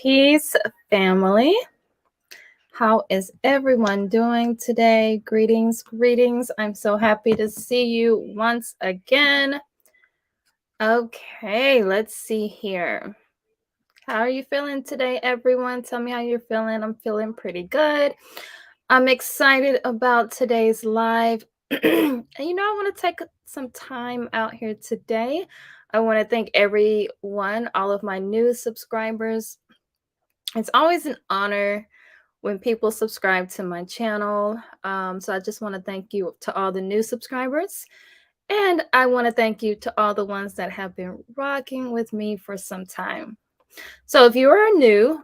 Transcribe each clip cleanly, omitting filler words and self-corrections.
Peace, family. How is everyone doing today? Greetings, greetings. I'm so happy to see you once again. Okay, let's see here. How are you feeling today, everyone? Tell me how you're feeling. I'm feeling pretty good. I'm excited about today's live. And I want to take some time out here today. I want to thank everyone, all of my new subscribers. It's always an honor when people subscribe to my channel. So I just want to thank you to all the new subscribers. And I want to thank you to all the ones that have been rocking with me for some time. So if you are new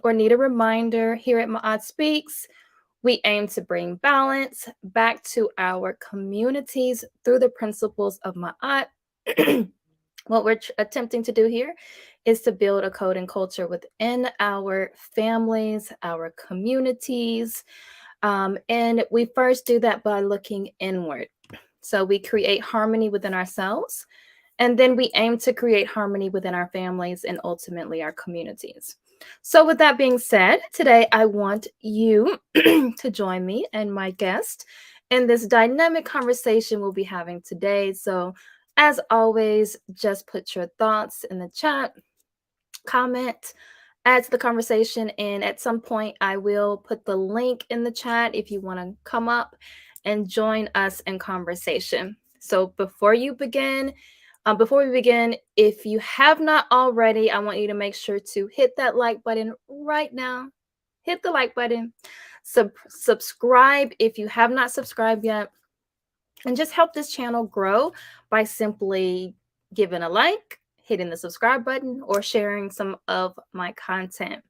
or need a reminder, here at MaatSpeaks, we aim to bring balance back to our communities through the principles of Ma'at. What we're attempting to do here is to build a code and culture within our families, our communities. And we first do that by looking inward. So we create harmony within ourselves, and then we aim to create harmony within our families and ultimately our communities. So, with that being said, today I want you to join me and my guest in this dynamic conversation we'll be having today. So, as always, just put your thoughts in the chat, comment, add to the conversation, and at some point, I will put the link in the chat if you want to come up and join us in conversation. So, before we begin, if you have not already, I want you to make sure to hit that like button right now. Hit the like button. Subscribe if you have not subscribed yet. And just help this channel grow by simply giving a like, hitting the subscribe button, or sharing some of my content.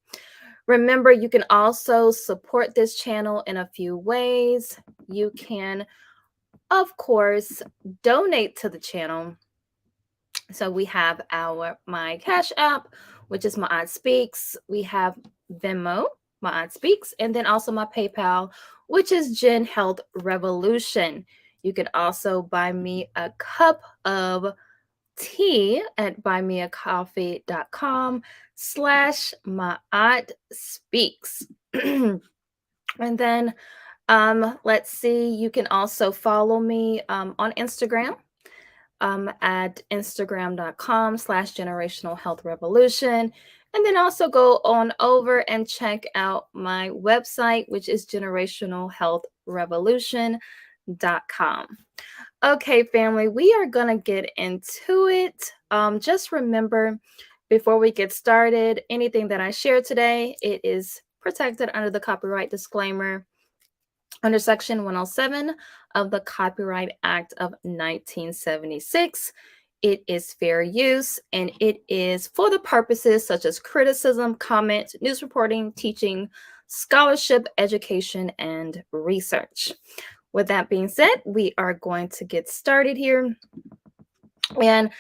Remember, you can also support this channel in a few ways. You can, of course, donate to the channel. So we have my Cash App, which is MaatSpeaks. We have Venmo, MaatSpeaks, and then also my PayPal, which is Gen Health Revolution. You can also buy me a cup of tea at buymeacoffee.com/MaatSpeaks. And then let's see, you can also follow me on Instagram at instagram.com/generational health revolution. And then also go on over and check out my website, which is generationalhealthrevolution.com. Okay, family, we are going to get into it. Just remember, before we get started, anything that I share today, it is protected under the copyright disclaimer under Section 107 of the Copyright Act of 1976. It is fair use, and it is for the purposes such as criticism, comment, news reporting, teaching, scholarship, education, and research. With that being said, we are going to get started here. And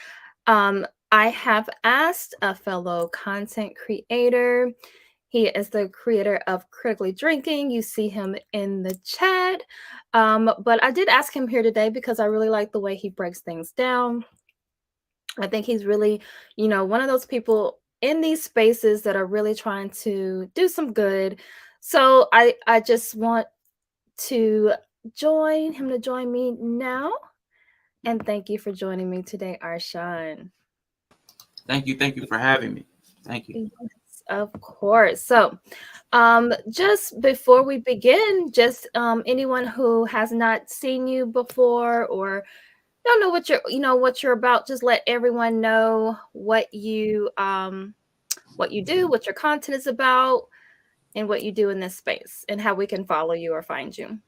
I have asked a fellow content creator. He is the creator of Critically Drinking. You see him in the chat. But I did ask him here today because I really like the way he breaks things down. I think he's really, one of those people in these spaces that are really trying to do some good. So I just want to join him to join me now. And thank you for joining me today, Arshan. Thank you for having me. Thank you. Yes, of course. So, just before we begin, just anyone who has not seen you before or don't know what you're about, just let everyone know what you do, what your content is about, and what you do in this space, and how we can follow you or find you.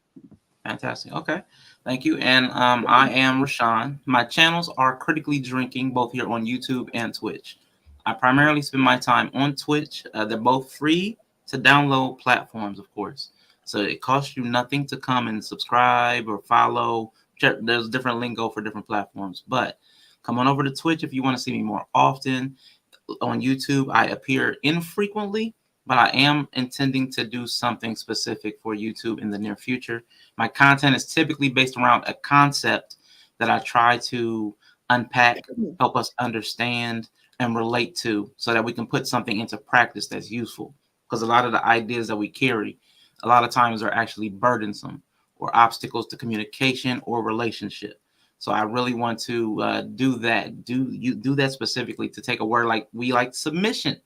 Fantastic. Okay. Thank you. And I am Rashawn. My channels are Critically Drinking, both here on YouTube and Twitch. I primarily spend my time on Twitch. They're both free to download platforms, of course. So it costs you nothing to come and subscribe or follow. There's different lingo for different platforms. But come on over to Twitch if you want to see me more often. On YouTube, I appear infrequently, but I am intending to do something specific for YouTube in the near future. My content is typically based around a concept that I try to unpack, help us understand, and relate to, so that we can put something into practice that's useful. Because a lot of the ideas that we carry, a lot of times, are actually burdensome or obstacles to communication or relationship. So I really want to do that. Do that specifically, to take a word like we like submission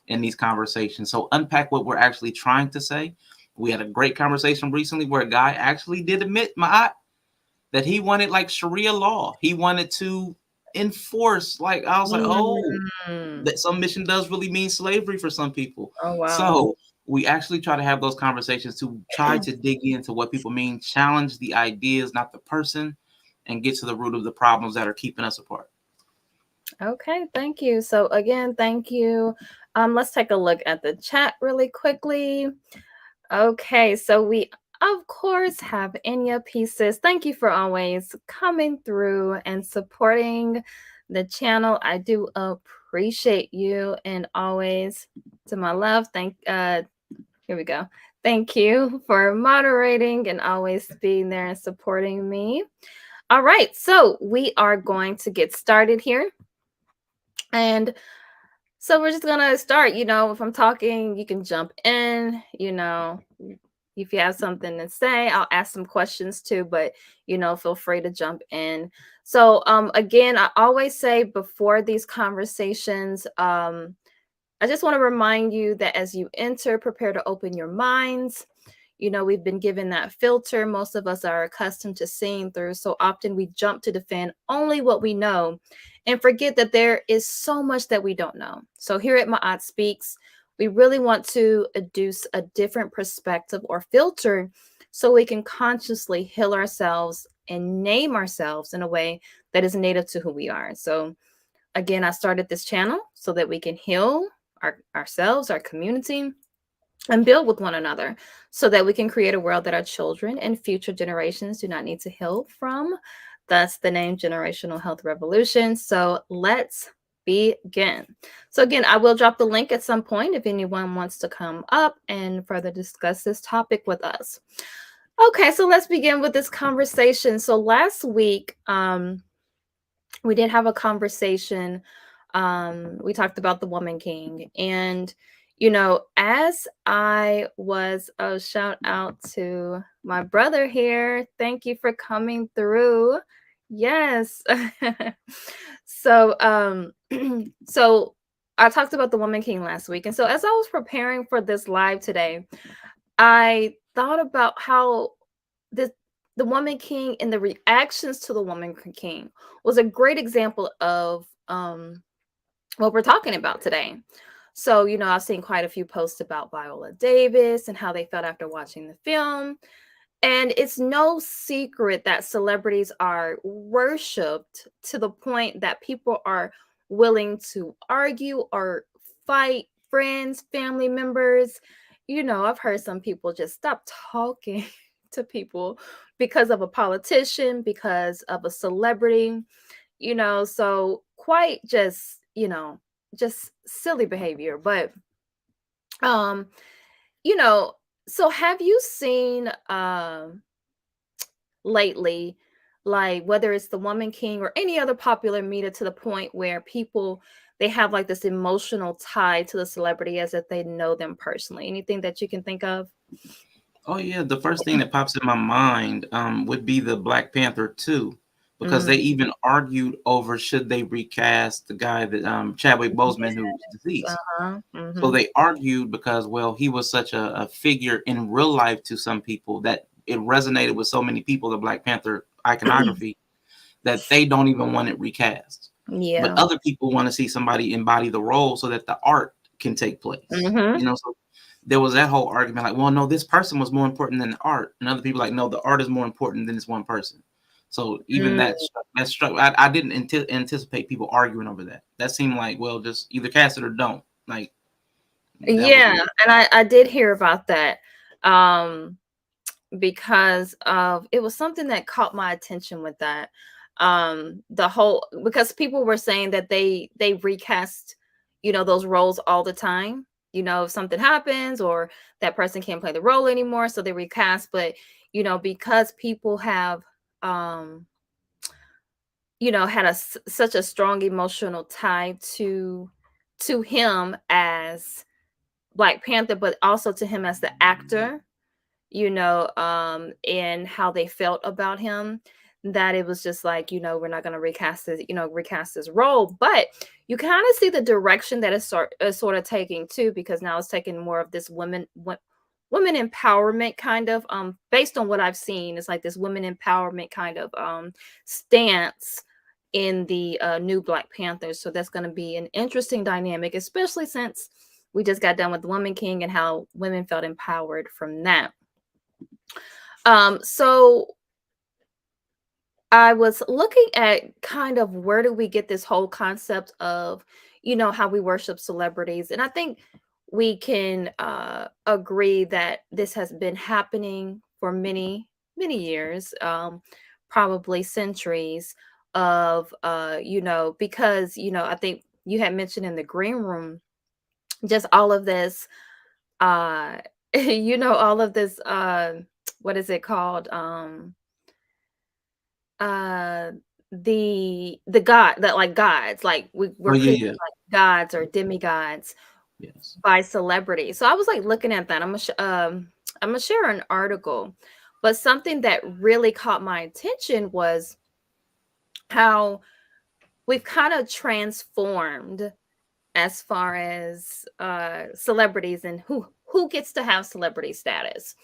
in these conversations. So unpack what we're actually trying to say. We had a great conversation recently where a guy actually did admit, that he wanted like Sharia law. He wanted to enforce, like, I was like, oh, Mm. that submission does really mean slavery for some people. Oh, wow. So we actually try to have those conversations to try to dig into what people mean, challenge the ideas, not the person, and get to the root of the problems that are keeping us apart. Okay, thank you. So again, thank you. Let's take a look at the chat really quickly. Okay, so we of course have Enya Pieces. Thank you for always coming through and supporting the channel. I do appreciate you, and always to my love. Here we go. Thank you for moderating and always being there and supporting me. All right, so we are going to get started here. And so we're just gonna start. If I'm talking, you can jump in. If you have something to say, I'll ask some questions too. But feel free to jump in. So again, I always say before these conversations, I just want to remind you that as you enter, prepare to open your minds. We've been given that filter. Most of us are accustomed to seeing through. So often we jump to defend only what we know and forget that there is so much that we don't know. So here at MaatSpeaks, we really want to adduce a different perspective or filter so we can consciously heal ourselves and name ourselves in a way that is native to who we are. So again, I started this channel so that we can heal ourselves, our community, and build with one another so that we can create a world that our children and future generations do not need to heal from. Thus, the name Generational Health Revolution. So let's begin. So, again, I will drop the link at some point if anyone wants to come up and further discuss this topic with us. Okay, so let's begin with this conversation. So, last week, we did have a conversation. We talked about the Woman King. And, as I was, shout out to my brother here. Thank you for coming through. Yes. So, so I talked about the Woman King last week. And so as I was preparing for this live today, I thought about how the the Woman King and the reactions to the Woman King was a great example of what we're talking about today. So, I've seen quite a few posts about Viola Davis and how they felt after watching the film. And it's no secret that celebrities are worshipped to the point that people are willing to argue or fight friends, family members. I've heard some people just stop talking to people because of a politician, because of a celebrity, so quite just silly behavior. But um you know so have you seen lately, like whether it's the Woman King or any other popular media, to the point where people, they have like this emotional tie to the celebrity as if they know them personally? Anything that you can think of? Oh yeah, the first thing that pops in my mind would be the Black Panther 2, because Mm, they even argued over should they recast the guy that Chadwick Boseman, who's yes. deceased. Uh-huh. So Mm-hmm. they argued because, well, he was such a figure in real life to some people that it resonated with so many people, the Black Panther iconography, that they don't even want it recast. But Yeah. other people want to see somebody embody the role so that the art can take place. Mm-hmm. So there was that whole argument like, well, no, this person was more important than the art. And other people like, no, the art is more important than this one person. So even Mm. that struck. I didn't anticipate people arguing over that. That seemed like, well, just either cast it or don't. Like, that was Yeah, weird. and I did hear about that. Um, because of, it was something that caught my attention with that. The whole, because people were saying that they recast, those roles all the time. If something happens or that person can't play the role anymore, so they recast. But because people have um had such a strong emotional tie to him as Black Panther, but also to him as the actor, and how they felt about him, that it was just like, we're not going to recast his role. But you kind of see the direction that sort of taking too, because now it's taking more of this women empowerment kind of, based on what I've seen. It's like this women empowerment kind of stance in the new Black Panther. So that's going to be an interesting dynamic, especially since we just got done with the Woman King and how women felt empowered from that. So I was looking at kind of where do we get this whole concept of, how we worship celebrities. And I think we can agree that this has been happening for many, many years, probably centuries of, because, I think you had mentioned in the green room, just all of this, uh, all of this, what is it called? Uh, the god that, like, gods, like Oh we're yeah, created yeah, like gods or demigods yes. by celebrity. So I was like looking at that. I'm gonna share an article, but something that really caught my attention was how we've kind of transformed as far as celebrities and who gets to have celebrity status.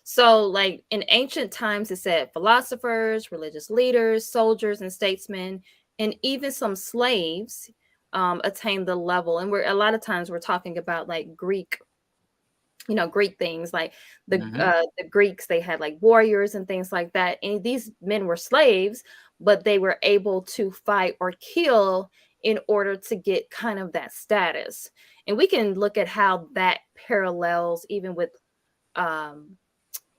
So, like in ancient times, it said philosophers, religious leaders, soldiers, and statesmen, and even some slaves attained the level. And we're a lot of times we're talking about like Greek things, like Hmm. the Greeks. They had like warriors and things like that, and these men were slaves, but they were able to fight or kill in order to get kind of that status. And we can look at how that parallels even with um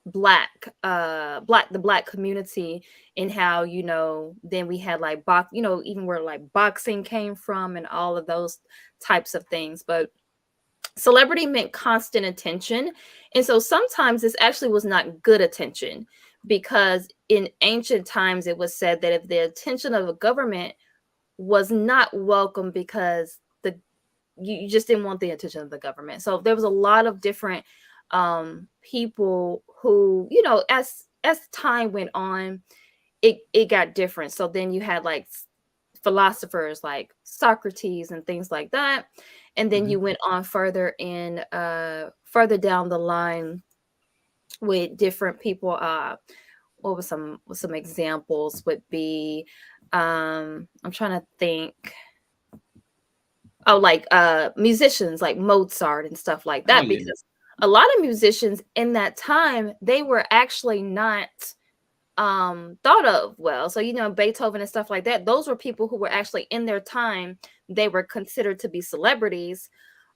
the black community, and how, then we had like even where like boxing came from and all of those types of things. But celebrity meant constant attention, and so sometimes this actually was not good attention, because in ancient times it was said that if the attention of a government was not welcome, because you just didn't want the attention of the government. So there was a lot of different people who, as time went on, it got different. So then you had like philosophers like Socrates and things like that. And then Hmm. you went on further down the line with different people. What was some examples would be, I'm trying to think. Oh, like musicians like Mozart and stuff like Oh that, yeah. because a lot of musicians in that time, they were actually not thought of well. So, Beethoven and stuff like that, those were people who were actually in their time, they were considered to be celebrities.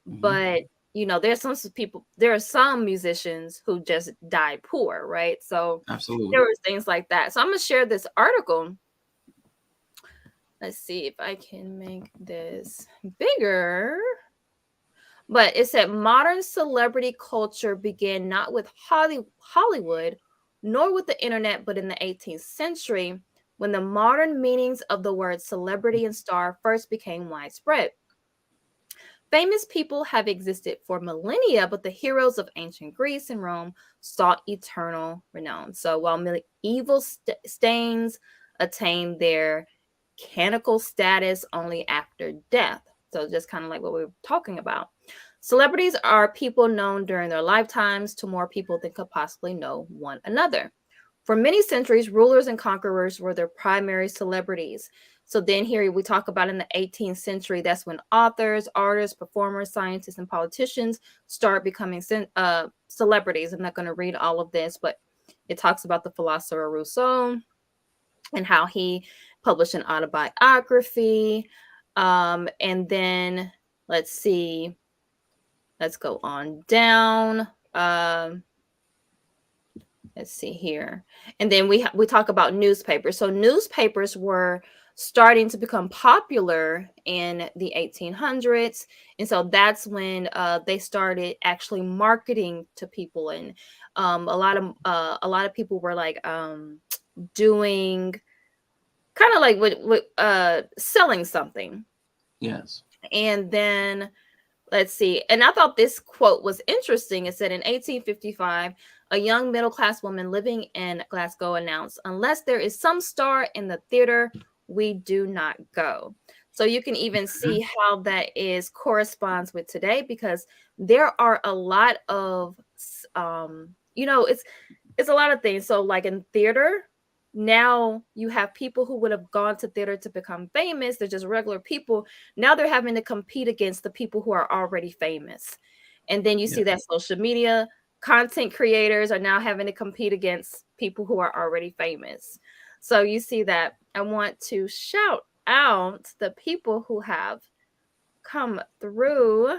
Hmm. But there are some musicians who just died poor, right? So there Absolutely. were things like that. So I'm gonna share this article. Let's see if I can make this bigger. But it said modern celebrity culture began not with Hollywood, nor with the internet, but in the 18th century, when the modern meanings of the words celebrity and star first became widespread. Famous people have existed for millennia, but the heroes of ancient Greece and Rome sought eternal renown. So while medieval stains attained their canonical status only after death. So just kind of like what we were talking about. Celebrities are people known during their lifetimes to more people than could possibly know one another. For many centuries, rulers and conquerors were their primary celebrities. So then here we talk about in the 18th century, that's when authors, artists, performers, scientists, and politicians start becoming celebrities. I'm not going to read all of this, but it talks about the philosopher Rousseau and how he published an autobiography. And then let's see, let's go on down. Let's see here. And then we talk about newspapers. So newspapers were starting to become popular in the 1800s, and so that's when they started actually marketing to people. And a lot of people were like doing kind of like with selling something. Yes. And then let's see. And I thought this quote was interesting. It said in 1855, a young middle class woman living in Glasgow announced, "Unless there is some star in the theater, we do not go." So you can even see Mhm. how that is corresponds with today, because there are a lot of it's a lot of things. So like in theater, now you have people who would have gone to theater to become famous. They're just regular people. Now they're having to compete against the people who are already famous. And then you Yeah. see that social media content creators are now having to compete against people who are already famous. So you see that. I want to shout out the people who have come through.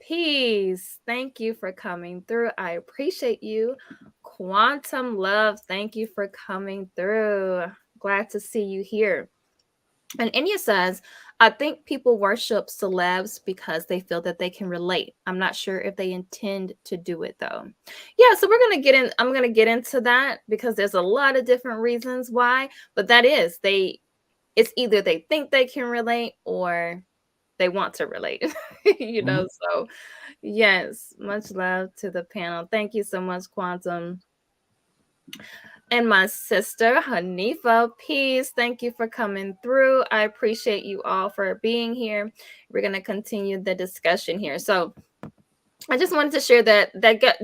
Peace. Thank you for coming through. I appreciate you. Quantum love. Thank you for coming through. Glad to see you here. And India says, I think people worship celebs because they feel that they can relate. I'm not sure if they intend to do it though. Yeah, so I'm gonna get into that because there's a lot of different reasons why, but that is it's either they think they can relate or they want to relate. Mhm. So yes, much love to the panel. Thank you so much, Quantum. And my sister, Hanifa, peace. Thank you for coming through. I appreciate you all for being here. We're going to continue the discussion here. So I just wanted to share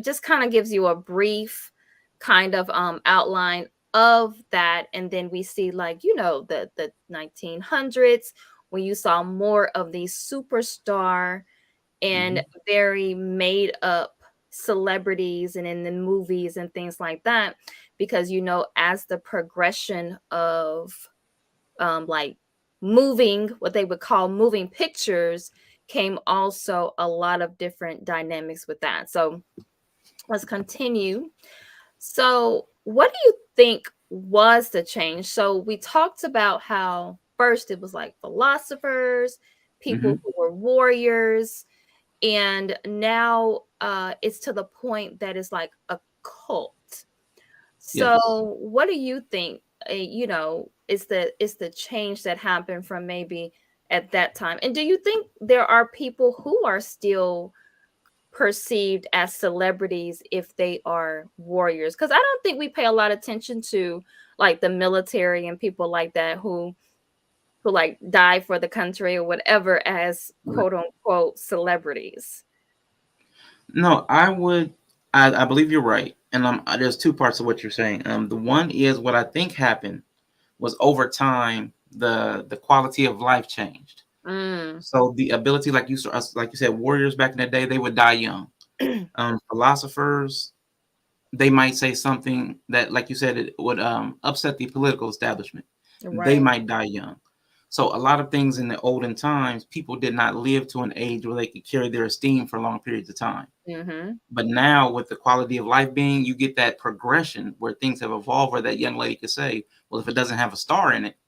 just kind of gives you a brief kind of outline of that. And then we see, like, the 1900s, when you saw more of these superstar and Mhm. very made up celebrities and in the movies and things like that, because as the progression of like moving, what they would call moving pictures, came also a lot of different dynamics with that. So let's continue. So what do you think was the change? So we talked about how first it was like philosophers, people Mhm. who were warriors, and now it's to the point that it's like a cult. Yes. So what do you think, is the change that happened from maybe at that time? And do you think there are people who are still perceived as celebrities if they are warriors? Because I don't think we pay a lot of attention to like the military and people like that who like die for the country or whatever as Right. quote unquote celebrities. No, I would. I believe you're right, and there's two parts of what you're saying. The one is what I think happened was over time the quality of life changed. Mm. So the ability, like you said, warriors back in the day, they would die young. Philosophers, they might say something that, like you said, it would upset the political establishment. They Right. might die young. So a lot of things in the olden times, people did not live to an age where they could carry their esteem for long periods of time. Mhm. But now, with the quality of life being, you get that progression where things have evolved, where that young lady could say, "Well, if it doesn't have a star in it,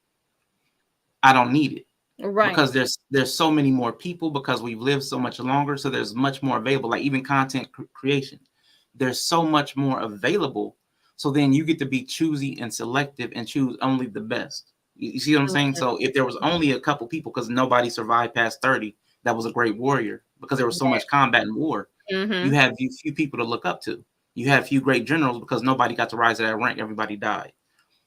I don't need it." Right. Because there's so many more people, because we've lived so much longer, so there's much more available, like even content creation, there's so much more available. So then you get to be choosy and selective and choose only the best. You see what I'm saying? Mhm. So if there was only a couple people, because nobody survived past 30, that was a great warrior, because there was so Right. much combat and war, you Mhm. have few people to look up to. You have few great generals, because nobody got to rise to that rank, everybody died.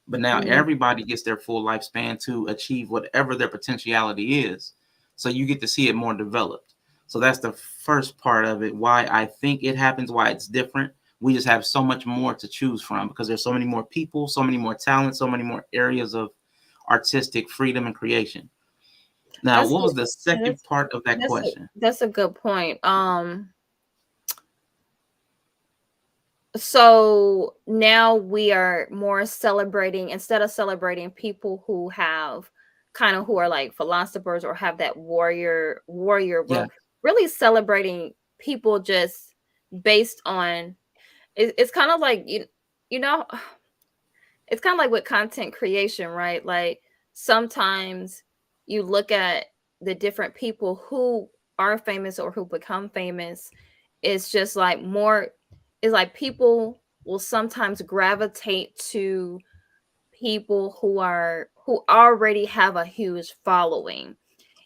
But now Mhm. everybody gets their full lifespan to achieve whatever their potentiality is. So you get to see it more developed. So that's the first part of it. Why I think it happens, why it's different. We just have so much more to choose from, because there's so many more people, so many more talents, so many more areas of artistic freedom and creation. Now, That's what a was the second that's part of that that's a question? that's a good point. So now we are more celebrating, instead of celebrating people who are like philosophers or have that warrior, Yeah, we're really celebrating people just based on it's kind of like you know it's kind of like with content creation, right? Like sometimes you look at the different people who are famous or who become famous. It's just like more, it's like people will sometimes gravitate to people who already have a huge following.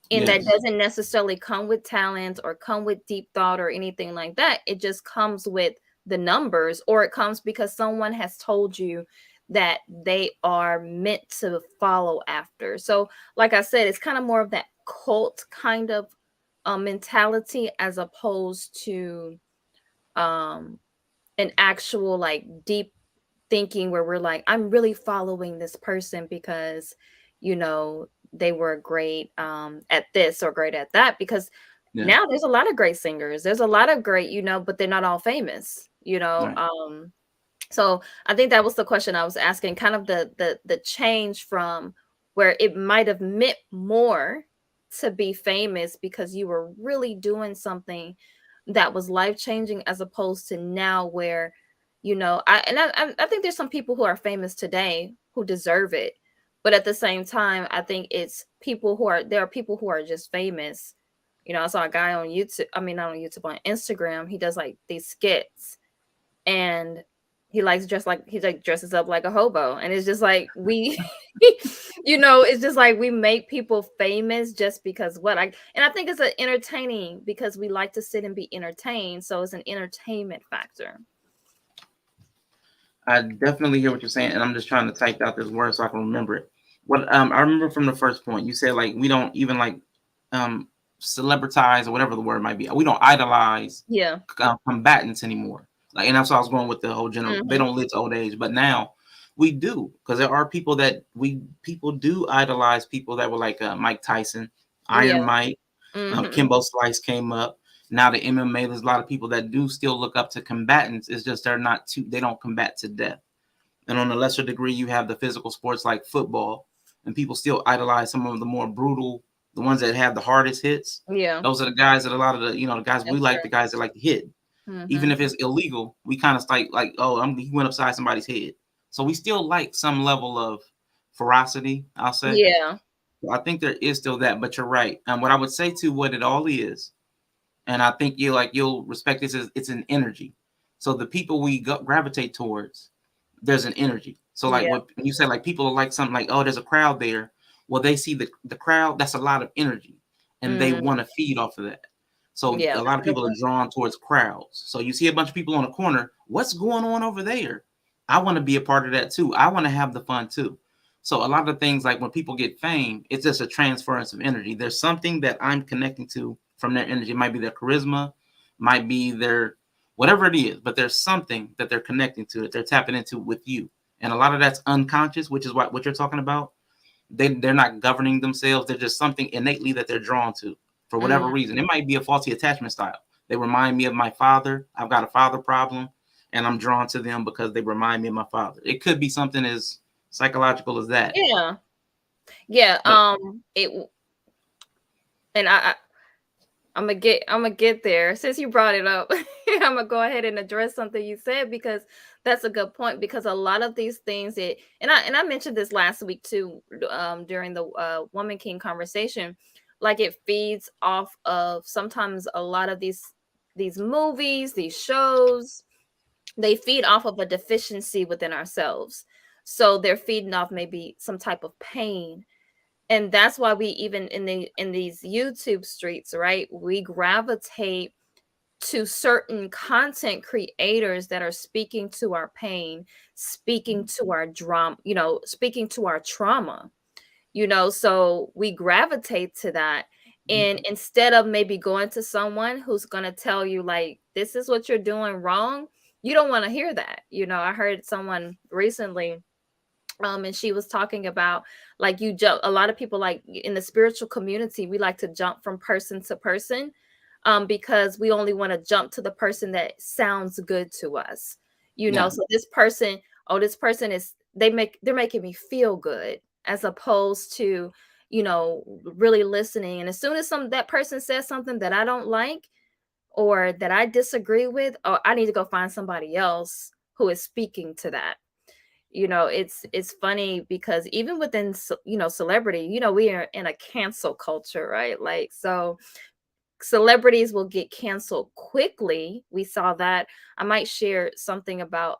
And that Yes. doesn't necessarily come with talent or come with deep thought or anything like that. It just comes with the numbers, or it comes because someone has told you that they are meant to follow after. So, like I said, it's kind of more of that cult kind of mentality as opposed to um, an actual like deep thinking where we're like, I'm really following this person because, they were great at this or great at that. Because Yeah. now there's a lot of great singers. There's a lot of great, but they're not all famous, Right. so I think that was the question I was asking, kind of the change from where it might have meant more to be famous because you were really doing something that was life changing, as opposed to now where, I think there's some people who are famous today who deserve it, but at the same time, I think there are people who are just famous. I saw a guy on YouTube. I mean, not on YouTube, on Instagram. He does like these skits, and he like dresses up like a hobo, and it's just like we it's just like we make people famous just because I think it's entertaining because we like to sit and be entertained, so it's an entertainment factor. I definitely hear what you're saying, and I'm just trying to type out this word so I can remember it. What I remember from the first point, you said like we don't even like um celebritize or whatever the word might be. We don't idolize Yeah. combatants anymore. Like, and that's what I was going with the whole general. They Hmm. don't live to old age, but now we do, because there are people that people do idolize, people that were like Mike Tyson, Iron Yeah. Mike, Hmm. Kimbo Slice came up. Now the MMA, there's a lot of people that do still look up to combatants. It's just they don't combat to death. And on a lesser degree, you have the physical sports like football, and people still idolize some of the more brutal, the ones that have the hardest hits. Yeah, Those are the guys that a lot of the guys we that's like, the guys that like to hit. true. Even Hmm. if it's illegal, we kind of like, oh, he went upside somebody's head. So we still like some level of ferocity, I'll say. Yeah. I think there is still that, but you're right. And what I would say to what it all is, and I think you'll respect this, is it's an energy. So the people we gravitate towards, there's an energy. So like Yeah. when you say like people are like something like, oh, there's a crowd there. Well, they see the crowd, that's a lot of energy, and they Mm, want to feed off of that. So yeah, a lot that's of a good people are point. drawn towards crowds. So you see a bunch of people on a corner. What's going on over there? I want to be a part of that too. I want to have the fun too. So a lot of things, like when people get fame, it's just a transference of energy. There's something that I'm connecting to from their energy. It might be their charisma, might be their whatever it is, but there's something that they're connecting to, that they're tapping into with you. And a lot of that's unconscious, which is what you're talking about. They're not governing themselves. There's just something innately that they're drawn to for whatever Mm, reason. It might be a faulty attachment style. They remind me of my father. I've got a father problem, and I'm drawn to them because they remind me of my father. It could be something as psychological as that. yeah. Yeah. But And I'm gonna get there since you brought it up. I'm gonna go ahead and address something you said, because that's a good point. Because a lot of these things and I mentioned this last week too, during the Woman King conversation, like it feeds off of sometimes a lot of these movies, these shows, they feed off of a deficiency within ourselves. So they're feeding off maybe some type of pain, and that's why we even in these YouTube streets, right, we gravitate to certain content creators that are speaking to our pain, speaking to our drama, speaking to our trauma, so we gravitate to that. And instead of maybe going to someone who's going to tell you like, this is what you're doing wrong, you don't want to hear that. I heard someone recently, and she was talking about, like, you jump, a lot of people, like in the spiritual community, we like to jump from person to person, because we only want to jump to the person that sounds good to us, yeah, so this person, oh, this person is, they're making me feel good, as opposed to, really listening. And as soon as that person says something that I don't like or that I disagree with, oh, I need to go find somebody else who is speaking to that. It's funny because even within celebrity, we are in a cancel culture, right? Like, so celebrities will get canceled quickly. We saw that. I might share something about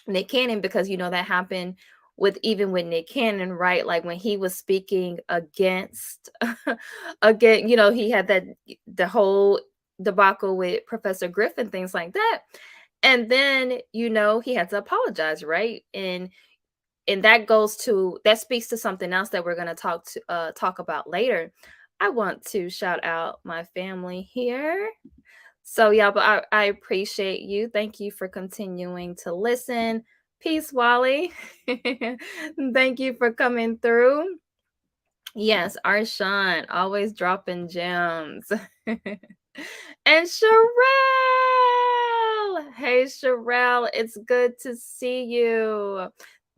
Nick Cannon, because that happened with even with Nick Cannon, right? Like when he was speaking against again, he had the whole debacle with Professor Griffin, things like that. And then, he had to apologize, right? And that speaks to something else that we're going to talk about later. I want to shout out my family here. So yeah, but I appreciate you. Thank you for continuing to listen. Peace, Wally. Thank you for coming through. Yes, Arshawn, always dropping gems. And Sherelle. Hey, Sherelle, it's good to see you.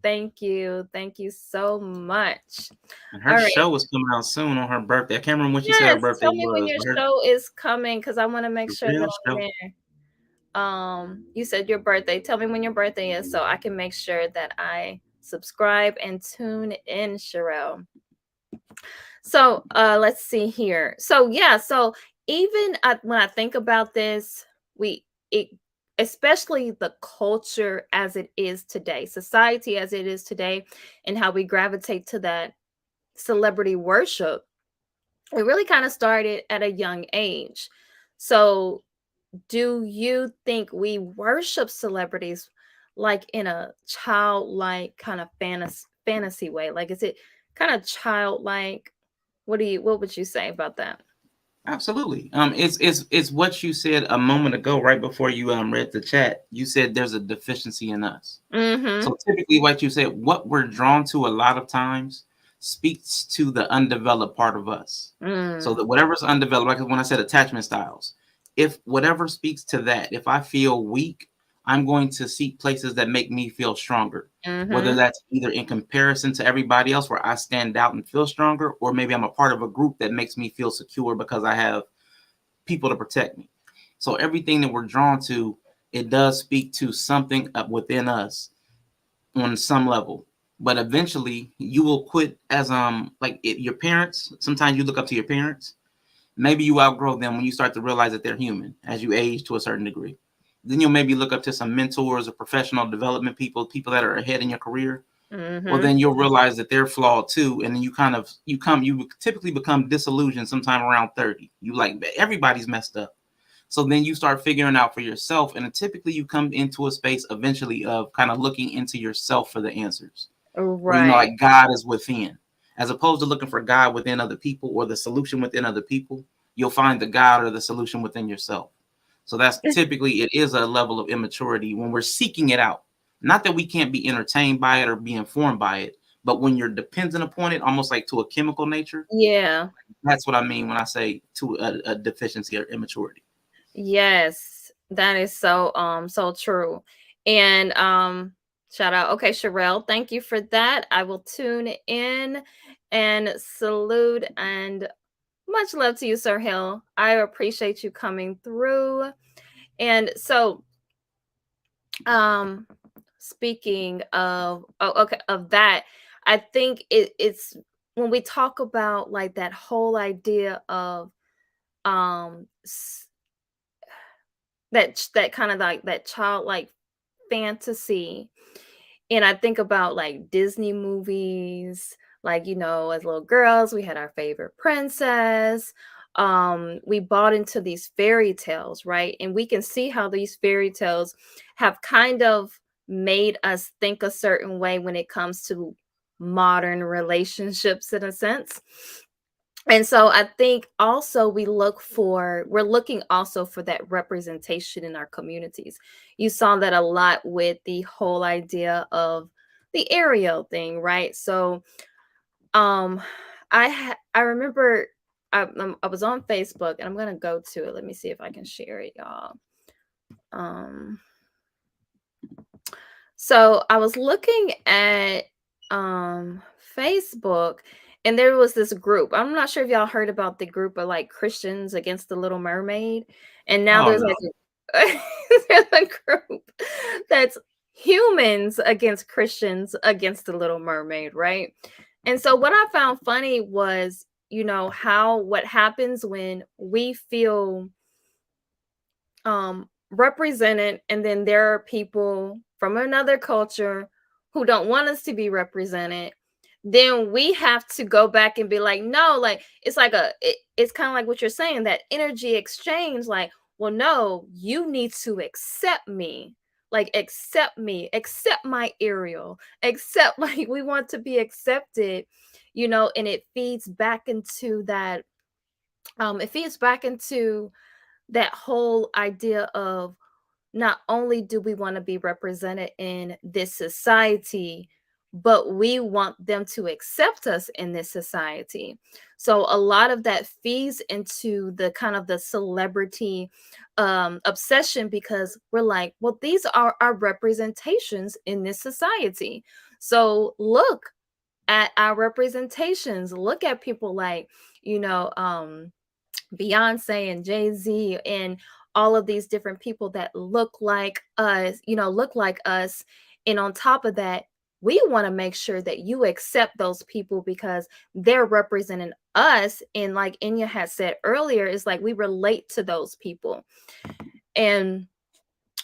Thank you. Thank you so much. And All her right. show is coming out soon on her birthday. I can't remember when she said her Yes, birthday tell me when was, your but her show is coming because I want to make the sure that real I'm show. there. You said your birthday. Tell me when your birthday is so I can make sure that I subscribe and tune in, Sherelle. So let's see here. So yeah, so even when I think about this, we it especially the culture as it is today, society as it is today, and how we gravitate to that celebrity worship, it really kind of started at a young age. So do you think we worship celebrities like in a childlike kind of fantasy way? Like, is it kind of childlike? What would you say about that? Absolutely. It's what you said a moment ago, right before you read the chat. You said there's a deficiency in us. Mm-hmm. So typically, what you said, what we're drawn to a lot of times speaks to the undeveloped part of us. So Mm. that whatever's undeveloped, like when I said attachment styles, if whatever speaks to that, if I feel weak, I'm going to seek places that make me feel stronger. Whether Mm-hmm. that's either in comparison to everybody else where I stand out and feel stronger, or maybe I'm a part of a group that makes me feel secure because I have people to protect me. So everything that we're drawn to, it does speak to something up within us on some level. But eventually you will quit as your parents. Sometimes you look up to your parents. Maybe you outgrow them when you start to realize that they're human as you age to a certain degree. Then you'll maybe look up to some mentors or professional development people that are ahead in your career. Well, Mm-hmm. then you'll realize that they're flawed too, and then you typically become disillusioned sometime around 30. You like everybody's messed up. So then you start figuring out for yourself, and typically you come into a space eventually of kind of looking into yourself for the answers, where Right. like God is within, as opposed to looking for God within other people or the solution within other people. You'll find the God or the solution within yourself. So that's typically it is a level of immaturity when we're seeking it out. Not that we can't be entertained by it or be informed by it, but when you're dependent upon it, almost like to a chemical nature, Yeah. that's what I mean when I say to a deficiency or immaturity. Yes. That is so true. And shout out. Okay, Sherelle, thank you for that. I will tune in and salute and much love to you, Sir Hill. I appreciate you coming through. And so, um, speaking of okay, of that, I think it's when we talk about like that whole idea of um that kind of like that childlike fantasy. And I think about like Disney movies, like, as little girls, we had our favorite princess. We bought into these fairy tales, right? And we can see how these fairy tales have kind of made us think a certain way when it comes to modern relationships in a sense. And so I think also we're looking also for that representation in our communities. You saw that a lot with the whole idea of the Ariel thing, right? So um I remember I was on Facebook, and I'm going to go to it. Let me see if I can share it, y'all. Um So I was looking at Facebook, and there was this group. I'm not sure if y'all heard about the group of like Christians against the Little Mermaid. And now Oh there's no. like there's a group that's humans against Christians against the Little Mermaid, right? And so what I found funny was, how what happens when we feel represented, and then there are people from another culture who don't want us to be represented, then we have to go back and be like, no, like it's like it's kind of like what you're saying, that energy exchange. Like, well, no, you need to accept me. Like, accept me, accept my Ariel, accept, like, we want to be accepted, and it feeds back into that. It feeds back into that whole idea of, not only do we want to be represented in this society, but we want them to accept us in this society. So a lot of that feeds into the kind of the celebrity obsession, because we're like, well, these are our representations in this society. So look at our representations. Look at people like, Beyonce and Jay-Z and all of these different people that look like us. And on top of that, we want to make sure that you accept those people because they're representing us. And like Enya had said earlier, it's like we relate to those people. And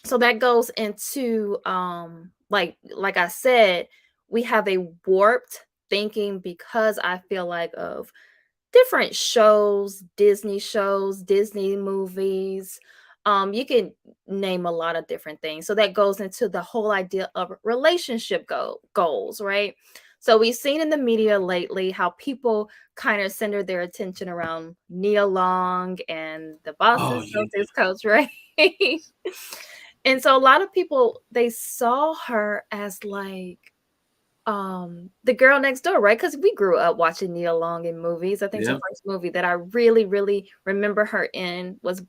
so that goes into like I said, we have a warped thinking because I feel like of different shows, Disney movies. You can name a lot of different things. So that goes into the whole idea of relationship goals, right? So we've seen in the media lately how people kind of center their attention around Nia Long and the Boston Oh yeah. Celtics coach, right? And so a lot of people, they saw her as like the girl next door, right? Because we grew up watching Nia Long in movies. I think the Yep. first movie that I really, really remember her in was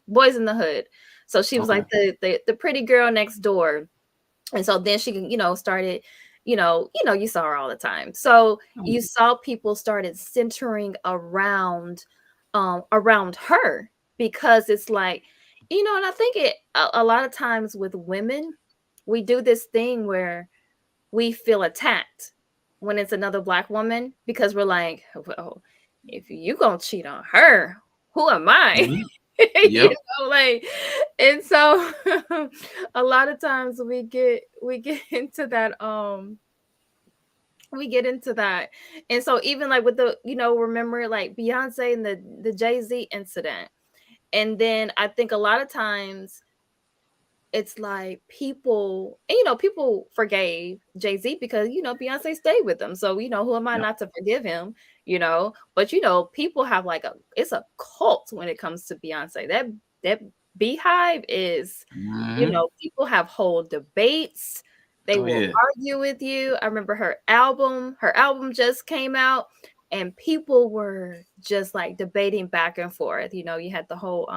Boys in the Hood. So she was Okay. like the pretty girl next door. And so then she, started, you saw her all the time. So you saw people started centering around her, because it's like, and I think a lot of times with women, we do this thing where we feel attacked when it's another Black woman, because we're like, well, if you gonna cheat on her, who am I? Mhm. Yep. Like, and so a lot of times we get into that we get into that. And so even like with the, remember like Beyonce and the Jay-Z incident. And then I think a lot of times it's like people, and, people forgave Jay-Z because, Beyonce stayed with him. So, who am I Yep. not to forgive him? But, people have like it's a cult when it comes to Beyonce. That beehive is, Mhm. people have whole debates. They Oh will yeah. argue with you. I remember her album just came out, and people were just like debating back and forth. You had the whole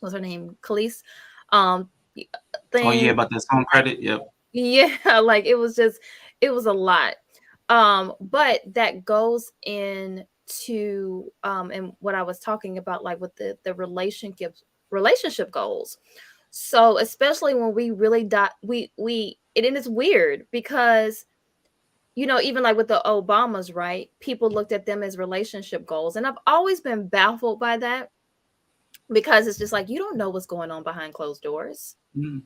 what's her name? Khalees um Oh yeah, thing. about that song credit. Yep. Yeah, like it was a lot. But that goes into and what I was talking about, like with the relationship goals. So especially when we really we it and it's weird because even like with the Obamas, right? People looked at them as relationship goals. And I've always been baffled by that, because it's just like you don't know what's going on behind closed doors. Mhm.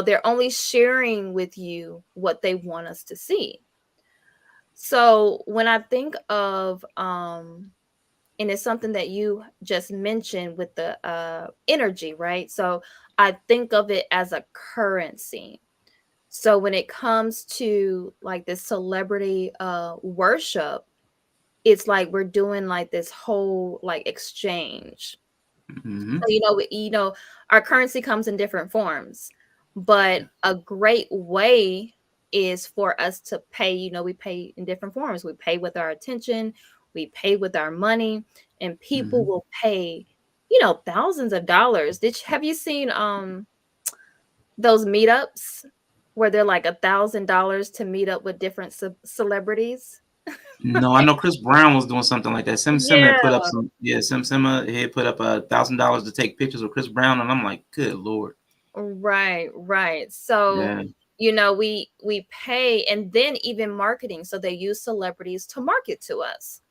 They're only sharing with you what they want us to see. So when I think of and it's something that you just mentioned with the energy, right? So I think of it as a currency. So when it comes to like this celebrity worship, it's like we're doing like this whole like exchange. Mhm. So, our currency comes in different forms, but a great way is for us to pay. We pay in different forms. We pay with our attention, we pay with our money, and people Mhm. will pay, thousands of dollars. Have you seen those meetups where they're like $1,000 to meet up with different celebrities? No, I know Chris Brown was doing something like that. Sim had put up Yeah. some. Yeah, Sim had put up $1,000 to take pictures of Chris Brown, and I'm like, good lord. Right, right. So, Yeah. we pay, and then even marketing. So they use celebrities to market to us.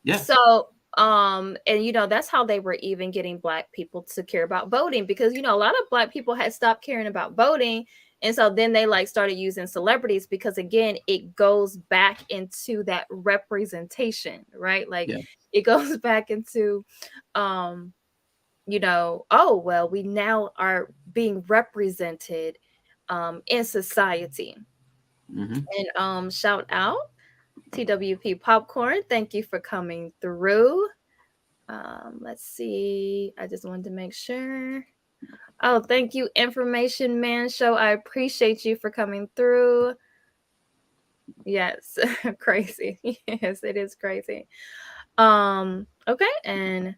Yeah. So, and that's how they were even getting Black people to care about voting, because a lot of Black people had stopped caring about voting, And so then they like started using celebrities because again, it goes back into that representation, right? Like Yeah. it goes back into oh well, we now are being represented in society. Mm-hmm. And shout out TWP Popcorn. Thank you for coming through. Let's see. I just wanted to make sure. Oh, thank you, Information Man Show. I appreciate you for coming through. Yes, crazy. Yes, it is crazy. Okay, and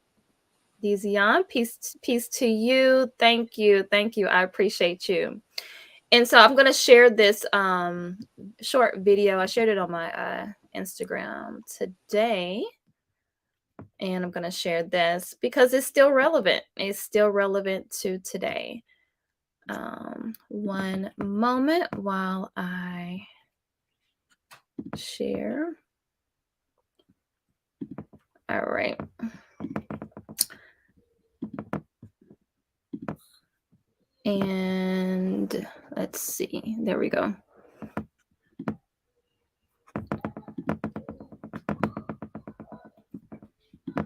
Dizion, peace to you. Thank you. Thank you. I appreciate you. And so I'm gonna share this short video. I shared it on my Instagram today. And I'm gonna share this because it's still relevant. It's still relevant to today. One moment while I share. All right. And let's see. There we go.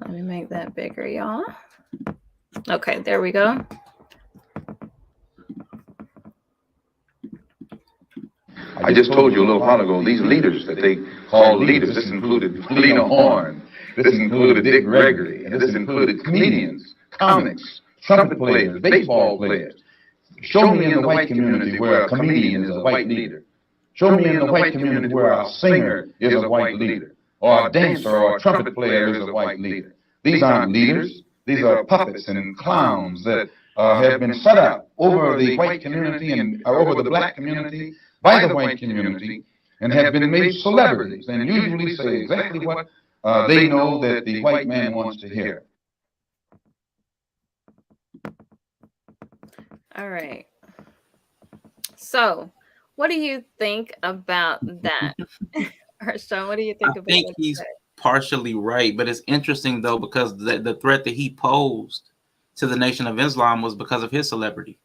Let me make that bigger, y'all. Okay, there we go. I just told you a little while ago, these leaders that they call leaders, this included Lena Horne, this included Dick Gregory, and this included comedians, comics, trumpet players, baseball players. Show me in the white community where a comedian is a white leader. Show me in the white community where a singer is a white leader, or a dancer or a trumpet player is a white leader. These aren't leaders. These are puppets and clowns that have been set up over the white community and over the black community by the white community and have been made celebrities and usually say exactly what they know that the white man wants to hear. All right. So, what do you think about that? Arshawn, what do you think I about think what he's partially right, but it's interesting though because the threat that he posed to the Nation of Islam was because of his celebrity.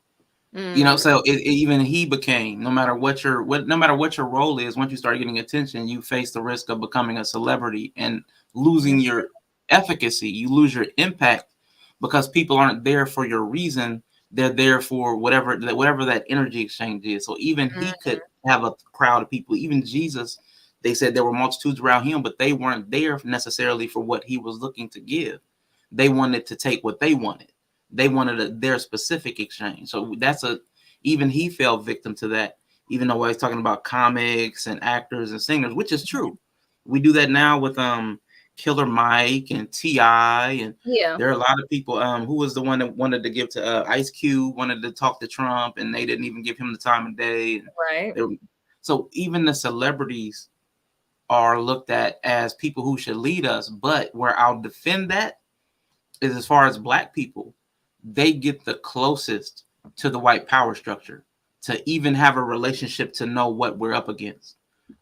So even he became, no matter what your role is, once you start getting attention, you face the risk of becoming a celebrity and losing your efficacy. You lose your impact because people aren't there for your reason. They're there for whatever that energy exchange is. So even he could have a crowd of people. Even Jesus, they said there were multitudes around him, but they weren't there necessarily for what he was looking to give. They wanted to take what they wanted. They wanted their specific exchange. So even he fell victim to that, even though I was talking about comics and actors and singers, which is true. We do that now with Killer Mike and T.I. And there are a lot of people. Who was the one that wanted to give to Ice Cube, wanted to talk to Trump, and they didn't even give him the time of day. Right. So even the celebrities are looked at as people who should lead us. But where I'll defend that is as far as black people, they get the closest to the white power structure to even have a relationship to know what we're up against.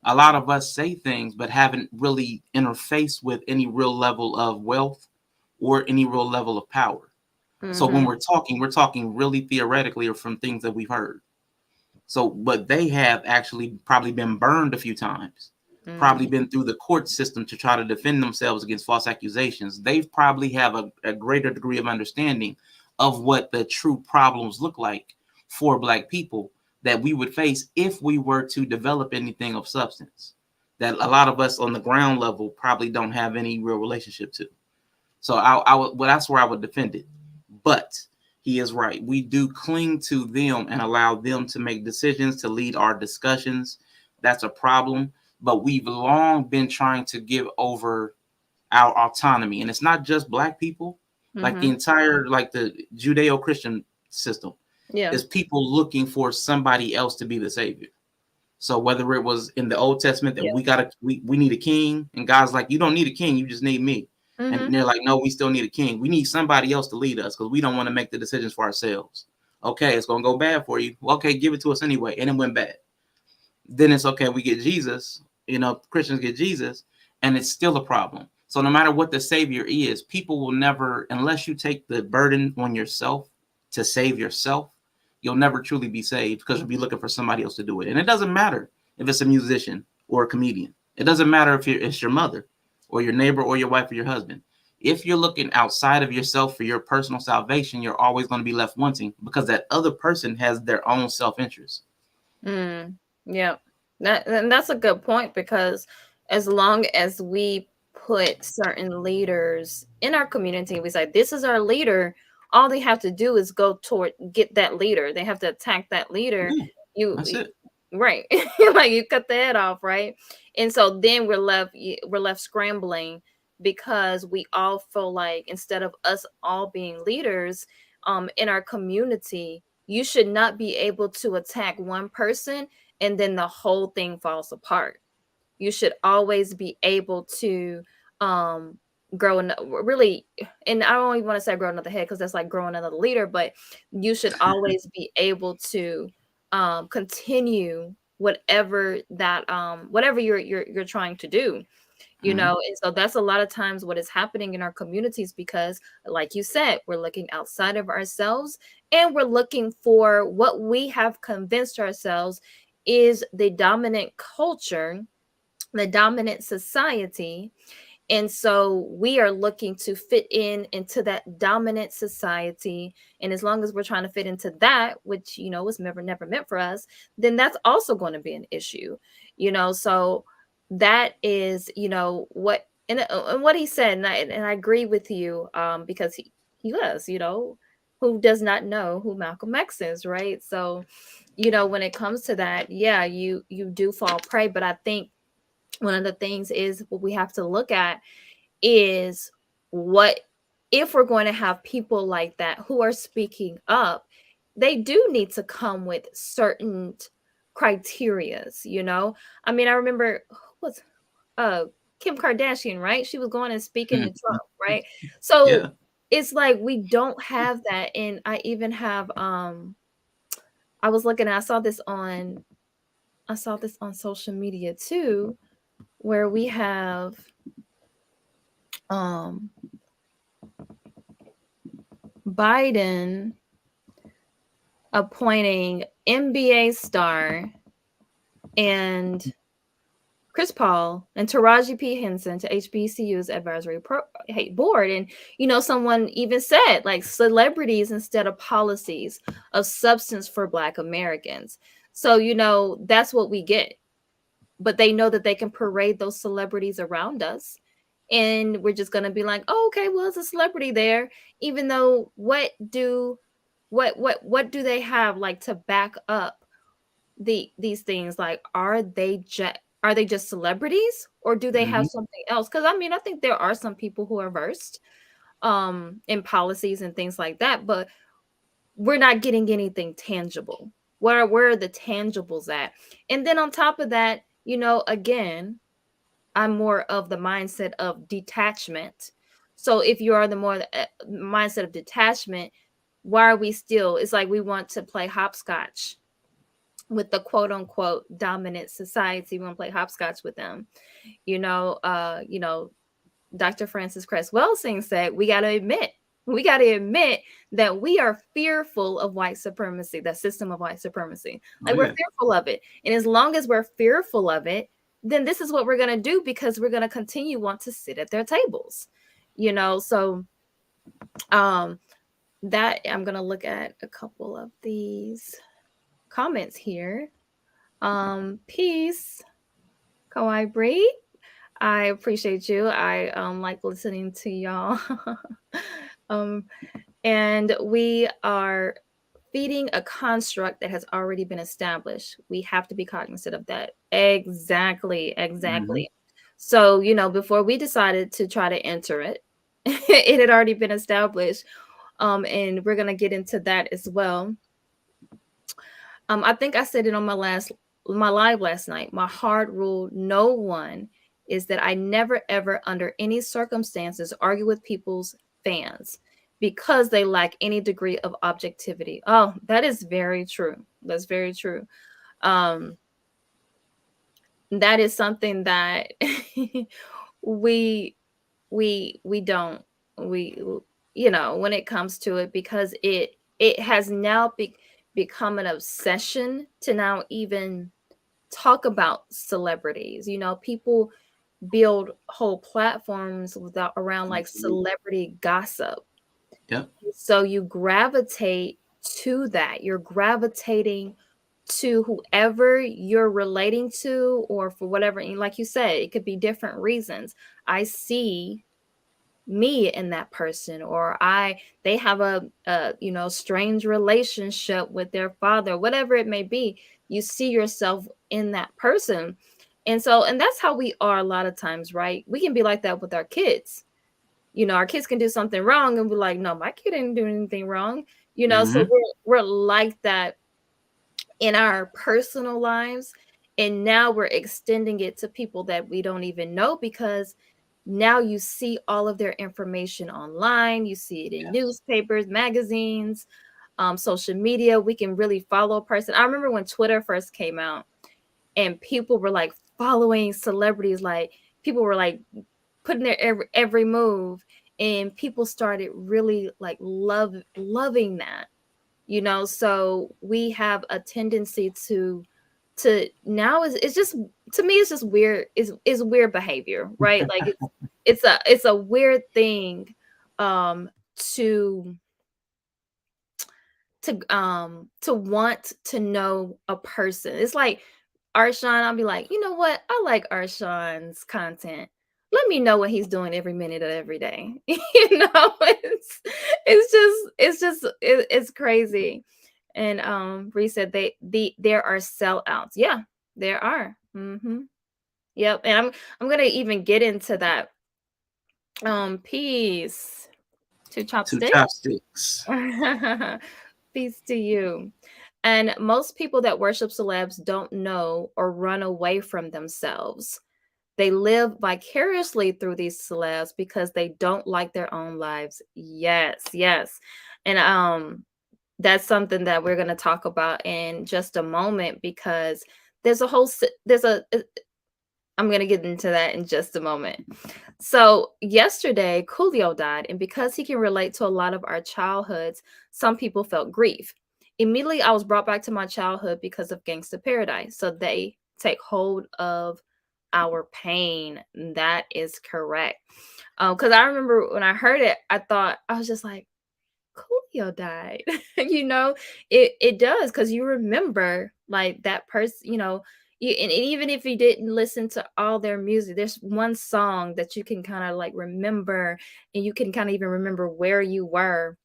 A lot of us say things, but haven't really interfaced with any real level of wealth or any real level of power. So when we're talking really theoretically or from things that we've heard. So, but they have actually probably been burned a few times, probably been through the court system to try to defend themselves against false accusations. They probably have a greater degree of understanding of what the true problems look like for black people that we would face if we were to develop anything of substance that a lot of us on the ground level probably don't have any real relationship to. So that's where I would defend it. But he is right. We do cling to them and allow them to make decisions, to lead our discussions. That's a problem. But we've long been trying to give over our autonomy. And it's not just black people, like the entire, like the Judeo-Christian system is people looking for somebody else to be the savior. So whether it was in the Old Testament that we need a king, and God's like, you don't need a king, you just need me. And they're like, no, we still need a king. We need somebody else to lead us because we don't want to make the decisions for ourselves. Okay, it's gonna go bad for you. Well, okay, give it to us anyway. And it went bad. Then it's okay, we get Jesus, Christians get Jesus, and it's still a problem. So no matter what the savior is, people will never, unless you take the burden on yourself to save yourself, you'll never truly be saved because you'll be looking for somebody else to do it. And it doesn't matter if it's a musician or a comedian. It doesn't matter if it's your mother or your neighbor or your wife or your husband. If you're looking outside of yourself for your personal salvation, you're always going to be left wanting because that other person has their own self-interest. Yeah, and that's a good point, because as long as we put certain leaders in our community, we say this is our leader, all they have to do is go toward get that leader. They have to attack that leader. Yeah, You that's it. right, like you cut the head off, right? And so then we're left scrambling, because we all feel like instead of us all being leaders in our community, you should not be able to attack one person and then the whole thing falls apart. You should always be able to um grow really, and I don't even want to say grow another head because that's like growing another leader, but you should always be able to continue whatever you're trying to do, and so that's a lot of times what is happening in our communities, because like you said, we're looking outside of ourselves, and we're looking for what we have convinced ourselves is the dominant culture, the dominant society. And so we are looking to fit into that dominant society. And as long as we're trying to fit into that, which, was never meant for us, then that's also going to be an issue. So that is, and what he said, and I agree with you, because he was, who does not know who Malcolm X is, right? So, when it comes to that, yeah, you do fall prey. But I think one of the things is what we have to look at is, what if we're going to have people like that who are speaking up, they do need to come with certain criterias. I mean, I remember what's Kim Kardashian, right? She was going and speaking to Trump, right? So Yeah. it's like we don't have that. And I even have I was looking, I saw this on social media too, where we have um Biden appointing NBA star and Chris Paul and Taraji P. Henson to HBCU's advisory board. And, someone even said, like, celebrities instead of policies of substance for Black Americans. So, that's what we get. But they know that they can parade those celebrities around us. And we're just going to be like, oh, okay, well, it's a celebrity there. Even though what do they have, like, to back up these things? Like, are they just celebrities, or do they have something else? Because I mean, I think there are some people who are versed in policies and things like that, but we're not getting anything tangible. Where are the tangibles at? And then on top of that, again, I'm more of the mindset of detachment. So if you are the more mindset of detachment, why are we still? It's like we want to play hopscotch with the quote unquote dominant society. We want to play hopscotch with them. Dr. Francis Cress Welsing said, we got to admit that we are fearful of white supremacy, the system of white supremacy. Like, we're fearful of it. And as long as we're fearful of it, then this is what we're going to do, because we're going to continue want to sit at their tables, so that I'm going to look at a couple of these comments here. Peace, Kawhi Bree. I appreciate you. I like listening to y'all. And we are feeding a construct that has already been established. We have to be cognizant of that. Exactly. So, before we decided to try to enter it, it had already been established. And we're gonna get into that as well. I think I said it on my live last night. My hard rule, no one, is that I never ever under any circumstances argue with people's fans because they lack any degree of objectivity. Oh, that is very true. That's very true. That is something that we don't, when it comes to it, because it has now become an obsession to now even talk about celebrities. You know, people build whole platforms without around like Absolutely. celebrity gossip. Yep. So you gravitate to that. You're gravitating to whoever you're relating to, or for whatever, and like you said, it could be different reasons. I see me in that person, or they have a strange relationship with their father, whatever it may be. You see yourself in that person. And that's how we are a lot of times, right? We can be like that with our kids. You know, our kids can do something wrong and be like, no, my kid didn't do anything wrong. You know, so Mm-hmm. we're like that in our personal lives. And now we're extending it to people that we don't even know, because now you see all of their information online. You see it in Yes. newspapers, magazines, social media. We can really follow a person. I remember when Twitter first came out and people were like following celebrities, like people were like putting their every move, and people started really like loving that. You know, so we have a tendency to now is it's just, to me it's just weird, is weird behavior, right? Like it's a weird thing um to to want to know a person. It's like Arshawn, I'll be like, you know what? I like Arshawn's content. Let me know what he's doing every minute of every day. You know, it's crazy. And Bree said there are sellouts. Yeah, there are. Yep. And I'm gonna even get into that piece. Two Two chopsticks. chopsticks. Peace to you. And most people that worship celebs don't know or run away from themselves. They live vicariously through these celebs because they don't like their own lives. Yes, yes. And that's something that we're going to talk about in just a moment, because there's a whole there's a I'm going to get into that in just a moment. So, yesterday, Coolio died, and because he can relate to a lot of our childhoods, some people felt grief. Immediately, I was brought back to my childhood because of Gangsta Paradise. So, they take hold of our pain. That is correct. Because I remember when I heard it, I was just like, Coolio died. You know, it does, because you remember like that person, you know, and even if you didn't listen to all their music, there's one song that you can kind of like remember, and you can kind of even remember where you were.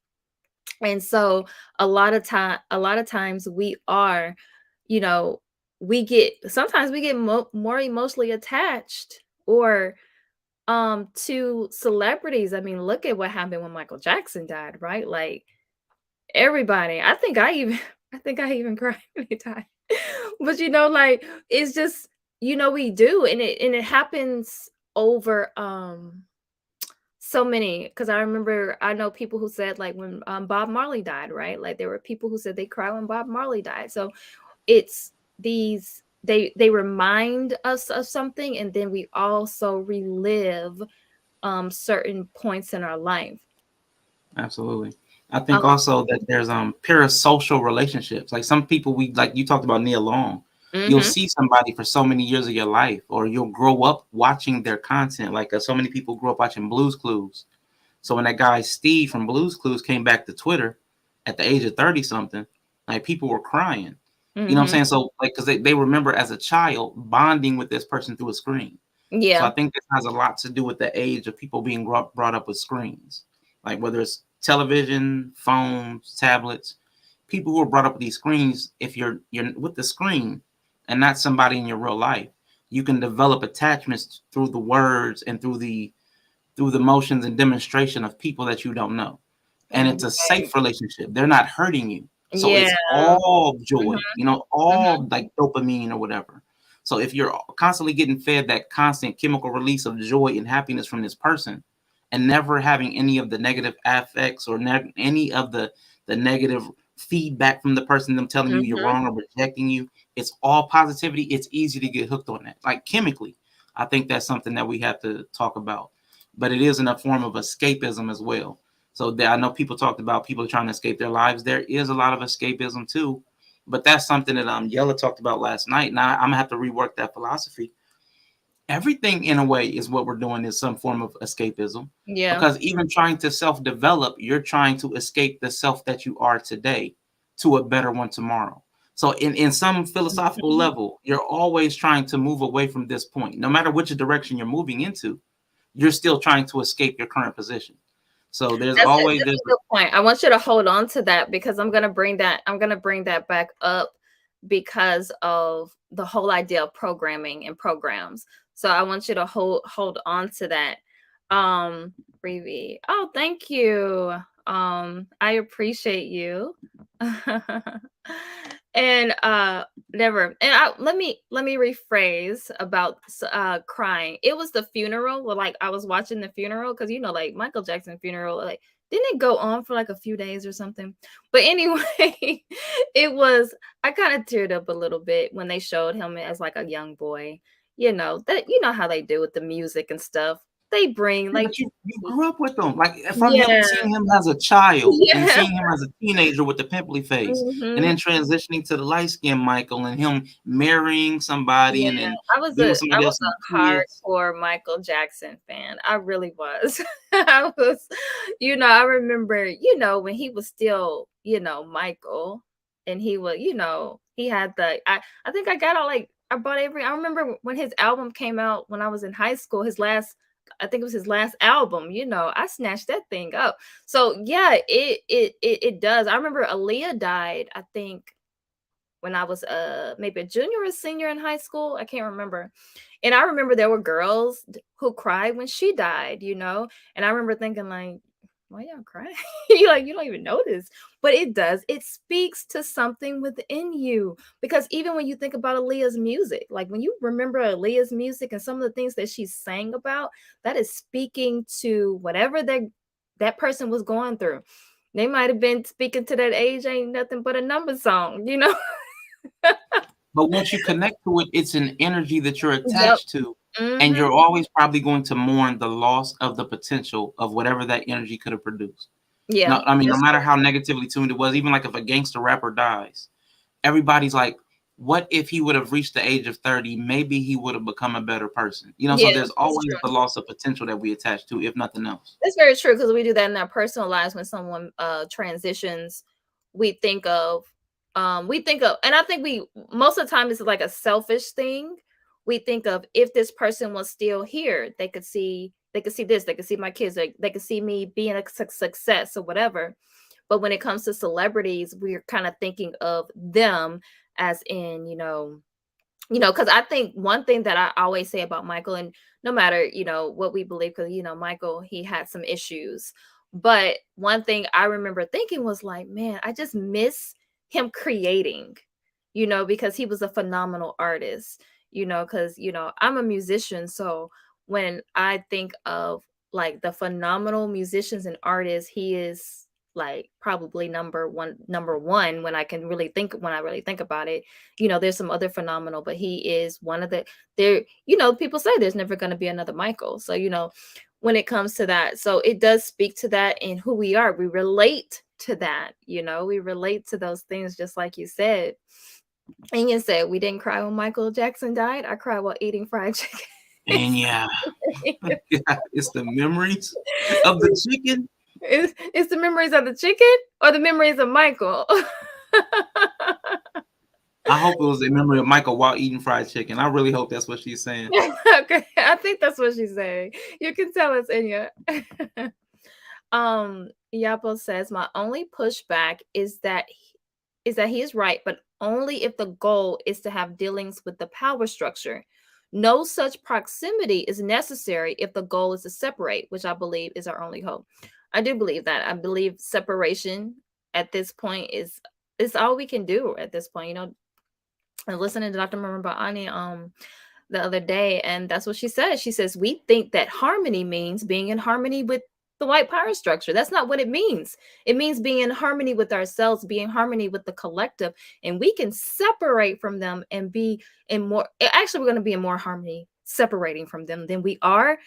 And so a lot of times we are, you know, sometimes we get more emotionally attached, or to celebrities. I mean, look at what happened when Michael Jackson died, right? Like everybody. I think I even cried when he died. But you know, like it's just, you know, we do, and it happens over so many, because I know people who said like when Bob Marley died, right? Like there were people who said they cried when Bob Marley died. So it's these they remind us of something, and then we also relive certain points in our life. Absolutely. I Um, think also that there's parasocial relationships. Like some people, we like you talked about Neil Long. You'll mhm. see somebody for so many years of your life, or you'll grow up watching their content. Like so many people grew up watching Blues Clues. So when that guy Steve from Blues Clues came back to Twitter at the age of 30 something, like people were crying. You know what I'm Mhm. saying? So like because they remember as a child bonding with this person through a screen. So I Yeah. think this has a lot to do with the age of people being brought up with screens, like whether it's television, phones, tablets. People who are brought up with these screens, if you're with the screen and not somebody in your real life, you can develop attachments through the words and through the motions and demonstration of people that you don't know. And it's a Right. safe relationship. They're not hurting you. So Yeah. it's all Mhm, joy, mhm. all like dopamine or whatever. So if you're constantly getting fed that constant chemical release of joy and happiness from this person, and never having any of the negative affects or any of the negative feedback from the person, them telling you you're Mhm. wrong or rejecting you, it's all positivity. It's easy to get hooked on that. Like chemically, I think that's something that we have to talk about. But it is in a form of escapism as well. So I know people talked about people trying to escape their lives. There is a lot of escapism too, but that's something that Yella talked about last night. Now I'm gonna have to rework that philosophy. Everything in a way is what we're doing is some form of escapism. Yeah. Because even trying to self-develop, you're trying to escape the self that you are today to a better one tomorrow. So in some philosophical level, you're always trying to move away from this point. No matter which direction you're moving into, you're still trying to escape your current position. So there's That's always a good point. I want you to hold on to that because I'm gonna bring that back up because of the whole idea of programming and programs. So I want you to hold on to that. Revi. Oh, thank you. I appreciate you. And never. And let me rephrase about crying. It was the funeral. Well, like I was watching the funeral because like Michael Jackson funeral, like didn't it go on for like a few days or something? But anyway, I kind of teared up a little bit when they showed him as like a young boy. How they do with the music and stuff. They bring like but you grew up with them. Like from Yeah. seeing him as a child and Yeah. seeing him as a teenager with the pimply face, and then transitioning to the light skinned Michael and him marrying somebody and then I was being a with somebody else and kids. hardcore Michael Jackson fan. I really was. I was, I remember, when he was still, Michael, and he was, he had I think I got all like I remember when his album came out when I was in high school, I think it was his last album, I snatched that thing up. So yeah, it does. I remember Aaliyah died, I think when I was maybe a junior or senior in high school. I can't remember. And I remember there were girls who cried when she died, and I remember thinking like, why y'all crying? You don't even notice. But it does. It speaks to something within you. Because even when you think about Aaliyah's music, like when you remember Aaliyah's music and some of the things that she sang about, that is speaking to whatever that person was going through. They might have been speaking to that age ain't nothing but a number song, But once you connect to it, it's an energy that you're Yep. attached to. And you're always probably going to mourn the loss of the potential of whatever that energy could have produced. Yeah. No, I mean, no matter how negatively tuned it was, even like if a gangster rapper dies, everybody's like, what if he would have reached the age of 30? Maybe he would have become a better person. So there's always the loss of potential that we attach to, if nothing else. That's very true because we do that in our personal lives when someone transitions. We think of, and I think most of the time it's like a selfish thing. We think of if this person was still here, they could see this, they could see my kids, they could see me being a success or whatever. But when it comes to celebrities, we're kind of thinking of them as in, because I think one thing that I always say about Michael, and no matter, what we believe, because, Michael, he had some issues. But one thing I remember thinking was like, man, I just miss him creating, because he was a phenomenal artist, because, I'm a musician. So when I think of like the phenomenal musicians and artists, he is like probably number one when I really think about it. There's some other phenomenal, but he is one of people say there's never going to be another Michael. So when it comes to that, so it does speak to that in who we are. We relate to that, we relate to those things, just like you said. And you said we didn't cry when Michael Jackson died. I cried while eating fried chicken. And yeah, it's the memories of the chicken. It's the memories of the chicken or the memories of Michael. I hope it was a memory of Michael while eating fried chicken. I really hope that's what she's saying. Okay, I think that's what she's saying. You can tell it's in you. Yapo says, my only pushback is that he is right, but only if the goal is to have dealings with the power structure. No such proximity is necessary if the goal is to separate, which I believe is our only hope. I do believe that. I believe separation at this point is all we can do at this point. I listened to Dr. Murabani the other day, and that's what she said. She says, we think that harmony means being in harmony with the white power structure. That's not what it means. It means being in harmony with ourselves, being in harmony with the collective, and we can separate from them and be in more. Actually, we're going to be in more harmony separating from them than we are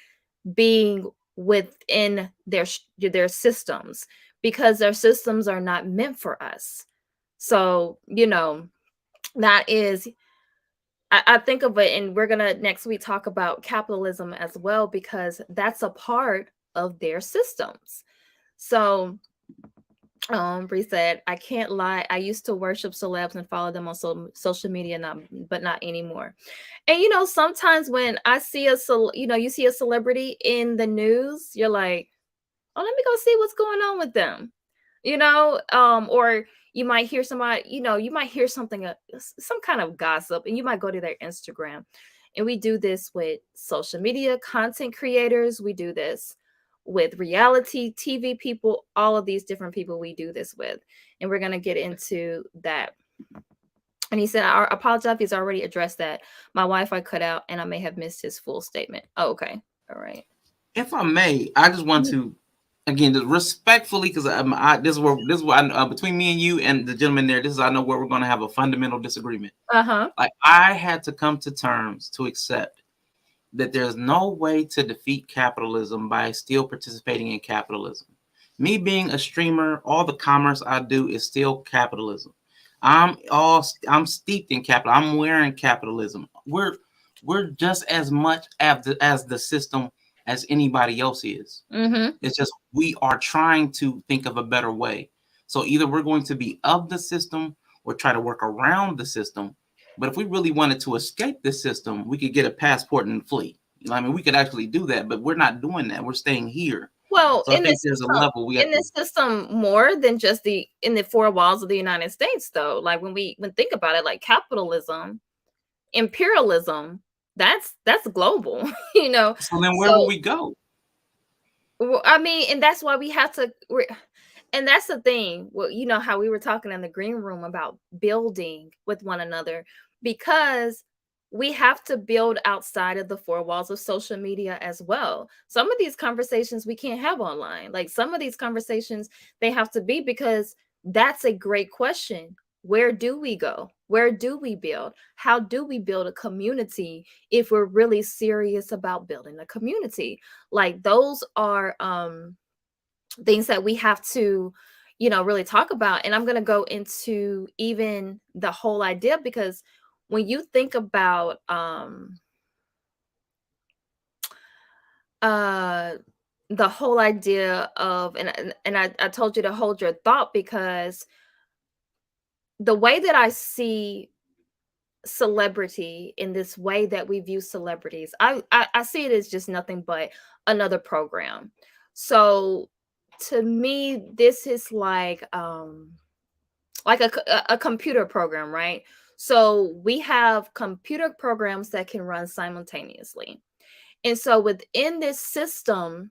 being within their systems, because their systems are not meant for us. So, that is, I think of it, and we're gonna next week talk about capitalism as well, because that's a part of their systems. So Bree said, I can't lie, I used to worship celebs and follow them on social media, but not anymore. And sometimes when I see you see a celebrity in the news, you're like, oh, let me go see what's going on with them. Or you might hear somebody, you might hear something, some kind of gossip, and you might go to their Instagram. And we do this with social media content creators. We do this with reality TV people, all of these different people we do this with. And we're going to get into that. And he said, I apologize if he's already addressed that. My Wi-Fi cut out and I may have missed his full statement. Oh, okay. All right. If I may, I just want to, again, just respectfully, because this is where between me and you and the gentleman there, I know where we're going to have a fundamental disagreement. Like, I had to come to terms to accept that there's no way to defeat capitalism by still participating in capitalism. Me being a streamer, all the commerce I do is still capitalism. I'm steeped in capital. I'm wearing capitalism. We're just as much as the system as anybody else is. It's just we are trying to think of a better way. So either we're going to be of the system or try to work around the system. But if we really wanted to escape the system, we could get a passport and flee. We could actually do that, but we're not doing that. We're staying here. Well, so I think there's a level we have in the system more than just in the four walls of the United States, though. Like when think about it, like capitalism, imperialism, that's global, So then where will we go? I mean, and that's why we have to. And that's the thing. Well, how we were talking in the green room about building with one another, because we have to build outside of the four walls of social media as well. Some of these conversations we can't have online. Like some of these conversations, they have to be, because that's a great question. Where do we go? Where do we build? How do we build a community if we're really serious about building a community? Like those are things that we have to, really talk about. And I'm going to go into even the whole idea, because when you think about the whole idea of, and I told you to hold your thought, because the way that I see celebrity, in this way that we view celebrities, I see it as just nothing but another program. So to me, this is like a computer program, right? So we have computer programs that can run simultaneously. And so within this system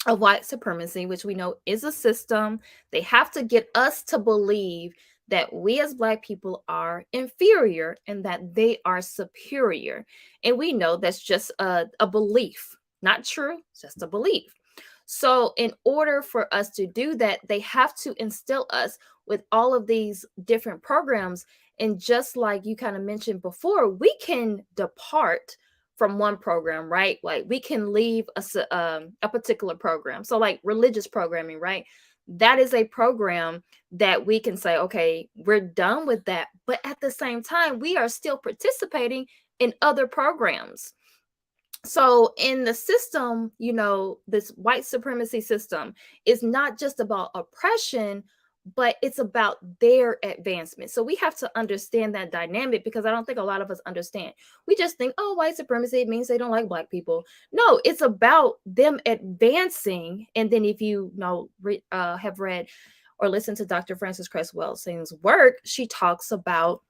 of white supremacy, which we know is a system, they have to get us to believe that we as Black people are inferior and that they are superior. And we know that's just a belief, not true, it's just a belief. So in order for us to do that, they have to instill us with all of these different programs. And just like you kind of mentioned before, we can depart from one program, right? Like we can leave a particular program. So like religious programming, right? That is a program that we can say, okay, we're done with that. But at the same time, we are still participating in other programs. So in the system, this white supremacy system is not just about oppression, but it's about their advancement. So we have to understand that dynamic, because I don't think a lot of us understand. We just think, oh, white supremacy means they don't like Black people. No, it's about them advancing. And then if you have read or listened to Dr. Frances Cress Welsing's work, she talks about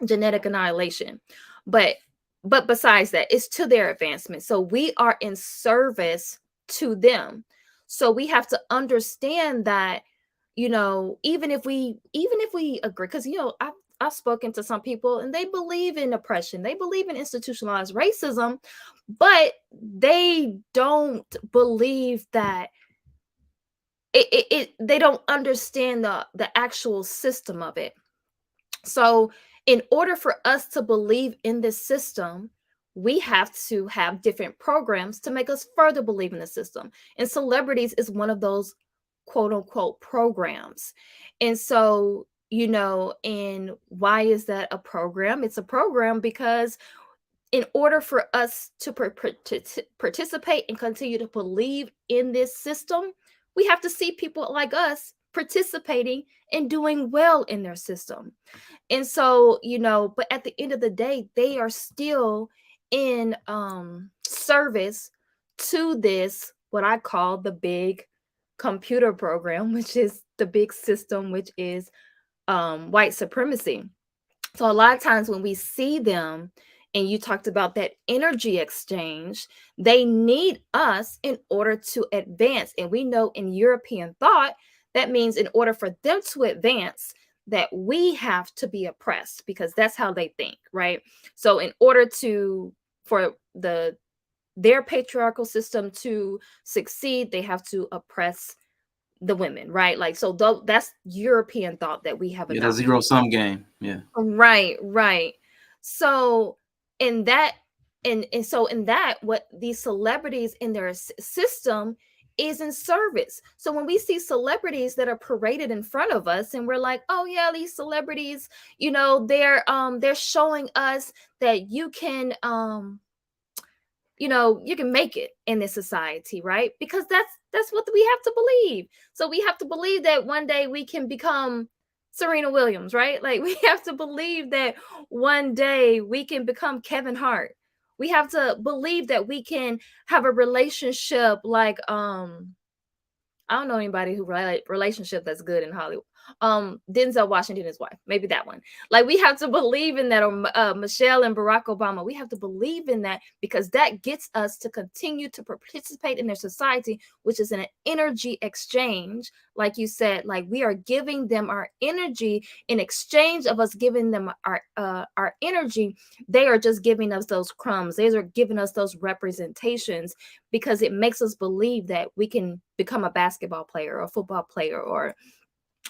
genetic annihilation. But besides that, it's to their advancement. So we are in service to them. So we have to understand that, even if we agree, because I've spoken to some people and they believe in oppression, they believe in institutionalized racism, but they don't believe that they don't understand the actual system of it. So in order for us to believe in this system, we have to have different programs to make us further believe in the system. And celebrities is one of those quote unquote programs. And so, and why is that a program? It's a program because in order for us to participate and continue to believe in this system, we have to see people like us participating and doing well in their system. And so, but at the end of the day, they are still in service to this, what I call the big computer program, which is the big system, which is white supremacy. So a lot of times when we see them, and you talked about that energy exchange, they need us in order to advance. And we know in European thought, that means in order for them to advance, that we have to be oppressed, because that's how they think, right? So in order for their patriarchal system to succeed, they have to oppress the women, right? Like, so that's European thought that we have Yeah, adopted. the zero-sum game. Yeah. Right. So in that, and so in that, what these celebrities in their system is in service. So when we see celebrities that are paraded in front of us, and we're like, oh yeah, these celebrities, they're showing us that you can you can make it in this society, right? Because that's what we have to believe. So we have to believe that one day we can become Serena Williams, right? Like, we have to believe that one day we can become Kevin Hart. We have to believe that we can have a relationship like I don't know anybody who relationship that's good in Hollywood. Denzel Washington, his wife, maybe that one. Like, we have to believe in that, or Michelle and Barack Obama. We have to believe in that, because that gets us to continue to participate in their society, which is an energy exchange. Like you said, like, we are giving them our energy in exchange of us giving them our energy. They are just giving us those crumbs. They are giving us those representations, because it makes us believe that we can become a basketball player or a football player or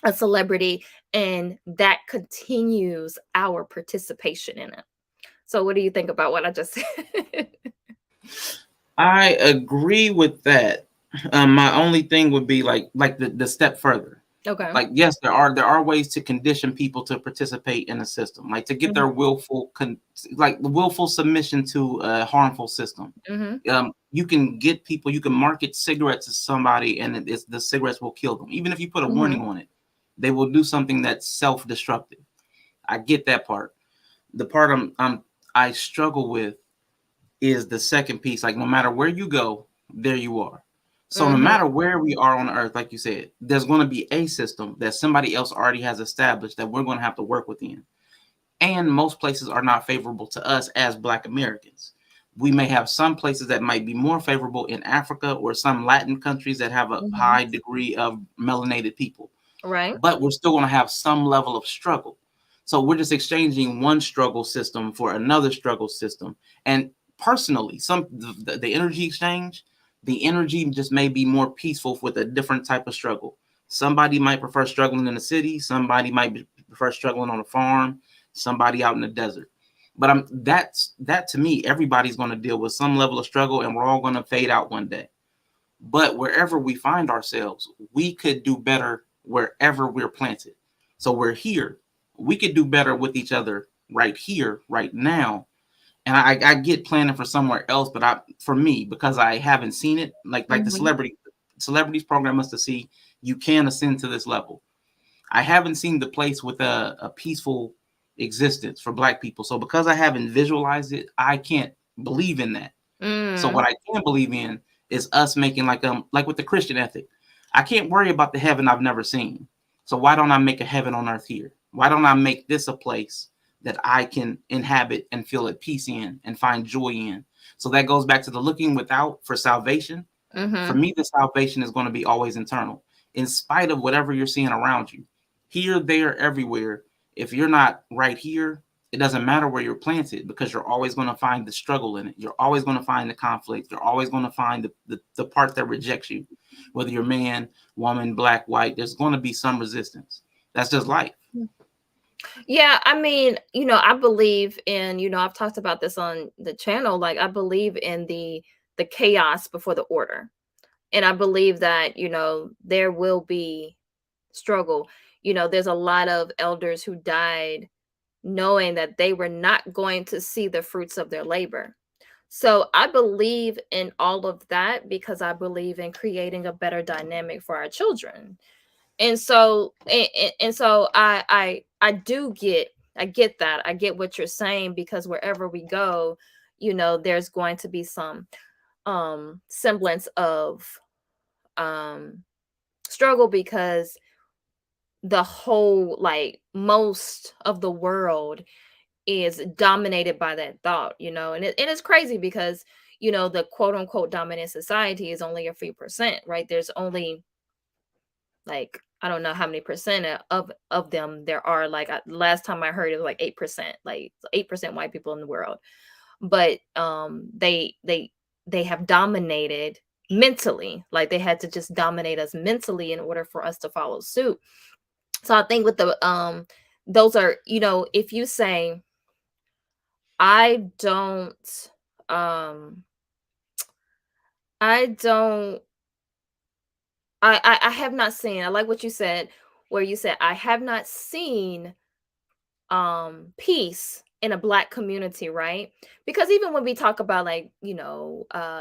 a celebrity, and that continues our participation in it. So what do you think about what I just said? I agree with that. My only thing would be like the step further. Okay. Like, yes, there are ways to condition people to participate in a system, like to get their willful submission to a harmful system. You can get people, you can market cigarettes to somebody, and the cigarettes will kill them. Even if you put a warning on it, they will do something that's self-destructive. I get that part. The part I struggle with is the second piece. Like, no matter where you go, there you are. So no matter where we are on earth, like you said, there's going to be a system that somebody else already has established that we're going to have to work within. And most places are not favorable to us as Black Americans. We may have some places that might be more favorable in Africa, or some Latin countries that have a high degree of melanated people. Right. But we're still going to have some level of struggle. So we're just exchanging one struggle system for another struggle system. And personally, the energy exchange, the energy just may be more peaceful with a different type of struggle. Somebody might prefer struggling in the city. Somebody might prefer struggling on a farm. Somebody out in the desert. But that to me, everybody's going to deal with some level of struggle, and we're all going to fade out one day. But wherever we find ourselves, we could do better wherever we're planted. So we're here. We could do better with each other right here, right now. And I get planning for somewhere else, but for me, because I haven't seen it, like the celebrities program us to see, you can ascend to this level. I haven't seen the place with a peaceful existence for Black people. So because I haven't visualized it, I can't believe in that. So what I can believe in is us making like with the Christian ethic. I can't worry about the heaven I've never seen. So why don't I make a heaven on earth here? Why don't I make this a place that I can inhabit and feel at peace in and find joy in? So that goes back to the looking without for salvation. For me, the salvation is going to be always internal, in spite of whatever you're seeing around you. Here, there, everywhere. If you're not right here, it doesn't matter where you're planted, because you're always going to find the struggle in it. You're always going to find the conflict. You're always going to find the part that rejects you. Whether you're man, woman, Black, white, there's going to be some resistance. That's just life. Yeah, I mean, I believe in, I've talked about this on the channel. Like, I believe in the chaos before the order. And I believe that, there will be struggle. There's a lot of elders who died knowing that they were not going to see the fruits of their labor. So I believe in all of that because I believe in creating a better dynamic for our children. And so I do get, I get that. I get what you're saying, because wherever we go, there's going to be some semblance of um struggle, because the whole, like, most of the world is dominated by that thought, and it is crazy because the quote unquote dominant society is only a few percent, right? There's only, like, I don't know how many percent of them there are. Like, last time I heard, it was like 8%, like 8% white people in the world. But they have dominated mentally. Like, they had to just dominate us mentally in order for us to follow suit. So I think with the those are, if you say, I don't um I don't I have not seen, I like what you said, where you said, I have not seen peace in a black community, right? Because even when we talk about, like,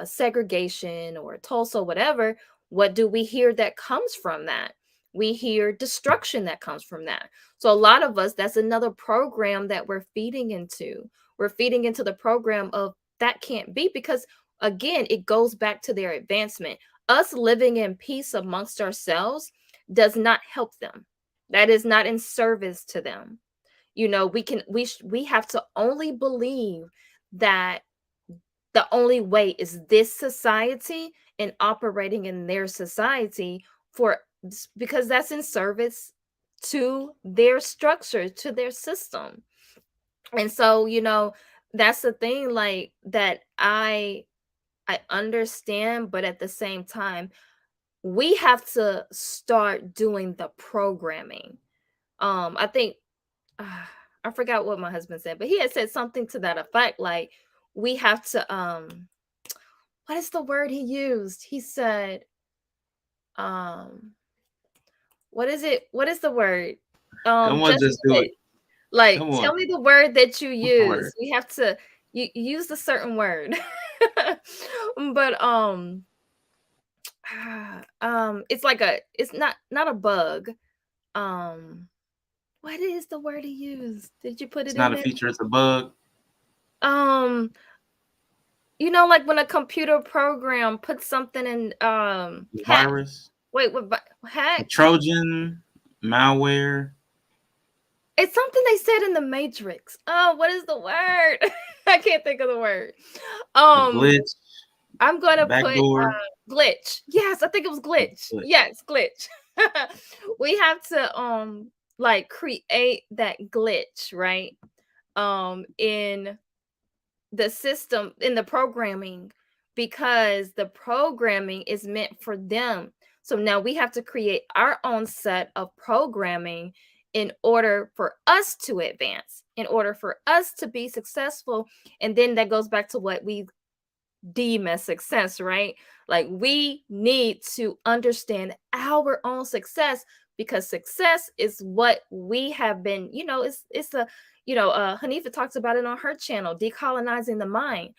segregation or Tulsa, whatever, what do we hear that comes from that? We hear destruction that comes from that. So a lot of us, that's another program that we're feeding into. We're feeding into the program of that can't be, because again, it goes back to their advancement. Us living in peace amongst ourselves does not help them. That is not in service to them. We have to only believe that the only way is this society and operating in their society, for because that's in service to their structure, to their system. And so, that's the thing, like, that I understand, but at the same time, we have to start doing the programming. I think, I forgot what my husband said, but he had said something to that effect. Like, we have to, what is the word he used? He said, um, what is it? What is the word? Come on, Just just do it. like, Come tell on. me the word that you What's the word? use. We have to, you use a certain word. But it's like it's not a bug. Um, what is the word he used? Did you put It's it in not a there? feature, it's a bug. Um, like when a computer program puts something in, hack. Virus, Wait, what? Hack? Trojan, malware, It's something they said in the Matrix. Oh, what is the word? I can't think of the word. a Um, glitch, I'm gonna put backdoor. glitch. Yes, I think it was glitch. Glitch. Yes, glitch. We have to like, create that glitch, right? In the system, in the programming, because the programming is meant for them. So now we have to create our own set of programming in order for us to advance, in order for us to be successful. And then that goes back to what we deem as success, right? Like, we need to understand our own success, because success is what we have been, it's a, Hanifa talks about it on her channel, decolonizing the mind.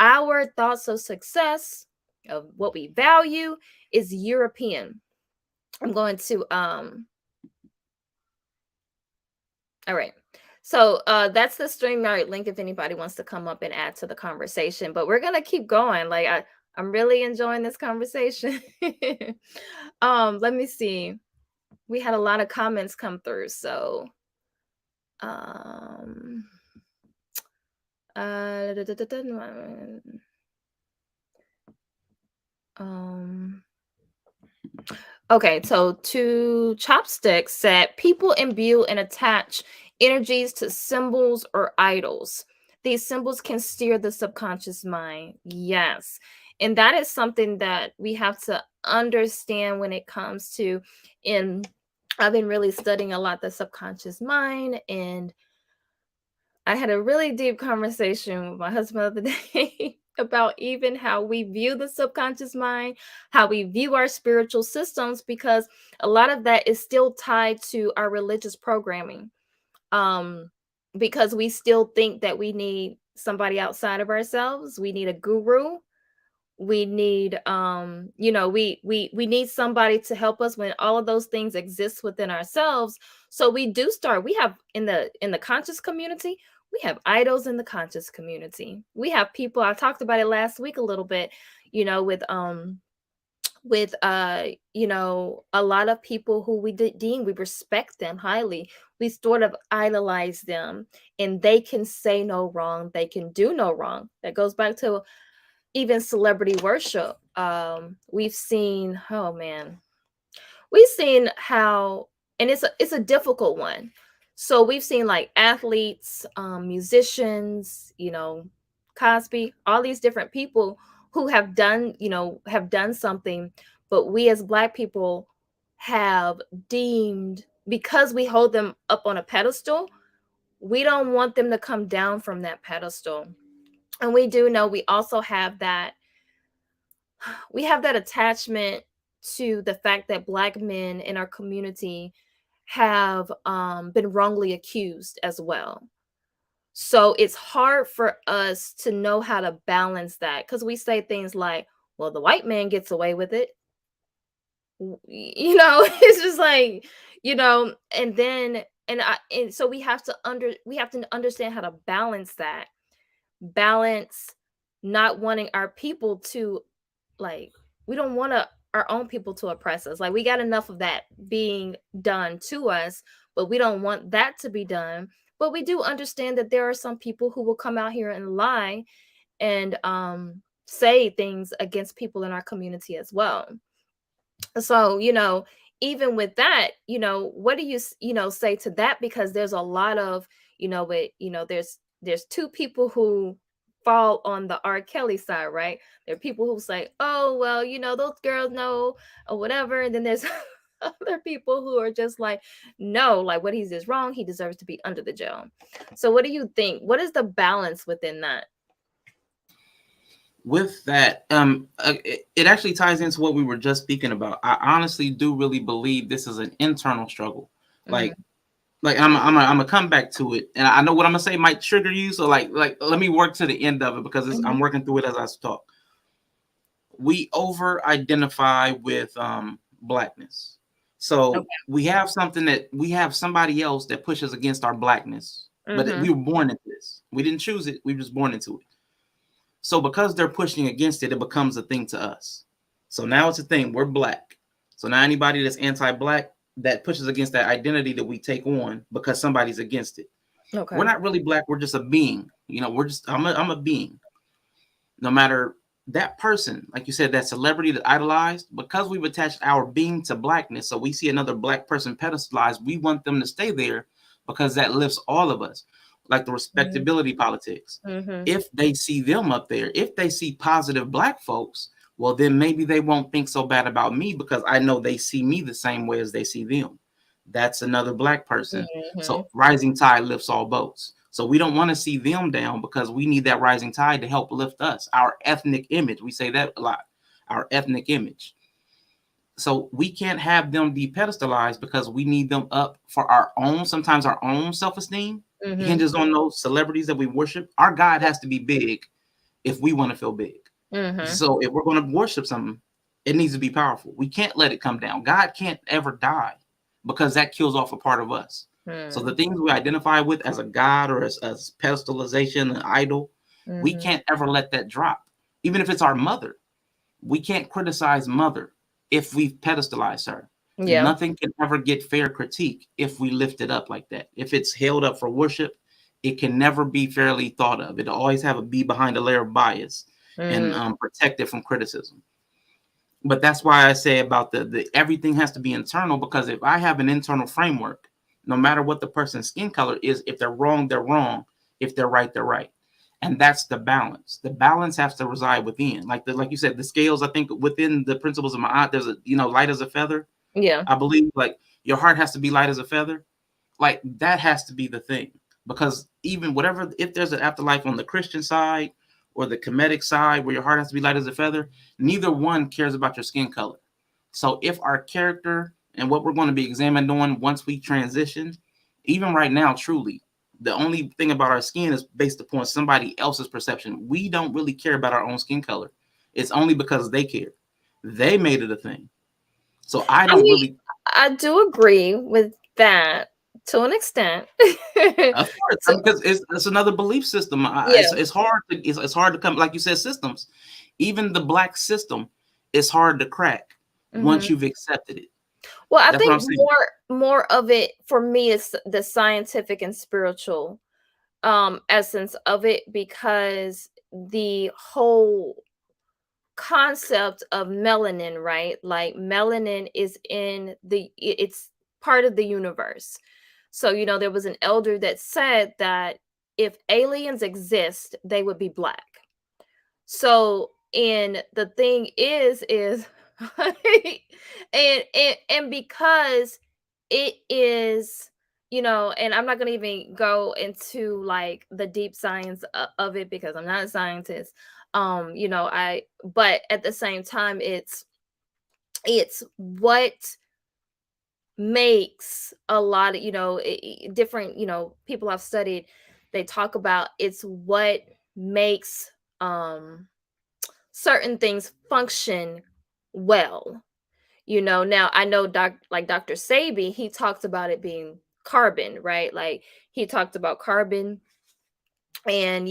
Our thoughts of success, of what we value, is European. I'm going to all right. So that's the StreamYard link if anybody wants to come up and add to the conversation. But we're gonna keep going. Like, I'm really enjoying this conversation. Let me see. We had a lot of comments come through. So um um okay, so to Chopstick said, people imbue and attach energies to symbols or idols. These symbols can steer the subconscious mind. Yes. And that is something that we have to understand when it comes to, in I've been really studying a lot the subconscious mind, and I had a really deep conversation with my husband the other day about even how we view the subconscious mind, how we view our spiritual systems, because a lot of that is still tied to our religious programming. Um, because we still think that we need somebody outside of ourselves. We need a guru. We need we need somebody to help us when all of those things exist within ourselves. So we do start, we have in the conscious community, we have idols in the conscious community. We have people, I talked about it last week a little bit, with a lot of people who we deem, we respect them highly, we sort of idolize them, and they can say no wrong, they can do no wrong. That goes back to even celebrity worship. We've seen, oh man, we've seen how, and it's a difficult one. So we've seen like athletes, musicians, Cosby, all these different people who have done something, but we as Black people have deemed, because we hold them up on a pedestal, we don't want them to come down from that pedestal. And we do know we have that attachment to the fact that Black men in our community have been wrongly accused as well. So it's hard for us to know how to balance that, because we say things like, well, the white man gets away with it. It's just like, and then, and so we have to understand how to balance not wanting our people to, like, we don't want our own people to oppress us. Like, we got enough of that being done to us, but we don't want that to be done. But we do understand that there are some people who will come out here and lie and say things against people in our community as well. So, even with that, what do you say to that? Because there's a lot of, there's two people who fall on the R. Kelly side, right? There are people who say, oh, well, those girls know, or whatever. And then there's other people who are just like, no, like, what he did wrong, he deserves to be under the jail. So what do you think? What is the balance within that? With that, it actually ties into what we were just speaking about. I honestly do really believe this is an internal struggle. Like, I'm gonna come back to it, and I know what I'm gonna say might trigger you. So like let me work to the end of it, because I'm working through it as I talk. We over-identify with Blackness. So we have somebody else that pushes against our Blackness, but we were born into this. We didn't choose it. We were just born into it. So because they're pushing against it, it becomes a thing to us. So now it's a thing. We're Black. So now anybody that's anti-Black, that pushes against that identity that we take on because somebody's against it. Okay. We're not really Black. We're just a being. I'm a being. No matter that person, like you said, that celebrity that idolized, because we've attached our being to Blackness, so we see another Black person pedestalized, we want them to stay there because that lifts all of us. Like the respectability politics. If they see them up there, if they see positive Black folks, well, then maybe they won't think so bad about me because I know they see me the same way as they see them. That's another Black person. So rising tide lifts all boats. So we don't want to see them down because we need that rising tide to help lift us. Our ethnic image, we say that a lot, our ethnic image. So we can't have them de-pedestalized because we need them up for our own, sometimes our own self-esteem. You can't just on those celebrities that we worship. Our God has to be big if we want to feel big. So if we're going to worship something, it needs to be powerful. We can't let it come down. God can't ever die because that kills off a part of us. So the things we identify with as a God or as pedestalization, an idol, we can't ever let that drop. Even if it's our mother, we can't criticize mother if we've pedestalized her. Yeah. Nothing can ever get fair critique if we lift it up like that. If it's held up for worship, it can never be fairly thought of. It'll always have to be behind a layer of bias and protect it from criticism. But that's why I say about the everything has to be internal, because if I have an internal framework, no matter what the person's skin color is, if they're wrong, they're wrong. If they're right, they're right. And that's the balance. The balance has to reside within. Like you said, the scales, I think within the principles of Ma'at, there's a, light as a feather. Yeah. I believe like your heart has to be light as a feather. Like that has to be the thing, because even whatever, if there's an afterlife on the Christian side or the Kemetic side where your heart has to be light as a feather, neither one cares about your skin color. So if our character and what we're going to be examined on once we transition, even right now, truly, the only thing about our skin is based upon somebody else's perception. We don't really care about our own skin color. It's only because they care. They made it a thing. So I don't really. I do agree with that to an extent. Of course, So, because it's another belief system. yeah. It's hard to it's hard to come, like you said, systems. Even the black system is hard to crack once you've accepted it. Well, I That's what I'm think saying. more of it for me is the scientific and spiritual essence of it, because the whole concept of melanin, right? Like melanin is it's part of the universe. So, there was an elder that said that if aliens exist, they would be black. So, and the thing is and because it is, and I'm not going to even go into like the deep science of it because I'm not a scientist. But at the same time, it's what makes a lot of, different, people I've studied, they talk about it's what makes certain things function well. Now I know Dr. Sabi, he talked about it being carbon, right? Like he talked about carbon, and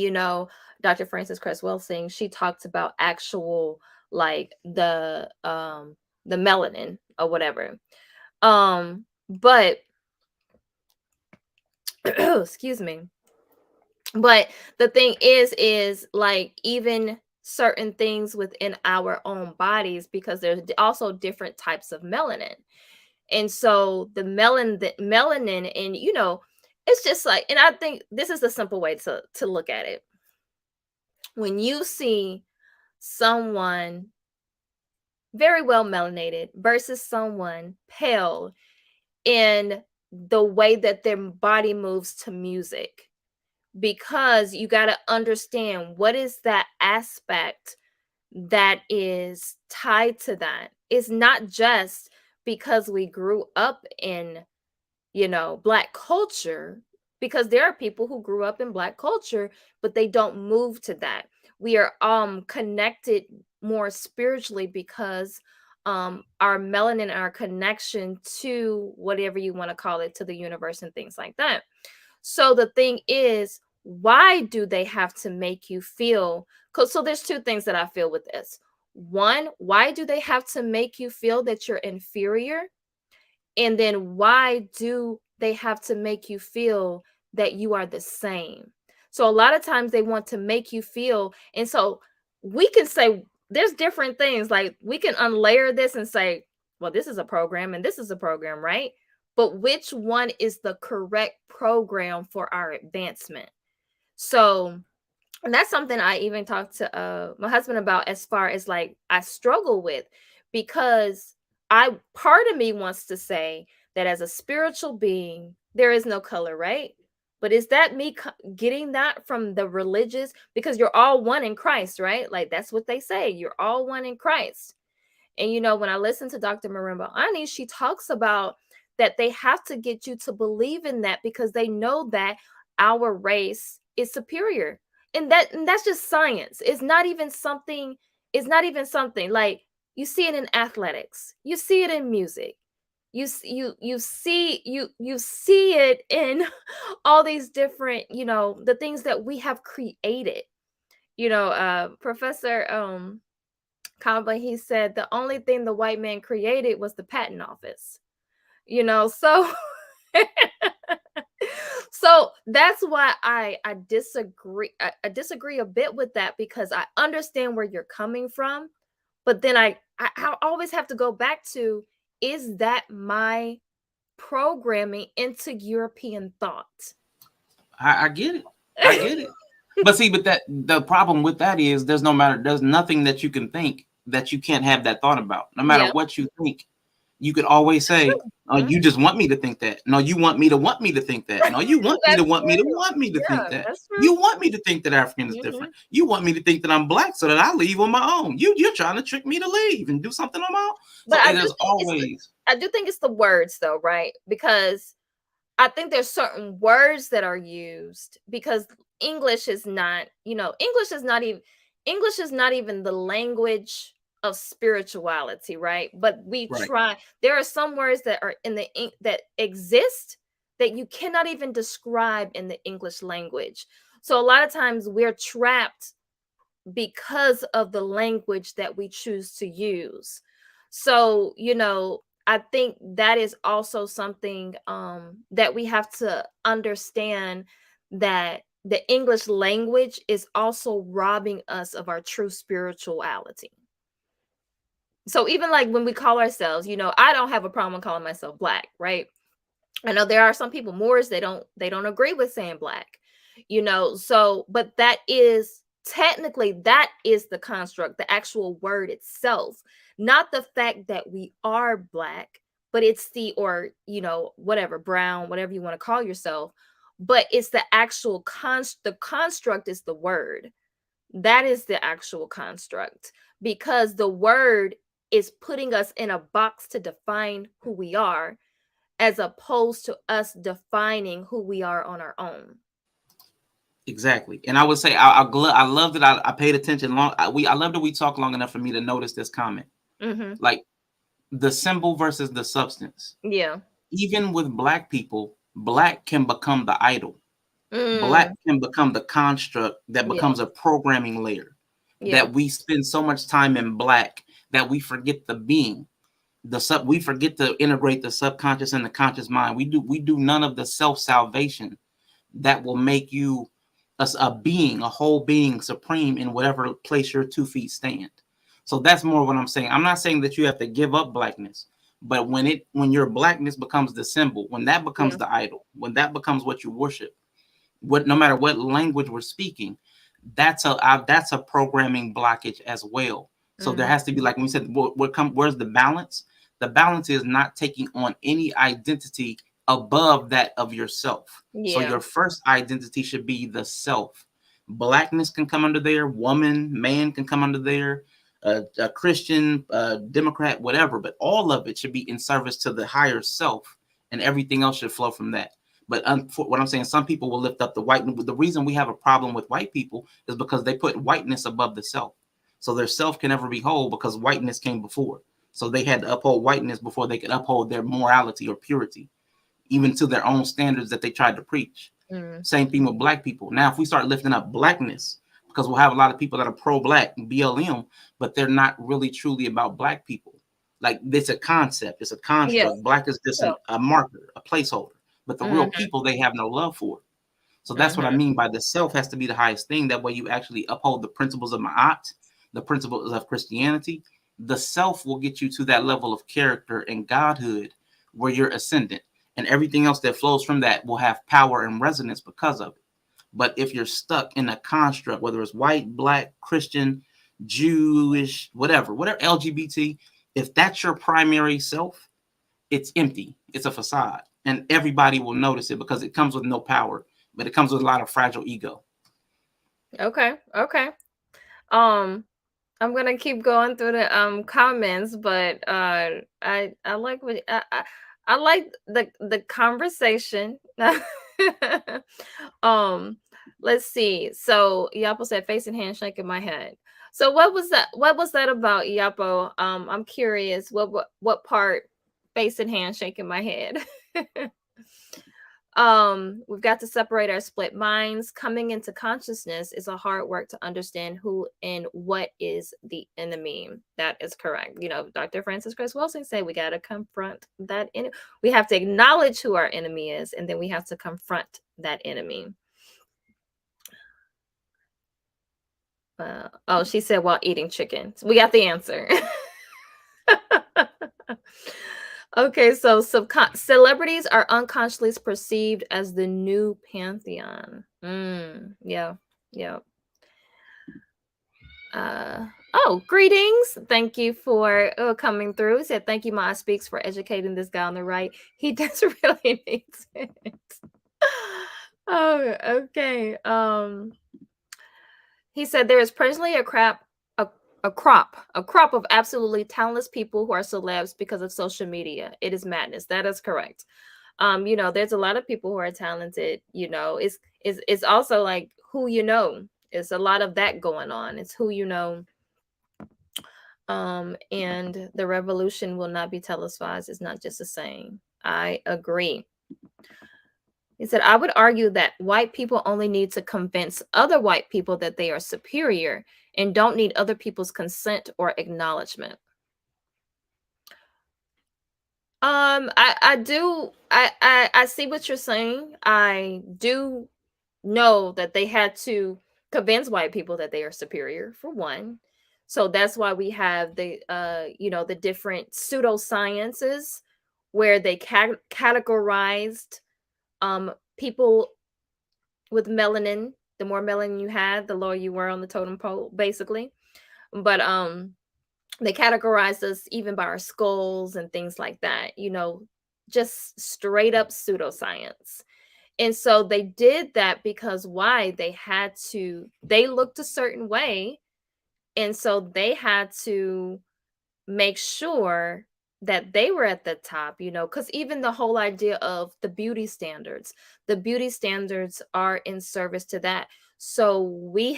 Dr. Frances Cress Welsing, she talked about actual like the melanin or whatever. But excuse me. But the thing is like even certain things within our own bodies, because there's also different types of melanin. And so the melanin, and it's just like, and I think this is the simple way to look at it. When you see someone very well melanated versus someone pale, in the way that their body moves to music, because you got to understand what is that aspect that is tied to that. It's not just because we grew up in Black culture, because there are people who grew up in Black culture but they don't move to that. We are connected more spiritually because our melanin, our connection to whatever you want to call it, to the universe and things like that. So the thing is, why do they have to make you feel? So there's two things that I feel with this. One, why do they have to make you feel that you're inferior? And then why do they have to make you feel that you are the same? So a lot of times they want to make you feel, and so we can say there's different things. Like we can unlayer this and say, well, this is a program and this is a program, right? But which one is the correct program for our advancement? So, and that's something I even talked to my husband about, as far as like I struggle with, because part of me wants to say that as a spiritual being, there is no color, right? But is that me getting that from the religious? Because you're all one in Christ, right? Like that's what they say. You're all one in Christ. And when I listen to Dr. Marimba Ani, she talks about that they have to get you to believe in that because they know that our race is superior. And that's just science. It's not even something like you see it in athletics. You see it in music. You see it in all these different, the things that we have created. Professor Kamba, he said the only thing the white man created was the patent office. So so that's why I disagree. I disagree a bit with that, because I understand where you're coming from, but then I always have to go back to, is that my programming into European thought? I get it. I get it. But see, but the problem with that is there's nothing that you can think that you can't have that thought about. No matter what you think, You could always That's say, true. "Oh, you just want me to think that." No, you want me to think that. No, you want me to That's want me to true. want me to think Yeah, that. that's true. You want me to think that African is Hmm. different. You want me to think that I'm black so that I leave on my own. You're trying to trick me to leave and do something on my own. But So it is always I do think it's the words though, right? Because I think there's certain words that are used because English is not, English is not even the language of spirituality, right? But we right. try. There are some words that are that exist that you cannot even describe in the English language. So a lot of times we're trapped because of the language that we choose to use. So, I think that is also something that we have to understand, that the English language is also robbing us of our true spirituality. So even like when we call ourselves, I don't have a problem calling myself black, right? I know there are some people, Moors, they don't agree with saying black, so but that is the construct, the actual word itself, not the fact that we are black, but it's or whatever, brown, whatever you want to call yourself, but it's the actual the construct is the word. That is the actual construct, because the word is putting us in a box to define who we are, as opposed to us defining who we are on our own. Exactly. And I would say I love that I paid attention long. I love that we talked long enough for me to notice this comment. Mm-hmm. Like the symbol versus the substance. Yeah. Even with black people, black can become the idol. Black Mm. can become the construct that Yeah. becomes a programming layer. Yeah. That we spend so much time in black that we forget the being. We forget to integrate the subconscious and the conscious mind. We do none of the self-salvation that will make you a being, a whole being, supreme in whatever place your 2 feet stand. So that's more what I'm saying. I'm not saying that you have to give up blackness, but when your blackness becomes the symbol, when that becomes Yeah. the idol, when that becomes what you worship, no matter what language we're speaking, that's a programming blockage as well. So there Mm. has to be, like we said, where's the balance? The balance is not taking on any identity above that of yourself. So Yeah. your first identity should be the self. Blackness can come under there, woman, man can come under there, a Christian, Democrat, whatever, but all of it should be in service to the higher self, and everything else should flow from that. But what I'm saying, some people will lift up the white. The reason we have a problem with white people is because they put whiteness above the self. So their self can never be whole because whiteness came before. So they had to uphold whiteness before they could uphold their morality or purity, even to their own standards that they tried to preach. Mm. Same thing with black people. Now, if we start lifting up blackness, because we'll have a lot of people that are pro-black, BLM, but they're not really truly about black people. Like, it's a concept, it's a Yeah. construct. Black is just Yeah. a marker, a placeholder. But the real Mm-hmm. people, they have no love for. So that's what I Mm-hmm. mean by the self has to be the highest thing. That way you actually uphold the principles of Ma'at, the principles of Christianity. The self will get you to that level of character and godhood where you're ascendant. And everything else that flows from that will have power and resonance because of it. But if you're stuck in a construct, whether it's white, black, Christian, Jewish, whatever LGBT, if that's your primary self, it's empty. It's a facade. And everybody will notice it because it comes with no power, but it comes with a lot of fragile ego. Okay. Okay. Um, I'm gonna keep going through the comments, but I like what I like the conversation. um, let's see. So Yapo said face and hand shaking my head. So what was that? What was that about, Yapo? I'm curious. What part face and hand shaking my head? We've got to separate our split minds. Coming into consciousness is a hard work to understand who and what is the enemy. That is correct. Dr. Francis Chris Wilson said we got to confront that we have to acknowledge who our enemy is, and then we have to confront that enemy. She said while eating chicken. So we got the answer. Okay, so celebrities are unconsciously perceived as the new pantheon. Yeah, yeah. Greetings. Thank you for coming through. He said, thank you, MaatSpeaks, for educating this guy on the right. He does really need it. Oh, okay. He said there is presently a crop of absolutely talentless people who are celebs because of social media. It is madness. That is correct. There's a lot of people who are talented. It's also like who you know. It's a lot of that going on. It's who you know. And the revolution will not be televised. It's not just a saying. I agree. He said, I would argue that white people only need to convince other white people that they are superior and don't need other people's consent or acknowledgement. I see what you're saying. I do know that they had to convince white people that they are superior, for one. So that's why we have the different pseudosciences where they categorized people with melanin. The more melanin you had, the lower you were on the totem pole, basically. But they categorized us even by our skulls and things like that, just straight up pseudoscience. And so they did that because why? They looked a certain way. And so they had to make sure that they were at the top, because even the whole idea of the beauty standards are in service to that. So we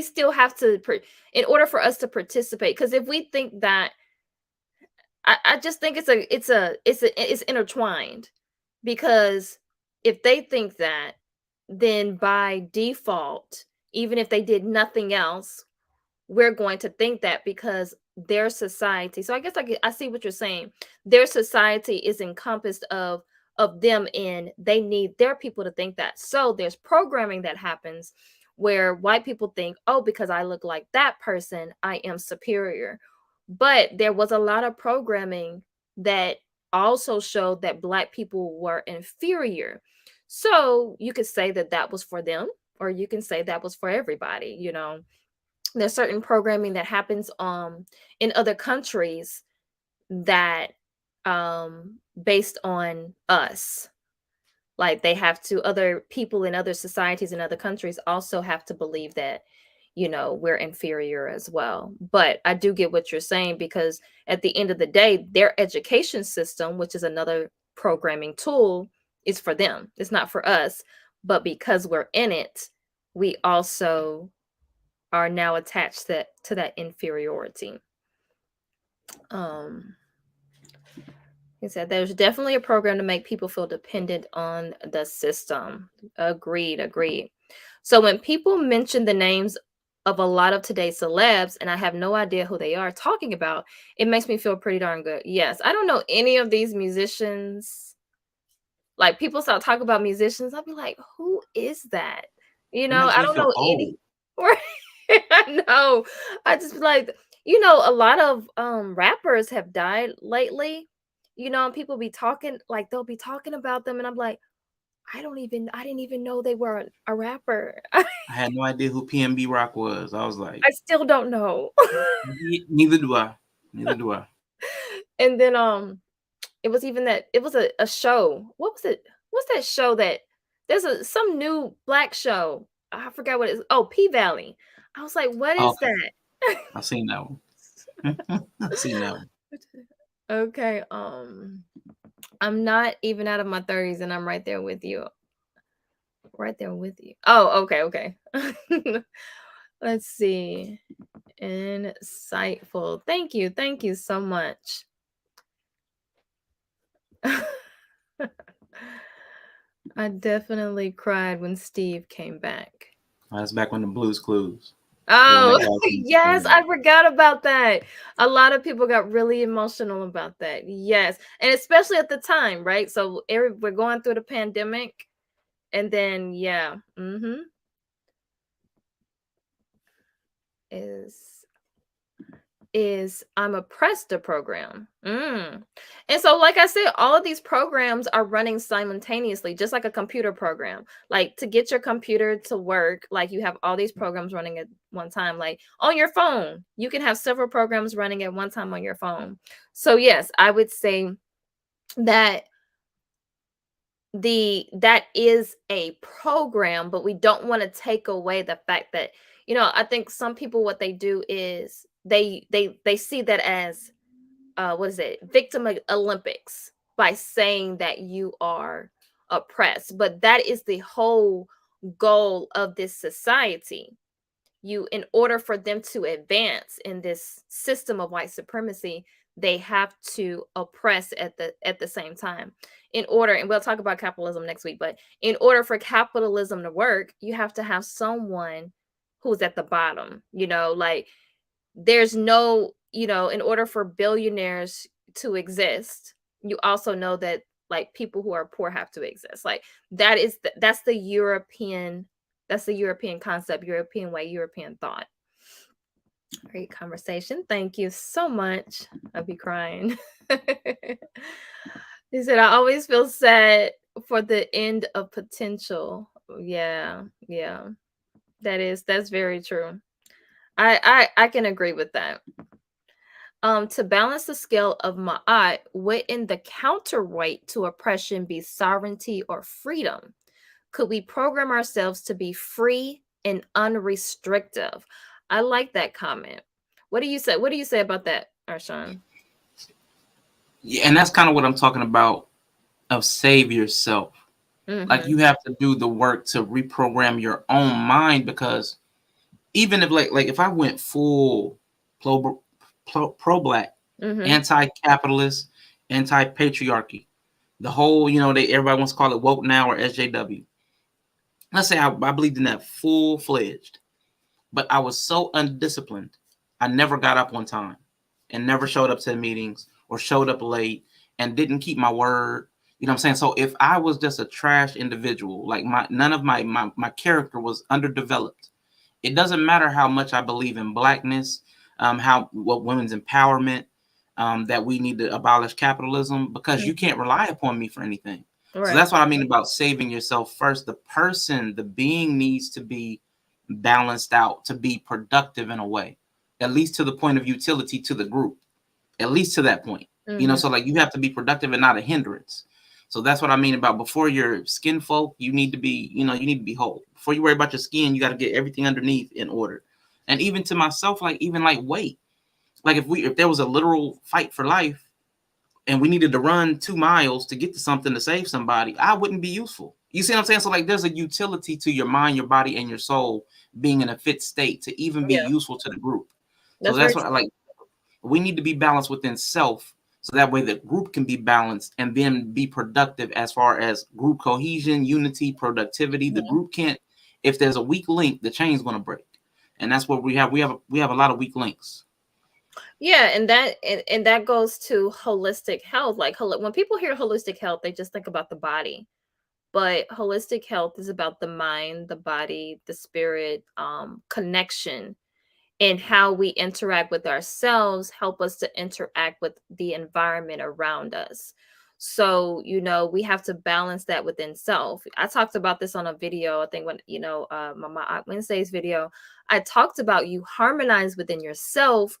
still have to, in order for us to participate, because if we think that, I just think it's intertwined, because if they think that, then by default, even if they did nothing else, we're going to think that because their society. So I guess I see what you're saying. Their society is encompassed of them, and they need their people to think that. So there's programming that happens where white people think, oh, because I look like that person, I am superior. But there was a lot of programming that also showed that Black people were inferior. So you could say that that was for them, or you can say that was for everybody. There's certain programming that happens in other countries that based on us. Like other people in other societies in other countries also have to believe that, we're inferior as well. But I do get what you're saying, because at the end of the day, their education system, which is another programming tool, is for them. It's not for us. But because we're in it, we also are now attached to that inferiority. He said there's definitely a program to make people feel dependent on the system. Agreed. So when people mention the names of a lot of today's celebs, and I have no idea who they are talking about, it makes me feel pretty darn good. Yes, I don't know any of these musicians. Like, people start talking about musicians, I'll be like, who is that? It makes I me don't feel know old. any. I know. I just like, a lot of rappers have died lately. And people be talking, like, they'll be talking about them, and I'm like, I didn't even know they were a rapper. I had no idea who PNB Rock was. I was like, I still don't know. neither do I. Neither do I. And then it was a show. What was it? What's that show that there's some new Black show? I forgot what it is. Oh, P Valley. I was like, what is Okay. that? I've seen that one. I've seen that one. Okay. I'm not even out of my 30s, and I'm right there with you. Right there with you. Oh, okay. Let's see. Insightful. Thank you so much. I definitely cried when Steve came back. That's back when the Blues Clues. Oh, yes, I forgot about that. A lot of people got really emotional about that. Yes. And especially at the time, right? So we're going through the pandemic, and then yeah. Is is I'm oppressed the program. And so, like I said, all of these programs are running simultaneously, just like a computer program. Like to get your computer to work, like you have all these programs running at one time. Like on your phone, you can have several programs running at one time on your phone. So yes, I would say that that is a program, but we don't want to take away the fact that, I think some people, what they do is they see that as what is it, victim Olympics, by saying that you are oppressed. But that is the whole goal of this society. In order for them to advance in this system of white supremacy, they have to oppress at the same time. In order, and we'll talk about capitalism next week, but in order for capitalism to work, you have to have someone who's at the bottom. Like there's no, in order for billionaires to exist, you also know that like people who are poor have to exist. Like that's the European concept, European way, European thought. Great conversation. Thank you so much. I'll be crying. He said, I always feel sad for the end of potential. Yeah. That's very true. I can agree with that. To balance the scale of Ma'at, wouldn't the counterweight to oppression be sovereignty or freedom? Could we program ourselves to be free and unrestrictive? I like that comment. What do you say? What do you say about that, Arshawn? Yeah, and that's kind of what I'm talking about, of save yourself. Like you have to do the work to reprogram your own mind, because even if like if I went full pro-black, anti-capitalist, anti-patriarchy, the whole, everybody wants to call it woke now or SJW. Let's say I believed in that full-fledged, but I was so undisciplined. I never got up on time and never showed up to the meetings or showed up late and didn't keep my word. You know what I'm saying? So if I was just a trash individual, like none of my character was underdeveloped, it doesn't matter how much I believe in blackness, what women's empowerment, that we need to abolish capitalism, because you can't rely upon me for anything. Right. So that's what I mean about saving yourself first. The being needs to be balanced out, to be productive in a way, at least to the point of utility to the group, at least to that point. So like you have to be productive and not a hindrance. So that's what I mean about, before your skin folk, you need to be, you need to be whole. Before you worry about your skin, you got to get everything underneath in order. And even to myself, like even like weight, like if there was a literal fight for life and we needed to run 2 miles to get to something to save somebody, I wouldn't be useful. You see what I'm saying? So like there's a utility to your mind, your body, and your soul being in a fit state to even be useful to the group. So that's what I like. We need to be balanced within self, so that way the group can be balanced and then be productive as far as group cohesion, unity, productivity. The group can't, if there's a weak link, the chain's going to break. And that's what we have a lot of weak links. Yeah, and that goes to holistic health. Like when people hear holistic health, they just think about the body. But holistic health is about the mind, the body, the spirit, connection, and how we interact with ourselves help us to interact with the environment around us. So, we have to balance that within self. I talked about this on a video, I think when, my Wednesday's video, I talked about you harmonize within yourself,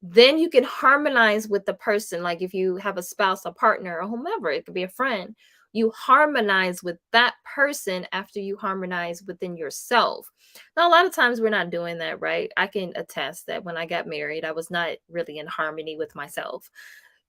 then you can harmonize with the person. Like if you have a spouse, a partner, or whomever, it could be a friend, you harmonize with that person after you harmonize within yourself. Now, a lot of times we're not doing that, right? I can attest that when I got married, I was not really in harmony with myself.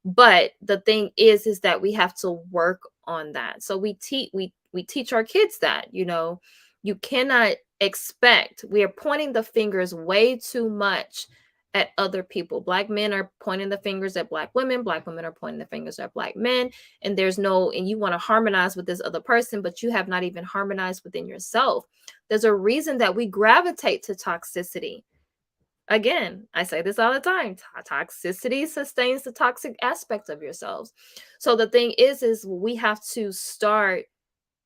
But the thing is that we have to work on that. So we teach our kids that, you cannot expect, we are pointing the fingers way too much at other people. Black men are pointing the fingers at black women are pointing the fingers at black men, and you want to harmonize with this other person, but you have not even harmonized within yourself. There's a reason that we gravitate to toxicity. Again, I say this all the time, toxicity sustains the toxic aspect of yourselves. So the thing is we have to start,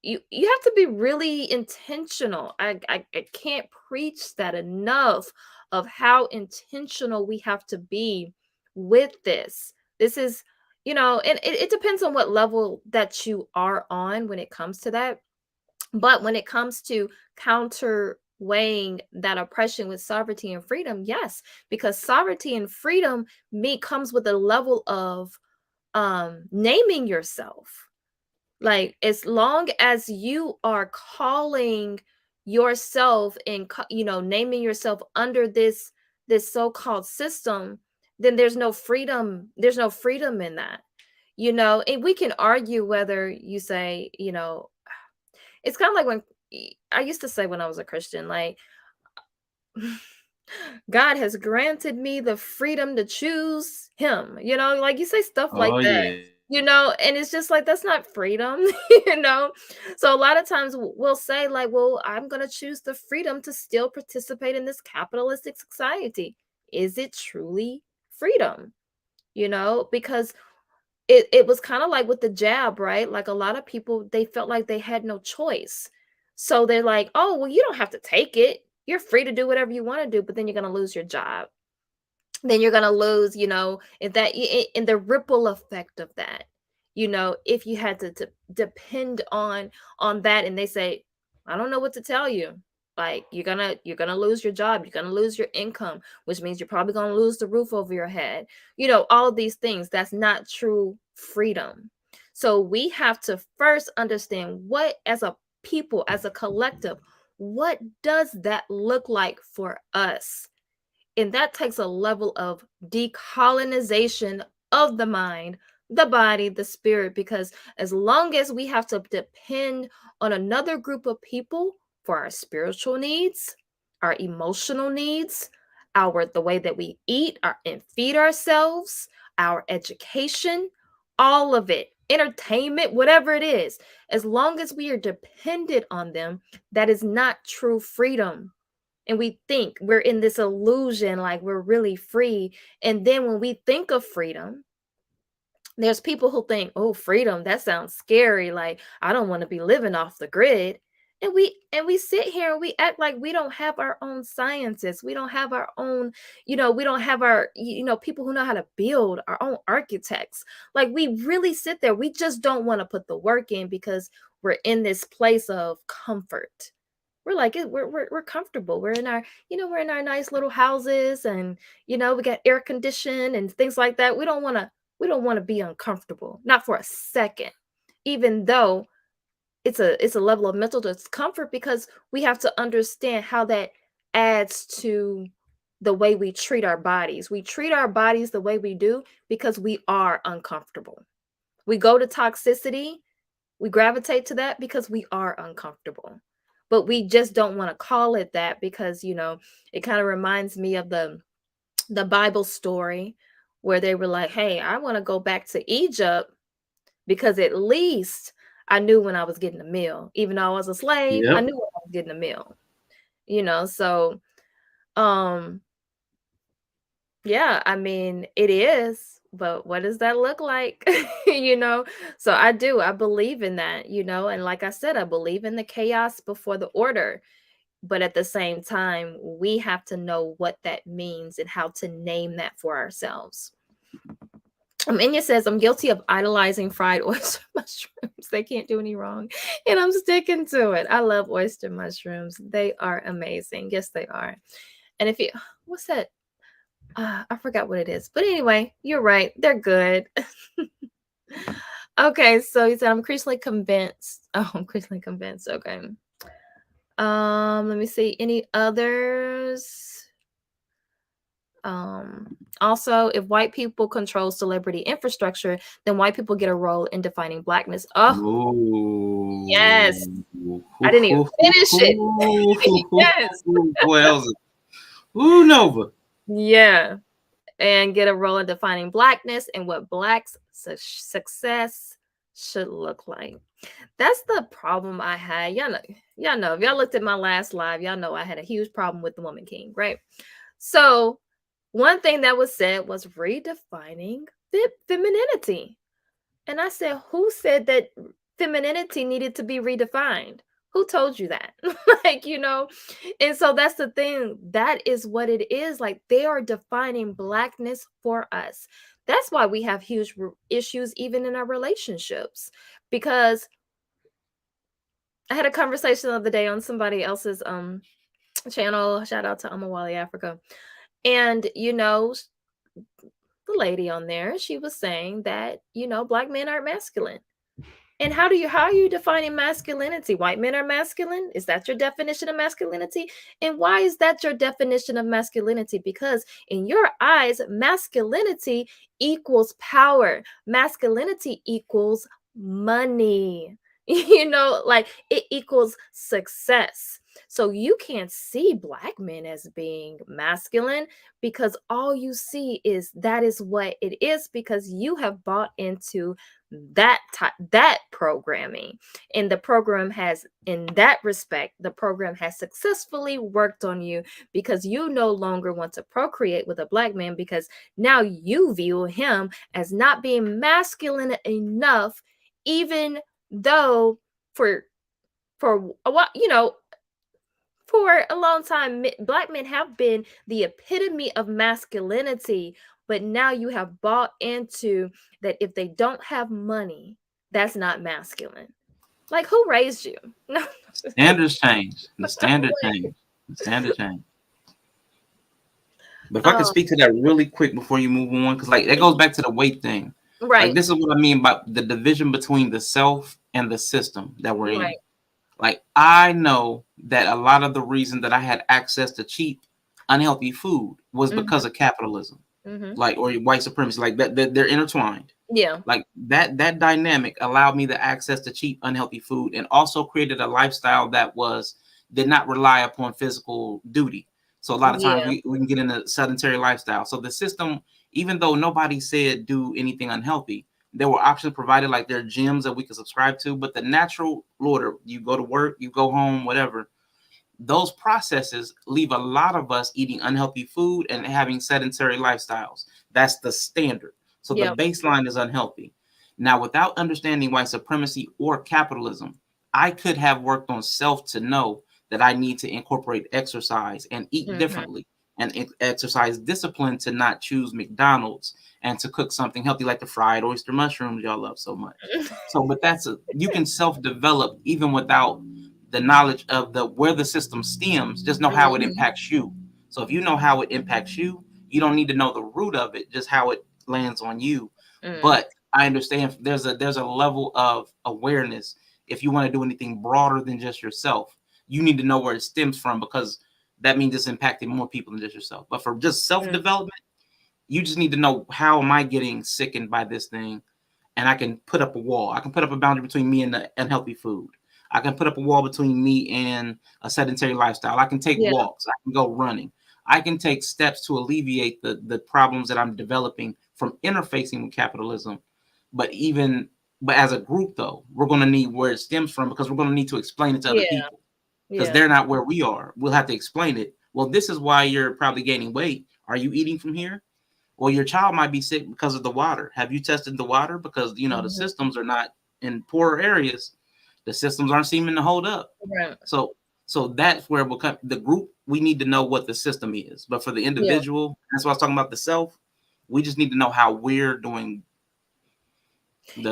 you have to be really intentional. I can't preach that enough of how intentional we have to be with this. This is, and it depends on what level that you are on when it comes to that. But when it comes to counterweighing that oppression with sovereignty and freedom, yes, because sovereignty and freedom comes with a level of naming yourself. Like, as long as you are calling yourself and naming yourself under this so-called system, then there's no freedom. There's no freedom in that. And we can argue whether you say, it's kind of like when I used to say when I was a Christian, like, God has granted me the freedom to choose him, like you say stuff like Oh that, yeah. and it's just like, that's not freedom, you know? So a lot of times we'll say, like, well, I'm going to choose the freedom to still participate in this capitalistic society. Is it truly freedom? Because it was kind of like with the jab, right? Like, a lot of people, they felt like they had no choice. So they're like, oh, well, you don't have to take it. You're free to do whatever you want to do, but then you're going to lose your job. Then you're going to lose, if that in the ripple effect of that, if you had to depend on that, and they say, I don't know what to tell you. Like, you're gonna lose your job, you're gonna lose your income, which means you're probably gonna lose the roof over your head. All of these things. That's not true freedom. So we have to first understand, what, as a people, as a collective, what does that look like for us? And that takes a level of decolonization of the mind, the body, the spirit, because as long as we have to depend on another group of people for our spiritual needs, our emotional needs, the way that we eat and feed ourselves, our education, all of it, entertainment, whatever it is, as long as we are dependent on them, that is not true freedom. And we think we're in this illusion, like we're really free. And then when we think of freedom, there's people who think, oh, freedom, that sounds scary. Like, I don't want to be living off the grid. And we sit here and we act like we don't have our own scientists. We don't have our own, we don't have our, people who know how to build, our own architects. Like, we really sit there. We just don't want to put the work in because we're in this place of comfort. We're like, we're comfortable. We're in our nice little houses, and we got air conditioning and things like that. We don't want to be uncomfortable, not for a second, even though it's a level of mental discomfort, because we have to understand how that adds to the way we treat our bodies. We treat our bodies the way we do because we are uncomfortable. We go to toxicity, we gravitate to that because we are uncomfortable. But we just don't want to call it that, because it kind of reminds me of the Bible story where they were like, hey, I want to go back to Egypt because at least I knew when I was getting a meal. Even though I was a slave, I Yep. knew when I was getting a meal. So yeah, I mean, it is, but what does that look like? So I believe in that, and like I said, I believe in the chaos before the order. But at the same time, we have to know what that means and how to name that for ourselves. Enya says, I'm guilty of idolizing fried oyster mushrooms. They can't do any wrong. And I'm sticking to it. I love oyster mushrooms. They are amazing. Yes, they are. And what's that? I forgot what it is. But anyway, you're right. They're good. Okay, so he said, I'm increasingly convinced. Oh, I'm increasingly convinced. Okay. Let me see. Any others? Also, if white people control celebrity infrastructure, then white people get a role in defining blackness. Oh, Ooh. yes. I didn't even finish it. Yes. Boy, ooh, Nova. Yeah. And get a role in defining blackness and what Blacks' success should look like. That's the problem I had. Y'all know, if y'all looked at my last live, y'all know I had a huge problem with the Woman King, right? So one thing that was said was redefining femininity. And I said, who said that femininity needed to be redefined? Who told you that? Like, and so that's the thing. That is what it is. Like, they are defining blackness for us. That's why we have huge issues even in our relationships. Because I had a conversation the other day on somebody else's channel. Shout out to Amawali Africa. And the lady on there, she was saying that, black men aren't masculine. And how are you defining masculinity? White men are masculine? Is that your definition of masculinity? And why is that your definition of masculinity? Because in your eyes, masculinity equals power. Masculinity equals money. Like it equals success. So you can't see black men as being masculine because all you see is that is what it is, because you have bought into that programming. And the program has, in that respect, the program has successfully worked on you, because you no longer want to procreate with a black man, because now you view him as not being masculine enough, even though for a while, for a long time, black men have been the epitome of masculinity, but now you have bought into that if they don't have money, that's not masculine. Like, who raised you? No. Standards change. The standard change. The standard change. But if I could speak to that really quick before you move on, because like that goes back to the weight thing. Right. Like, this is what I mean by the division between the self and the system that we're in. Like, I know that a lot of the reason that I had access to cheap, unhealthy food was because of capitalism, like, or white supremacy. Like that, they're intertwined. Yeah. Like that dynamic allowed me the access to cheap, unhealthy food, and also created a lifestyle that did not rely upon physical duty. So a lot of times we can get in a sedentary lifestyle. So the system, even though nobody said do anything unhealthy, there were options provided, like there are gyms that we could subscribe to, but the natural order, you go to work, you go home, whatever, those processes leave a lot of us eating unhealthy food and having sedentary lifestyles. That's the standard. So the baseline is unhealthy. Now, without understanding white supremacy or capitalism, I could have worked on self to know that I need to incorporate exercise and eat differently, and exercise discipline to not choose McDonald's and to cook something healthy like the fried oyster mushrooms y'all love so much. So, but you can self-develop even without the knowledge of where the system stems. Just know how it impacts you. So if you know how it impacts you, you don't need to know the root of it, just how it lands on you. But I understand there's a level of awareness. If you want to do anything broader than just yourself, you need to know where it stems from, because that means it's impacting more people than just yourself. But for just self-development, you just need to know, how am I getting sickened by this thing? And I can put up a wall. I can put up a boundary between me and the unhealthy food. I can put up a wall between me and a sedentary lifestyle. I can take walks. I can go running. I can take steps to alleviate the problems that I'm developing from interfacing with capitalism. But as a group, though, we're going to need where it stems from, because we're going to need to explain it to other people, because they're not where we are. We'll have to explain it. Well, this is why you're probably gaining weight. Are you eating from here? Well, your child might be sick because of the water. Have you tested the water? Because, the systems are not in poorer areas. The systems aren't seeming to hold up. Right. So that's where we'll come. The group, we need to know what the system is. But for the individual, that's why I was talking about the self. We just need to know how we're doing. And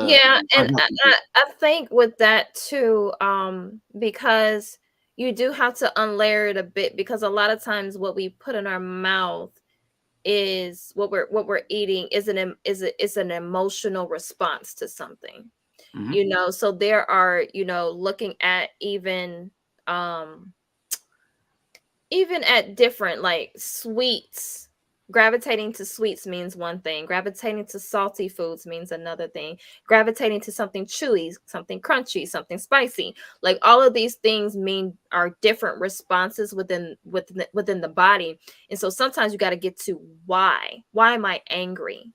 I think with that too, because you do have to unlayer it a bit, because a lot of times what we put in our mouth is what we're eating is an emotional response to something. So there are, looking at even at different, like, sweets. Gravitating to sweets means one thing. Gravitating to salty foods means another thing. Gravitating to something chewy, something crunchy, something spicy. Like, all of these things are different responses within the body. And so sometimes you got to get to why. Why am I angry?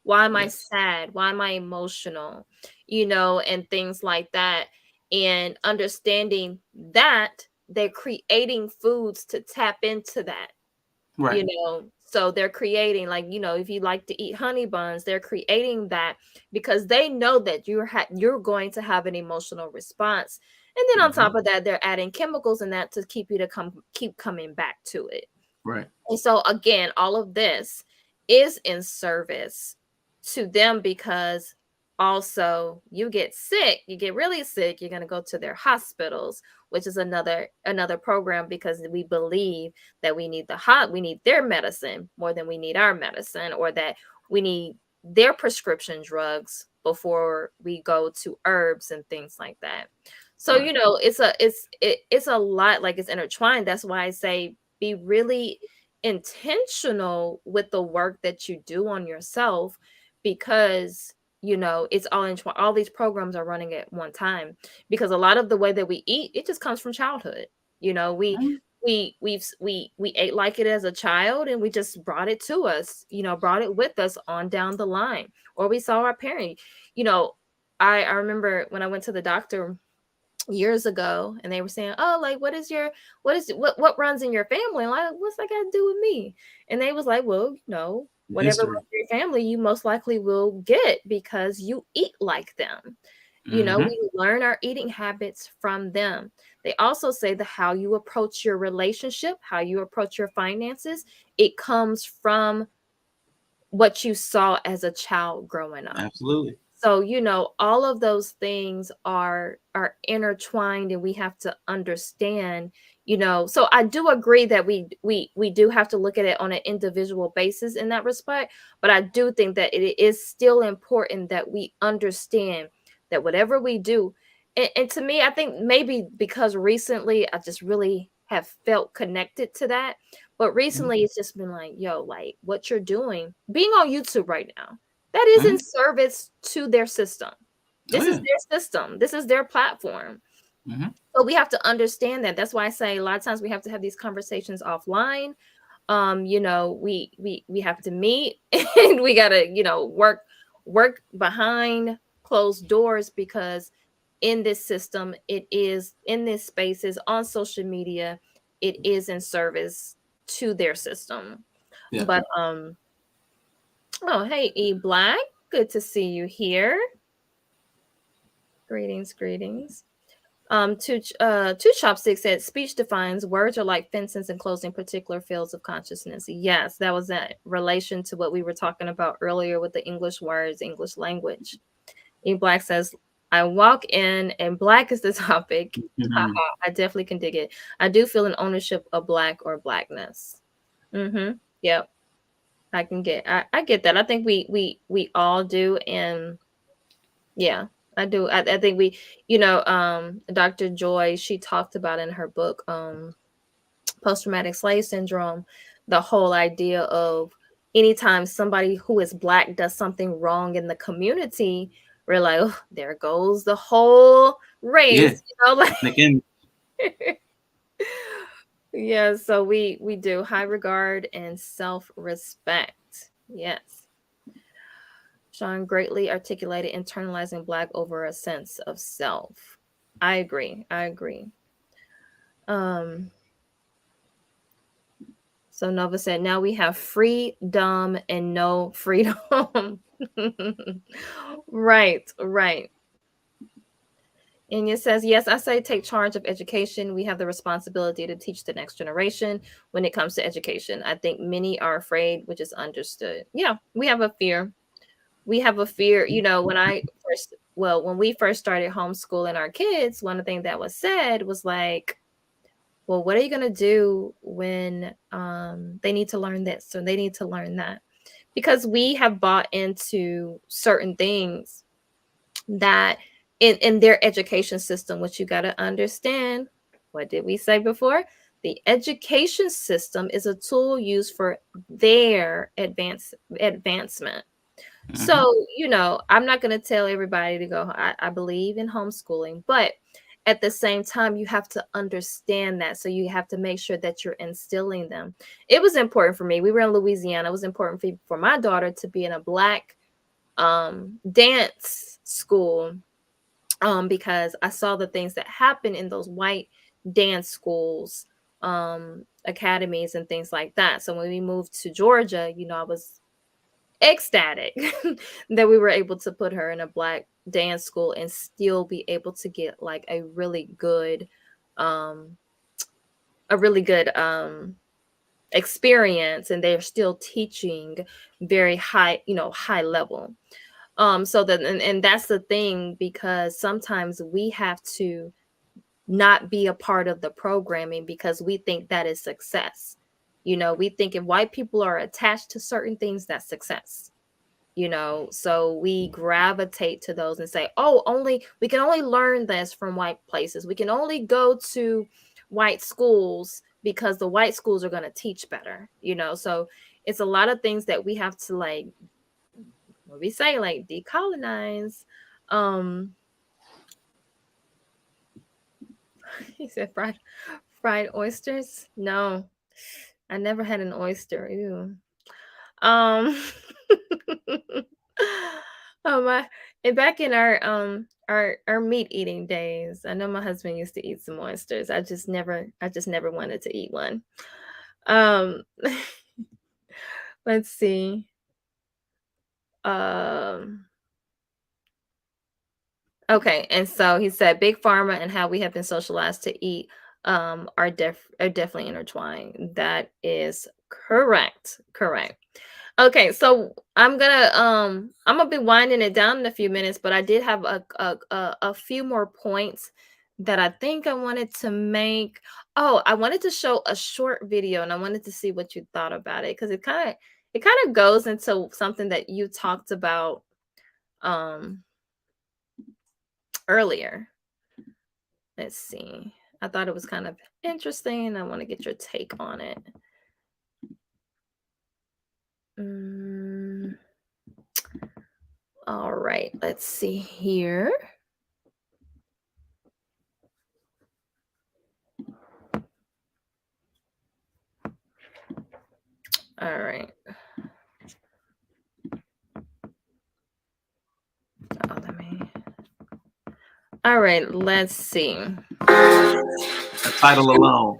Why am I sad? Why am I emotional? And things like that. And understanding that they're creating foods to tap into that. Right. So they're creating, like, if you like to eat honey buns, they're creating that because they know that you're going to have an emotional response. And then on Mhm. top of that, they're adding chemicals in that to keep you to keep coming back to it. Right. And so again, all of this is in service to them, because also you get sick, you get really sick, you're going to go to their hospitals, which is another program, because we believe that we need their medicine more than we need our medicine, or that we need their prescription drugs before we go to herbs and things like that. So, Right. you know, it's a lot, like, it's intertwined. That's why I say be really intentional with the work that you do on yourself, because you know it's all these programs are running at one time, because a lot of the way that we eat, it just comes from childhood. You know, Mhm. we ate like it as a child, and we just brought it to us, you know, brought it with us on down the line, or we saw our parent. You know, I remember when I went to the doctor years ago, and they were saying, oh, like, what runs in your family? And like, what's that got to do with me? And they was like, well, you know, whatever History. runs in your family, you most likely will get, because you eat like them. You know, Mhm. we learn our eating habits from them. They also say that how you approach your relationship, how you approach your finances, it comes from what you saw as a child growing up. Absolutely. So, you know, all of those things are intertwined, and we have to understand, you know. So I do agree that we do have to look at it on an individual basis in that respect, but I do think that it is still important that we understand that whatever we do, and to me, I think maybe because recently I just really have felt connected to that, but Mhm. recently it's just been like, yo, like, what you're doing, being on YouTube right now, that is in Mhm. service to their system. Oh This is yeah. their system. This is their platform. Mhm. So we have to understand that. That's why I say a lot of times we have to have these conversations offline. You know, we have to meet and we gotta, you know, work behind closed doors, because in this system, it is in this spaces on social media, it is in service to their system. Yeah. But oh, hey, E Black, good to see you here. Greetings, greetings. Two chopsticks said speech defines words are like fences enclosing particular fields of consciousness. Yes, that was in relation to what we were talking about earlier with the English words, English language. E Black says, I walk in and black is the topic. Mhm. Haha, I definitely can dig it. I do feel an ownership of black or blackness. Mm-hmm. Yep. I get that. I think we all do. And yeah, I do. I think we, you know, Dr. Joy, she talked about in her book, Post-Traumatic Slave Syndrome, the whole idea of anytime somebody who is black does something wrong in the community, we're like, oh, there goes the whole Yeah. race, you know, like Again. yeah, so we do high regard and self-respect. Yes. Sean greatly articulated internalizing black over a sense of self. I agree. I agree. Um, so Nova said, now we have freedom and no freedom. Right, right. And it says, yes, I say take charge of education. We have the responsibility to teach the next generation when it comes to education. I think many are afraid, which is understood. Yeah, we have a fear. We have a fear, you know, when we first started homeschooling our kids, one of the things that was said was like, well, what are you going to do when they need to learn this or they need to learn that? Because we have bought into certain things that in their education system, which you got to understand. What did we say before? The education system is a tool used for their advancement. Mhm. So, you know, I'm not going to tell everybody to go. I believe in homeschooling, but at the same time, you have to understand that. So you have to make sure that you're instilling them. It was important for me. We were in Louisiana. It was important for my daughter to be in a black dance school, because I saw the things that happen in those white dance schools, academies and things like that. So when we moved to Georgia, you know, I was ecstatic that we were able to put her in a Black dance school and still be able to get like um a really good experience, and they're still teaching very high, high level. So that, and that's the thing, because sometimes we have to not be a part of the programming because we think that is success. We think if white people are attached to certain things, that's success. So we gravitate to those and say, oh, we can only learn this from white places. We can only go to white schools because the white schools are going to teach better. So it's a lot of things that we have to, like, what we say, like, decolonize. um he said fried oysters. No, I never had an oyster. Ew. um oh my. And back in our meat eating days, I know my husband used to eat some oysters. I just never wanted to eat one. um let's see. um Okay, and so he said big pharma and how we have been socialized to eat are definitely intertwined. That is correct. Correct. Okay, so I'm gonna be winding it down in a few minutes, but I did have a few more points that I think I wanted to make. Oh, I wanted to show a short video, and I wanted to see what you thought about it, because it kind of goes into something that you talked about um earlier. Let's see. I thought it was kind of interesting. I want to get your take on it. Mm, all right, let's see here. All right. Oh, let me. All right, let's see. The title alone.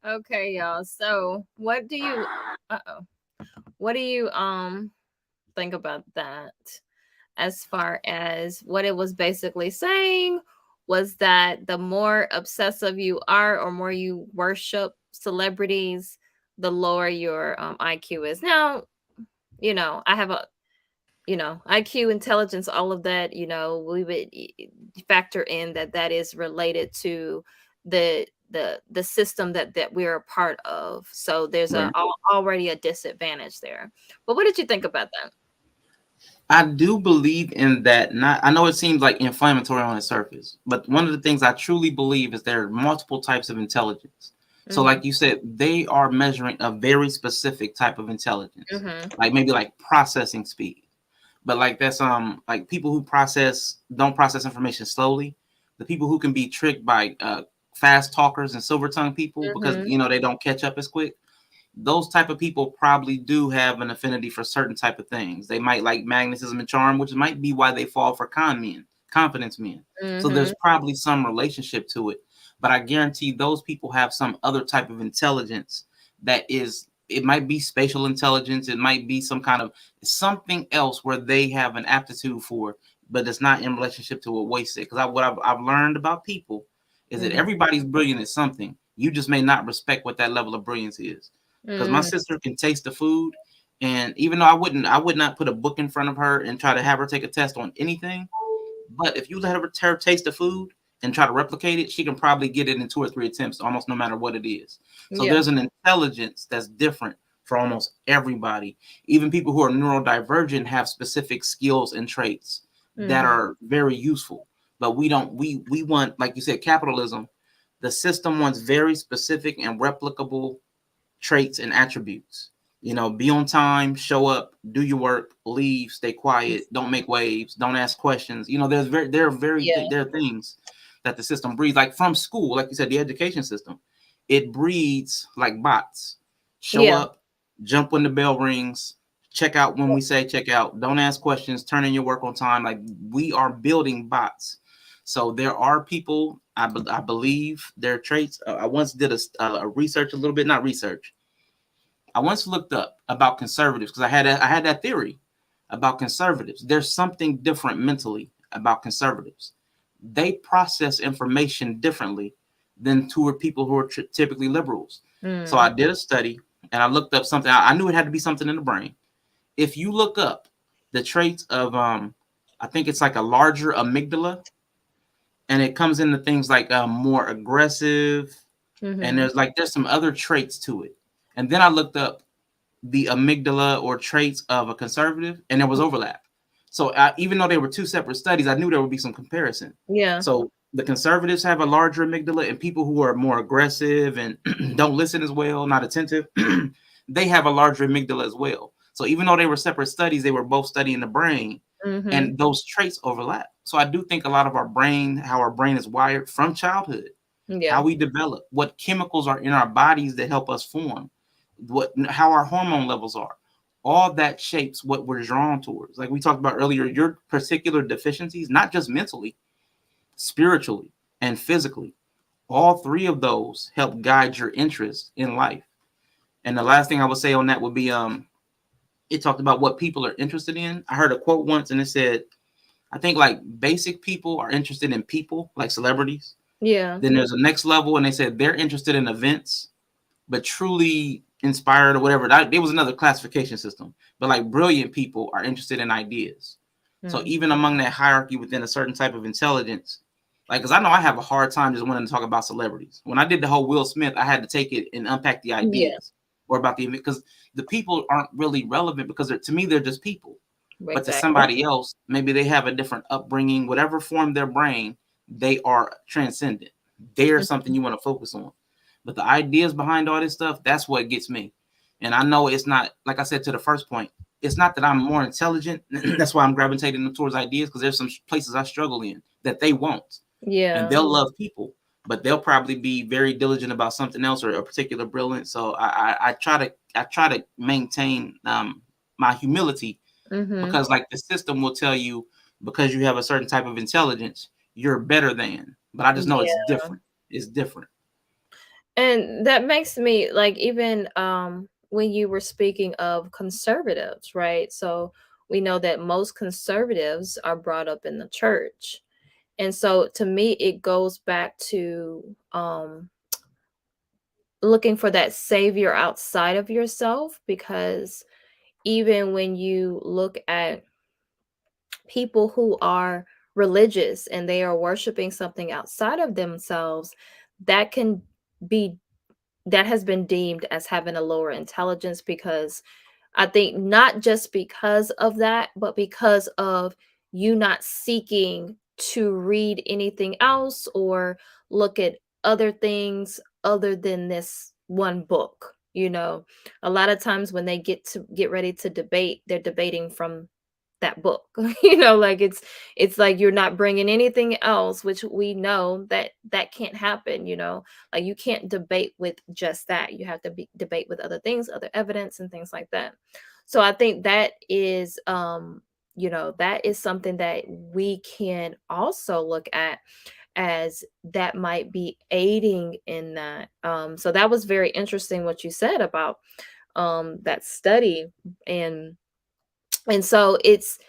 Okay, y'all. So, what do you think about that? As far as what it was basically saying, was that the more obsessive you are or more you worship celebrities, the lower your IQ is. Now, I have a IQ, intelligence, all of that. We would factor in that is related to the system that we're a part of. So there's Right. already a disadvantage there. But what did you think about that? I do believe in that. Not, I know it seems like inflammatory on the surface, but one of the things I truly believe is there are multiple types of intelligence. So, Mhm. like you said, they are measuring a very specific type of intelligence, Mhm. like maybe like processing speed. But like that's like people who don't process information slowly, the people who can be tricked by fast talkers and silver tongue people because Mhm. they don't catch up as quick. Those type of people probably do have an affinity for certain type of things. They might like magnetism and charm, which might be why they fall for confidence men. So there's Mhm. probably some relationship to it. But I guarantee those people have some other type of intelligence that is it might be spatial intelligence, it might be some kind of something else where they have an aptitude for, but it's not in relationship to what Way said. Because what I've learned about people is that everybody's brilliant at something. You just may not respect what that level of brilliance is. Because my sister can taste the food, and even though I would not put a book in front of her and try to have her take a test on anything. But if you let her taste the food and try to replicate it, she can probably get it in 2 or 3 attempts, almost no matter what it is. So there's an intelligence that's different for almost everybody. Even people who are neurodivergent have specific skills and traits that are very useful. But we don't. We want, like you said, capitalism. The system wants very specific and replicable traits and attributes. Be on time, show up, do your work, leave, stay quiet, don't make waves, don't ask questions. There are things that the system breeds, like from school, like you said, the education system, it breeds like bots. Show up, jump when the bell rings, check out when we say check out, don't ask questions, turn in your work on time. Like, we are building bots. So there are people, I believe their traits. I once did a research, a little bit, not research. I once looked up about conservatives because I had that theory about conservatives. There's something different mentally about conservatives. They process information differently than people who are typically liberals. So I did a study and I looked up something. I knew it had to be something in the brain. If you look up the traits of, I think it's like a larger amygdala, and it comes into things like more aggressive, and there's some other traits to it. And then I looked up the amygdala or traits of a conservative, and there was overlap. So even though they were 2 separate studies, I knew there would be some comparison. So the conservatives have a larger amygdala, and people who are more aggressive and don't listen as well, not attentive, they have a larger amygdala as well. So even though they were separate studies, they were both studying the brain, and those traits overlap. So I do think a lot of how our brain is wired from childhood, how we develop, what chemicals are in our bodies that help us form, how our hormone levels are. All that shapes what we're drawn towards. Like we talked about earlier, your particular deficiencies, not just mentally, spiritually, and physically, all 3 of those help guide your interest in life. And the last thing I would say on that would be, it talked about what people are interested in. I heard a quote once, and it said, I think like basic people are interested in people, like celebrities. Then there's a next level, and they said they're interested in events, but truly inspired or whatever. There was another classification system, but like brilliant people are interested in ideas. So even among that hierarchy within a certain type of intelligence, like, because I know I have a hard time just wanting to talk about celebrities. When I did the whole Will Smith, I had to take it and unpack the ideas or about because the people aren't really relevant, because to me, they're just people. But to somebody else, maybe they have a different upbringing, whatever formed their brain, they are transcendent. They're something you want to focus on. But the ideas behind all this stuff, that's what gets me. And I know it's not, like I said to the first point, it's not that I'm more intelligent. That's why I'm gravitating towards ideas, because there's some places I struggle in that they won't. And they'll love people, but they'll probably be very diligent about something else or a particular brilliance. So I try to maintain my humility, because like the system will tell you, because you have a certain type of intelligence, you're better than. But I just know it's different. It's different. And that makes me like, even when you were speaking of conservatives, right? So we know that most conservatives are brought up in the church. And so to me, it goes back to looking for that savior outside of yourself, because even when you look at people who are religious and they are worshiping something outside of themselves, that can be that has been deemed as having a lower intelligence, because I think not just because of that, but because of you not seeking to read anything else or look at other things other than this one book. A lot of times when they get ready to debate, they're debating from that book. Like it's like you're not bringing anything else, which we know that can't happen. Like you can't debate with just that. You have to debate with other things, other evidence and things like that. So I think that is that is something that we can also look at, as that might be aiding in that. So that was very interesting what you said about that study. and and so it's,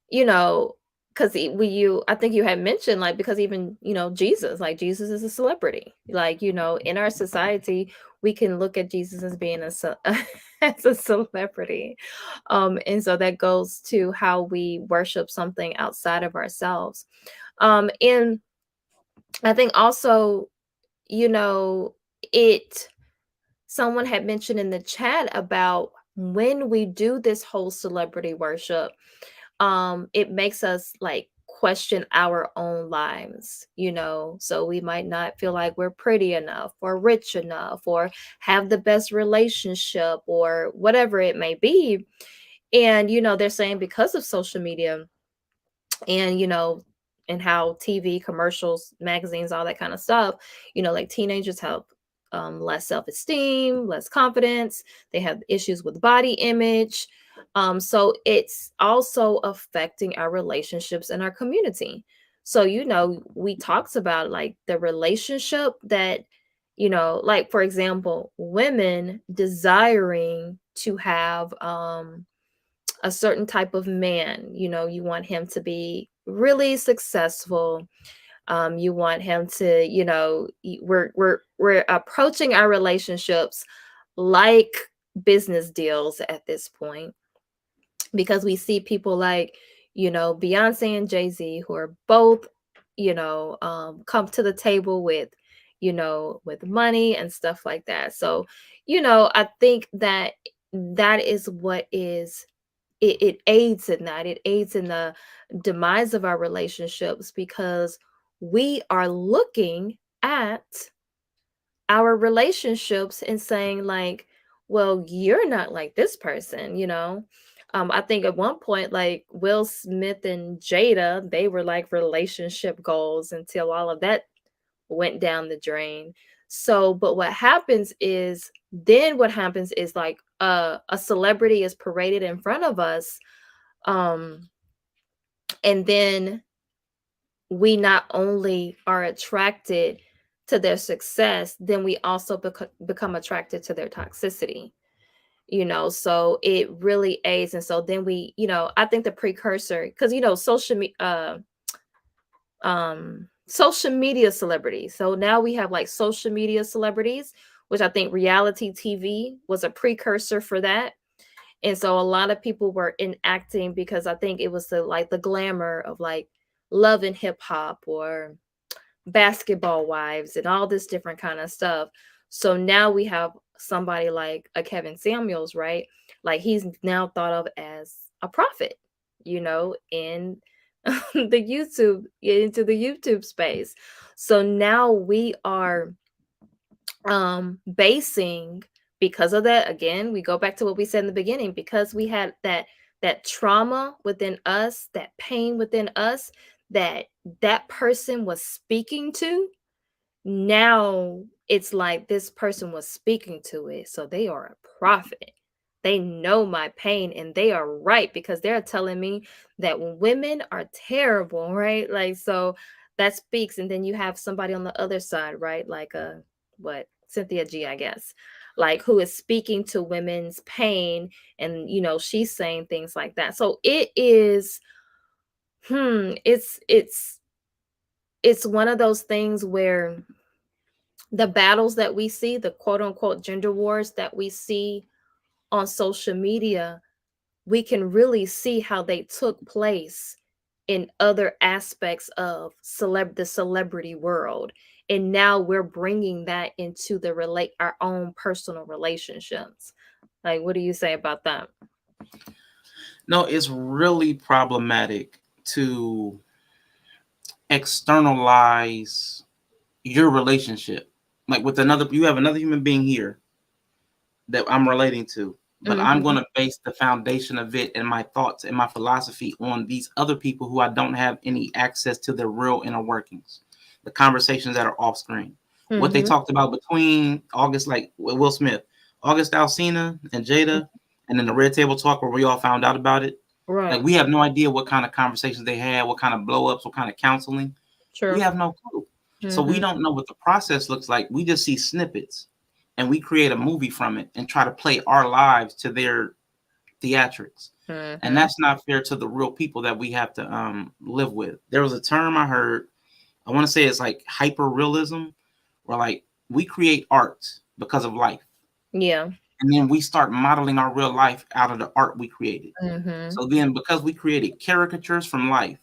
you know, because I think you had mentioned, like, because even, Jesus, like, Jesus is a celebrity, like, in our society, we can look at Jesus as being as a celebrity. And so that goes to how we worship something outside of ourselves. And I think also, you know it someone had mentioned in the chat about when we do this whole celebrity worship, it makes us like question our own lives, so we might not feel like we're pretty enough or rich enough or have the best relationship or whatever it may be. And they're saying because of social media, and and how TV commercials, magazines, all that kind of stuff, like teenagers have less self-esteem, less confidence, they have issues with body image. So it's also affecting our relationships in our community. So we talked about like the relationship that, like, for example, women desiring to have a certain type of man. You want him to be really successful. You want him to, we're approaching our relationships like business deals at this point, because we see people like, Beyonce and Jay-Z, who are both, come to the table with, with money and stuff like that. So, I think that that is what is it aids in that. It aids in the demise of our relationships, because we are looking at our relationships and saying like, well, you're not like this person. I think at one point, like Will Smith and Jada, they were like relationship goals until all of that went down the drain. So, but what happens is like a celebrity is paraded in front of us, um and then we not only are attracted to their success, then we also become attracted to their toxicity. So it really aids. And so then I think the precursor, because social media celebrities. So now we have like social media celebrities, which I think reality TV was a precursor for that. And so a lot of people were enacting, because I think it was the glamour of like Love and Hip Hop or Basketball Wives and all this different kind of stuff. So now we have somebody like a Kevin Samuels, right? Like he's now thought of as a prophet, in into the YouTube space. So now we are basing, because of that, again, we go back to what we said in the beginning, because we had that trauma within us, that pain within us, that person was speaking to. Now it's like this person was speaking to it, so they are a prophet. They know my pain, and they are right, because they're telling me that women are terrible, right? Like, so that speaks. And then you have somebody on the other side, right? Like what, Cynthia G, I guess, like, who is speaking to women's pain, and she's saying things like that. So it is, it's one of those things where the battles that we see, the quote unquote gender wars that we see on social media, we can really see how they took place in other aspects of the celebrity world. And now we're bringing that into our own personal relationships. Like, what do you say about that? No, it's really problematic to externalize your relationship. Like with you have another human being here that I'm relating to, but I'm going to base the foundation of it and my thoughts and my philosophy on these other people who I don't have any access to their real inner workings, the conversations that are off screen, what they talked about between August, like Will Smith, August Alsina and Jada, and then the Red Table Talk where we all found out about it. Right. Like we have no idea what kind of conversations they had, what kind of blow ups, what kind of counseling. Sure. We have no clue. So we don't know what the process looks like. We just see snippets. and we create a movie from it and try to play our lives to their theatrics. And that's not fair to the real people that we have to live with. There was a term I heard, I want to say it's like hyper realism, where like we create art because of life. Yeah. And then we start modeling our real life out of the art we created. So then because we created caricatures from life,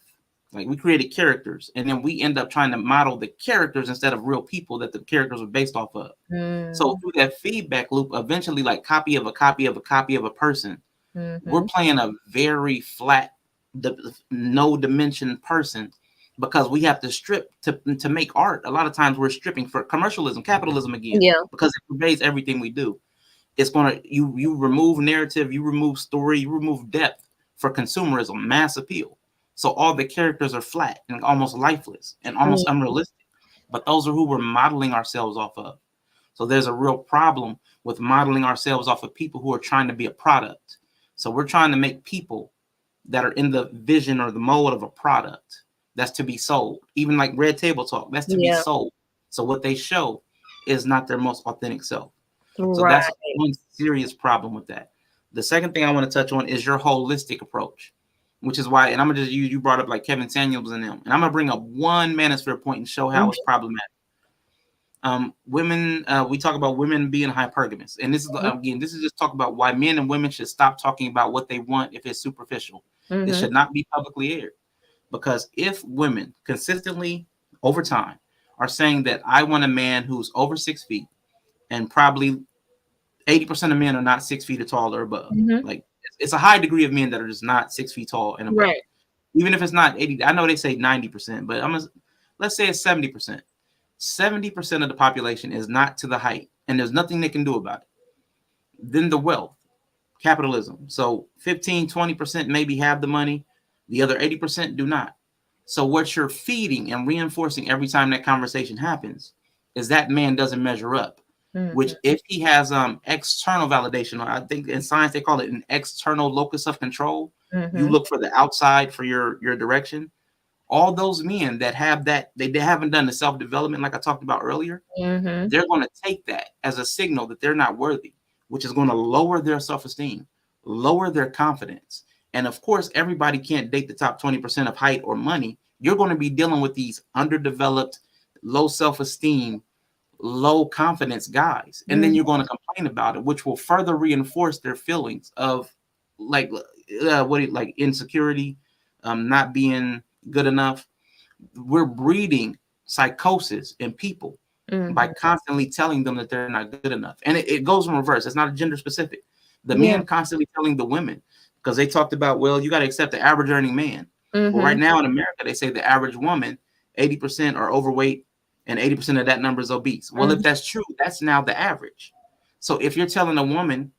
like we created characters, and then we end up trying to model the characters instead of real people that the characters were based off of. So through that feedback loop, eventually like copy of a copy of a copy of a person, we're playing a very flat, no dimension person, because we have to strip to make art. A lot of times we're stripping for commercialism, capitalism again, Yeah. because it pervades everything we do. It's gonna you remove narrative, you remove story, you remove depth for consumerism, mass appeal. So all the characters are flat and almost lifeless and almost unrealistic. But those are who we're modeling ourselves off of. So there's a real problem with modeling ourselves off of people who are trying to be a product. So we're trying to make people that are in the vision or the mode of a product that's to be sold. Even like Red Table Talk, that's to be sold. So what they show is not their most authentic self. So that's one serious problem with that. The second thing I want to touch on is your holistic approach, which is why, and I'm gonna just use, you brought up like Kevin Samuels and them, and I'm gonna bring up one manosphere point and show how it's problematic. Women, we talk about women being hypergamous, and this is again, this is just talk about why men and women should stop talking about what they want if it's superficial. It should not be publicly aired, because if women consistently over time are saying that I want a man who's over 6 feet, and probably 80% of men are not 6 feet tall or above. Like it's a high degree of men that are just not 6 feet tall and above. Right. Even if it's not 80, I know they say 90%, but let's say it's 70%. 70% of the population is not to the height, and there's nothing they can do about it. Then the wealth, capitalism. So 15, 20% maybe have the money, the other 80% do not. So what you're feeding and reinforcing every time that conversation happens is that man doesn't measure up. Which if he has external validation, or I think in science they call it an external locus of control, you look for the outside for your direction. All those men that have that, they haven't done the self-development like I talked about earlier, they're going to take that as a signal that they're not worthy, which is going to lower their self-esteem, lower their confidence. And of course, everybody can't date the top 20% of height or money. You're going to be dealing with these underdeveloped, low self-esteem, low confidence guys, and then you're going to complain about it, which will further reinforce their feelings of like like insecurity, not being good enough. We're breeding psychosis in people by constantly telling them that they're not good enough, and it goes in reverse. It's not gender specific. The men constantly telling the women, because they talked about, well, you got to accept the average earning man. Well, right now in America, they say the average woman, 80% are overweight, and 80% of that number is obese. Well, if that's true, that's now the average. So if you're telling a woman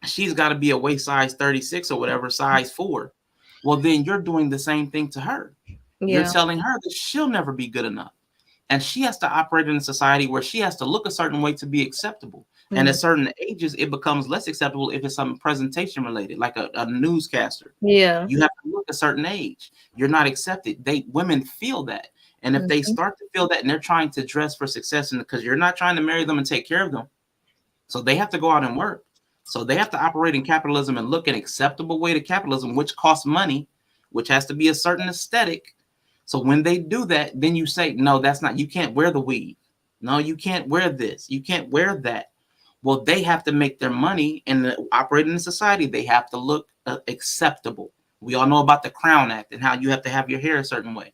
she's got to be a waist size 36 or whatever, size 4, well, then you're doing the same thing to her. You're telling her that she'll never be good enough. And she has to operate in a society where she has to look a certain way to be acceptable. And at certain ages, it becomes less acceptable if it's something presentation related, like a newscaster. Yeah. You have to look a certain age. You're not accepted. Women feel that. And if they start to feel that and they're trying to dress for success, and because you're not trying to marry them and take care of them, so they have to go out and work. So they have to operate in capitalism and look an acceptable way to capitalism, which costs money, which has to be a certain aesthetic. So when they do that, then you say, no, that's not, you can't wear the weave. No, you can't wear this. You can't wear that. Well, they have to make their money and operate in society. They have to look acceptable. We all know about the Crown Act and how you have to have your hair a certain way.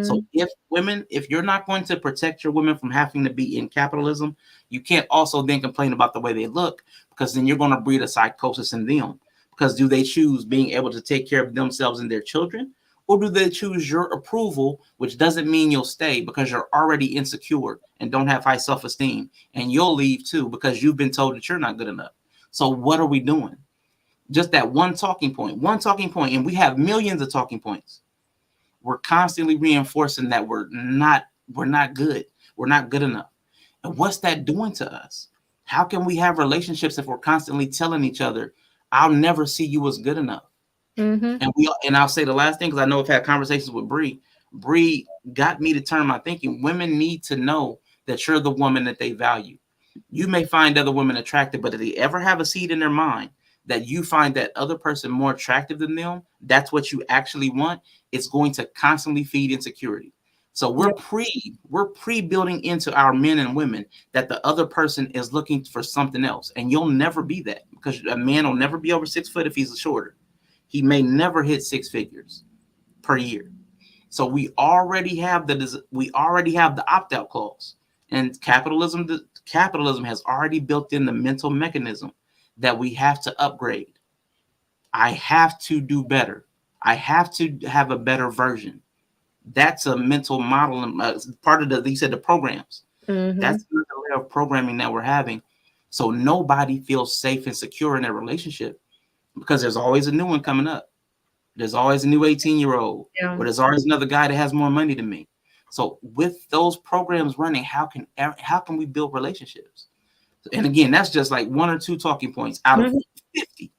So if you're not going to protect your women from having to be in capitalism, you can't also then complain about the way they look, because then you're going to breed a psychosis in them. Because do they choose being able to take care of themselves and their children? Or do they choose your approval, which doesn't mean you'll stay because you're already insecure and don't have high self-esteem, and you'll leave too because you've been told that you're not good enough. So what are we doing? Just that one talking point, and we have millions of talking points. We're constantly reinforcing that we're not good. We're not good enough. And what's that doing to us? How can we have relationships if we're constantly telling each other, I'll never see you as good enough? And I'll say the last thing, because I know I've had conversations with Bree. Bree got me to turn my thinking. Women need to know that you're the woman that they value. You may find other women attractive, but if they ever have a seed in their mind that you find that other person more attractive than them, that's what you actually want, it's going to constantly feed insecurity. So we're pre building into our men and women that the other person is looking for something else, and you'll never be that, because a man will never be over 6 foot if he's shorter. He may never hit six figures per year. So we already have the opt out clause, and capitalism has already built in the mental mechanism that we have to upgrade. I have to do better. I have to have a better version. That's a mental model, part of you said the programs. Mm-hmm. That's another layer of programming that we're having. So nobody feels safe and secure in their relationship, because there's always a new one coming up. There's always a new 18-year-old, Yeah. or there's always another guy that has more money than me. So with those programs running, how can we build relationships? And again, that's just like one or two talking points out of Mhm. 50.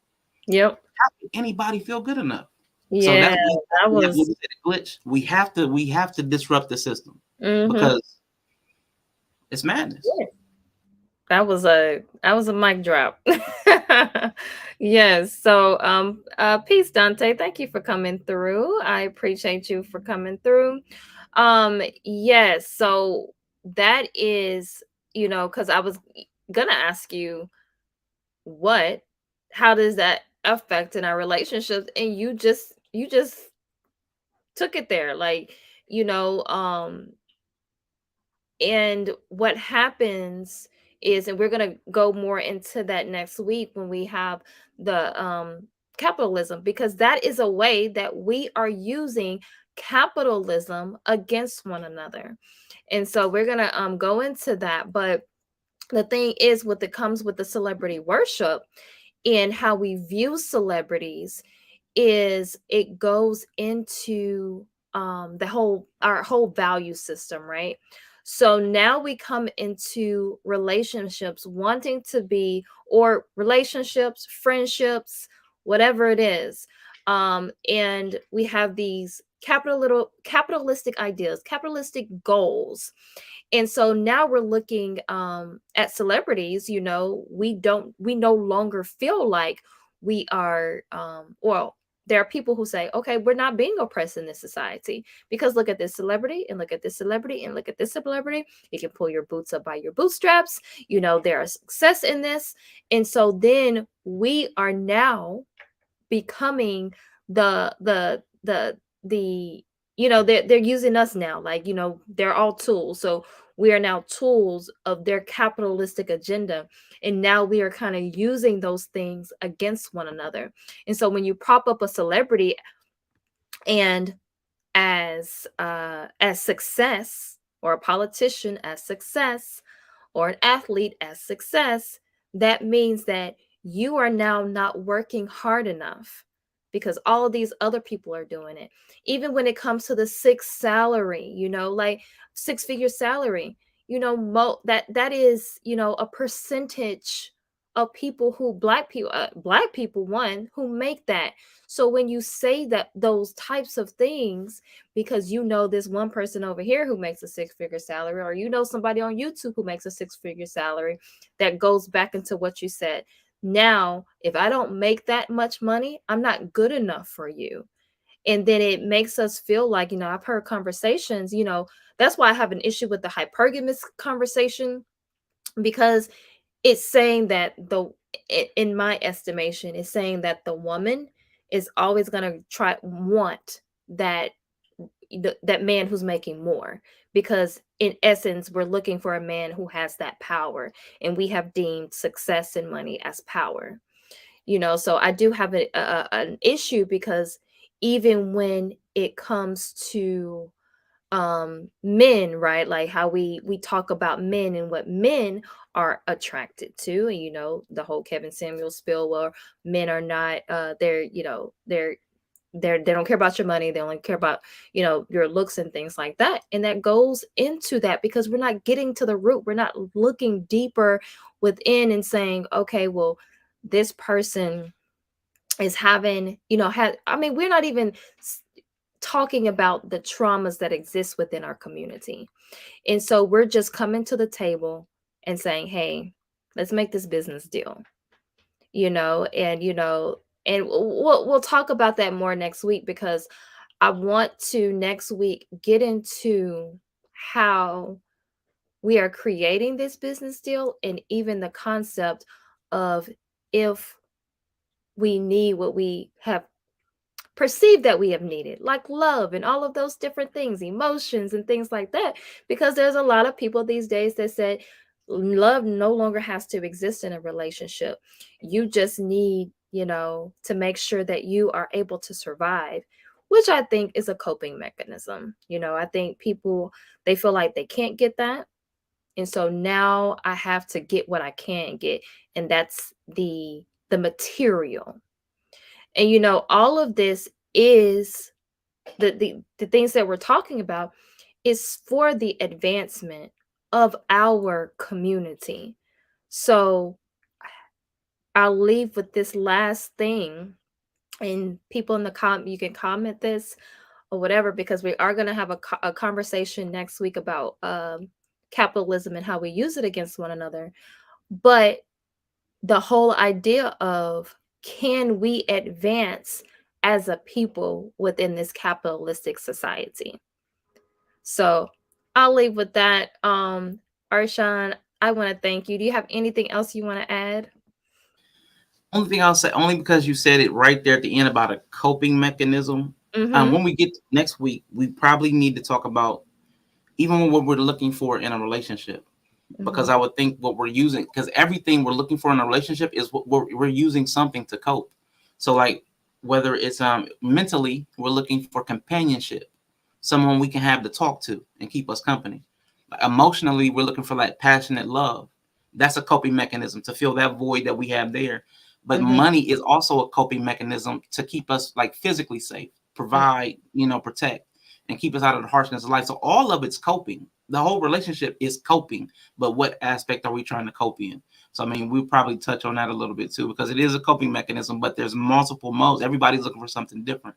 Yep. How can anybody feel good enough? So Yeah, that we have was. a glitch. We have to disrupt the system, Mm-hmm. because it's madness. Yeah. That was a mic drop. Yes. So peace, Dante. Thank you for coming through. I appreciate you for coming through. Yes, so that is, because I was gonna ask you what how does that affect in our relationships, and you just took it there, like, you know, and what happens is, and we're going to go more into that next week when we have the capitalism, because that is a way that we are using capitalism against one another. And so we're going to go into that. But the thing is, what it comes with the celebrity worship and how we view celebrities is it goes into our whole value system, right? So now we come into relationships wanting to be, or relationships, friendships, whatever it is, and we have these capitalistic ideas, capitalistic goals. And so now we're looking at celebrities, we no longer feel like we are, well, there are people who say, okay, we're not being oppressed in this society, because look at this celebrity, and look at this celebrity, and look at this celebrity. You can pull your boots up by your bootstraps. There are success in this. And so then we are now becoming the they're using us now, like, they're all tools. So we are now tools of their capitalistic agenda, and now we are kind of using those things against one another. And so when you prop up a celebrity and as success, or a politician as success, or an athlete as success, that means that you are now not working hard enough, because all of these other people are doing it. Even when it comes to the salary, like six-figure salary, that is, a percentage of people who black people, one, who make that. So when you say that those types of things, because there's one person over here who makes a six-figure salary, or somebody on YouTube who makes a six-figure salary, that goes back into what you said. Now, if I don't make that much money, I'm not good enough for you. And then it makes us feel like, I've heard conversations, that's why I have an issue with the hypergamous conversation, because it's saying that in my estimation, it's saying that the woman is always going to want that that man who's making more, because in essence we're looking for a man who has that power, and we have deemed success and money as power. So I do have an issue, because even when it comes to men, right, like how we talk about men and what men are attracted to, and the whole Kevin Samuel spill, where men are not they don't care about your money, they only care about your looks and things like that. And that goes into that, because we're not getting to the root, we're not looking deeper within and saying, okay, well, this person is having, we're not even talking about the traumas that exist within our community. And so we're just coming to the table and saying, hey, let's make this business deal, and we'll talk about that more next week, because I want to next week get into how we are creating this business deal, and even the concept of if we need what we have perceived that we have needed, like love and all of those different things, emotions and things like that. Because there's a lot of people these days that say love no longer has to exist in a relationship. You just need, to make sure that you are able to survive, which I think is a coping mechanism. I think people, they feel like they can't get that. And so now I have to get what I can get, and that's the material. And all of this is the things that we're talking about is for the advancement of our community. So I'll leave with this last thing, and people in the you can comment this or whatever, because we are going to have a conversation next week about capitalism and how we use it against one another. But the whole idea of, can we advance as a people within this capitalistic society? So I'll leave with that. Arshawn, I want to thank you. Do you have anything else you want to add? Only thing I'll say, only because you said it right there at the end about a coping mechanism. Mm-hmm. When we get next week, we probably need to talk about even what we're looking for in a relationship. Because I would think what we're using, because everything we're looking for in a relationship is what we're using something to cope. So like whether it's mentally, we're looking for companionship, someone we can have to talk to and keep us company. Emotionally, we're looking for like passionate love. That's a coping mechanism to fill that void that we have there. But money is also a coping mechanism to keep us like physically safe, provide, protect, and keep us out of the harshness of life. So all of it's coping. The whole relationship is coping, but what aspect are we trying to cope in? So, I mean, we'll probably touch on that a little bit too, because it is a coping mechanism, but there's multiple modes. Everybody's looking for something different.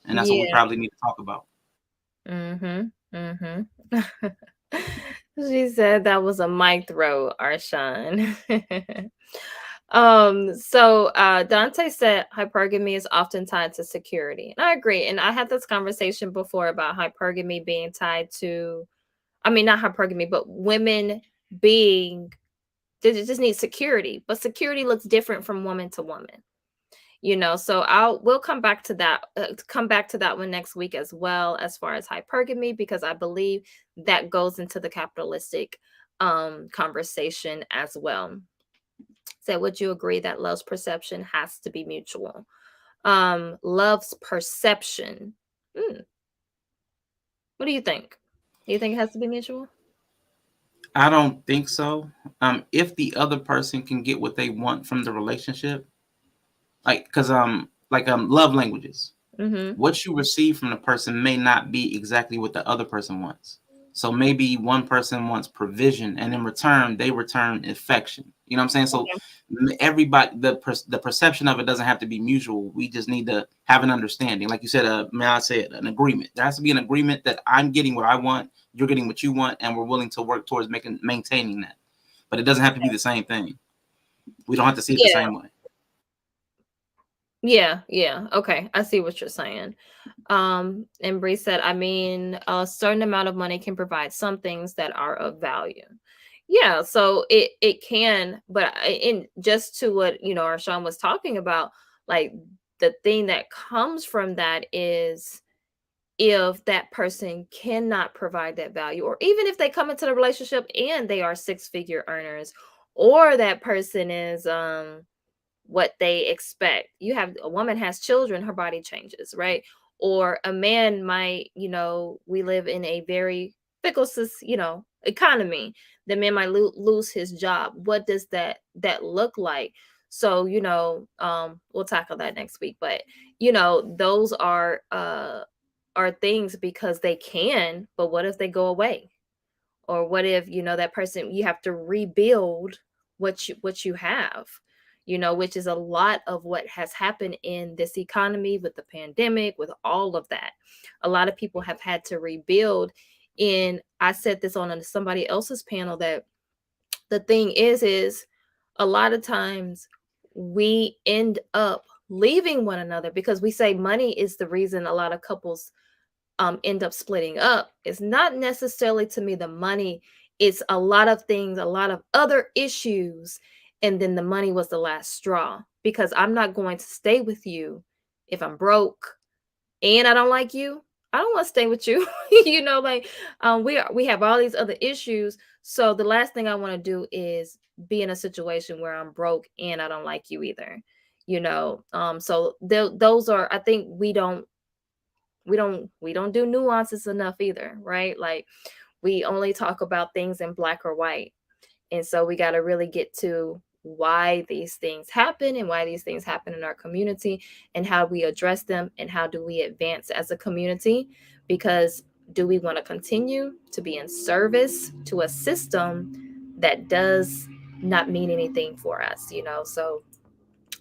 And that's what we probably need to talk about. She said that was a mic throw, Arshawn. So Dante said hypergamy is often tied to security. And I agree. And I had this conversation before about hypergamy being tied to, not hypergamy, but women being, they just need security. But security looks different from woman to woman. So we'll come back to that one next week as well, as far as hypergamy, because I believe that goes into the capitalistic conversation as well. So would you agree that love's perception has to be mutual? Love's perception. What do you think? Do you think it has to be mutual? I don't think so. If the other person can get what they want from the relationship, because love languages, what you receive from the person may not be exactly what the other person wants. So maybe one person wants provision, and in return they return affection. You know what I'm saying? So everybody, the perception of it doesn't have to be mutual. We just need to have an understanding, like you said. May I say it? An agreement. There has to be an agreement that I'm getting what I want, you're getting what you want, and we're willing to work towards maintaining that. But it doesn't have to be the same thing. We don't have to see it the same way. Yeah. Okay, I see what you're saying. And Bree said, a certain amount of money can provide some things that are of value. Yeah, so it can, but in just to what Arshawn was talking about, like the thing that comes from that is, if that person cannot provide that value, or even if they come into the relationship and they are six-figure earners, or that person is what they expect. You have a woman has children, her body changes, right? Or a man might, we live in a very fickle, economy. The man might lose his job. What does that look like? So, we'll tackle that next week. But, those are things because they can, but what if they go away? Or what if, that person, you have to rebuild what you have, which is a lot of what has happened in this economy with the pandemic, with all of that. A lot of people have had to rebuild. And I said this on somebody else's panel, that the thing is a lot of times we end up leaving one another because we say money is the reason a lot of couples end up splitting up. It's not necessarily, to me, the money. It's a lot of things, a lot of other issues, and then the money was the last straw, because I'm not going to stay with you if I'm broke and I don't like you. I don't want to stay with you. Like, we have all these other issues. So the last thing I want to do is be in a situation where I'm broke and I don't like you either. So those are, I think we don't do nuances enough either, right? Like, we only talk about things in black or white. And so we got to really get to why these things happen and why these things happen in our community, and how we address them, and how do we advance as a community. Because do we want to continue to be in service to a system that does not mean anything for us? So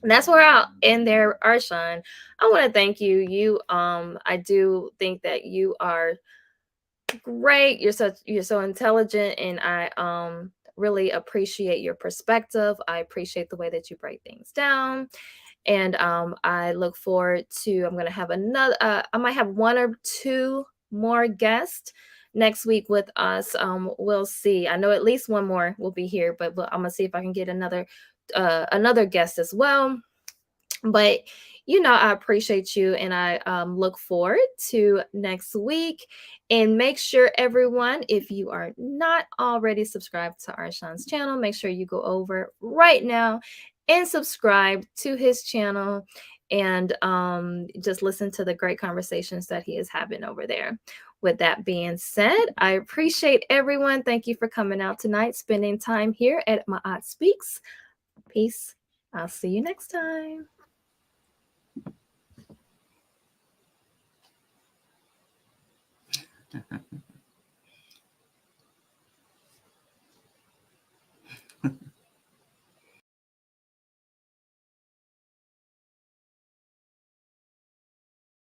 that's where I'll end there, Arshawn. I want to thank you. I do think that you are great. You're so intelligent, and I really appreciate your perspective. I appreciate the way that you break things down. And I look forward to, I'm gonna have another I might have one or two more guests next week with us. We'll see. I know at least one more will be here, but I'm gonna see if I can get another guest as well. But I appreciate you, and I look forward to next week. And make sure, everyone, if you are not already subscribed to Arshawn's channel, make sure you go over right now and subscribe to his channel, and just listen to the great conversations that he is having over there. With that being said, I appreciate everyone. Thank you for coming out tonight, spending time here at MaatSpeaks. Peace. I'll see you next time.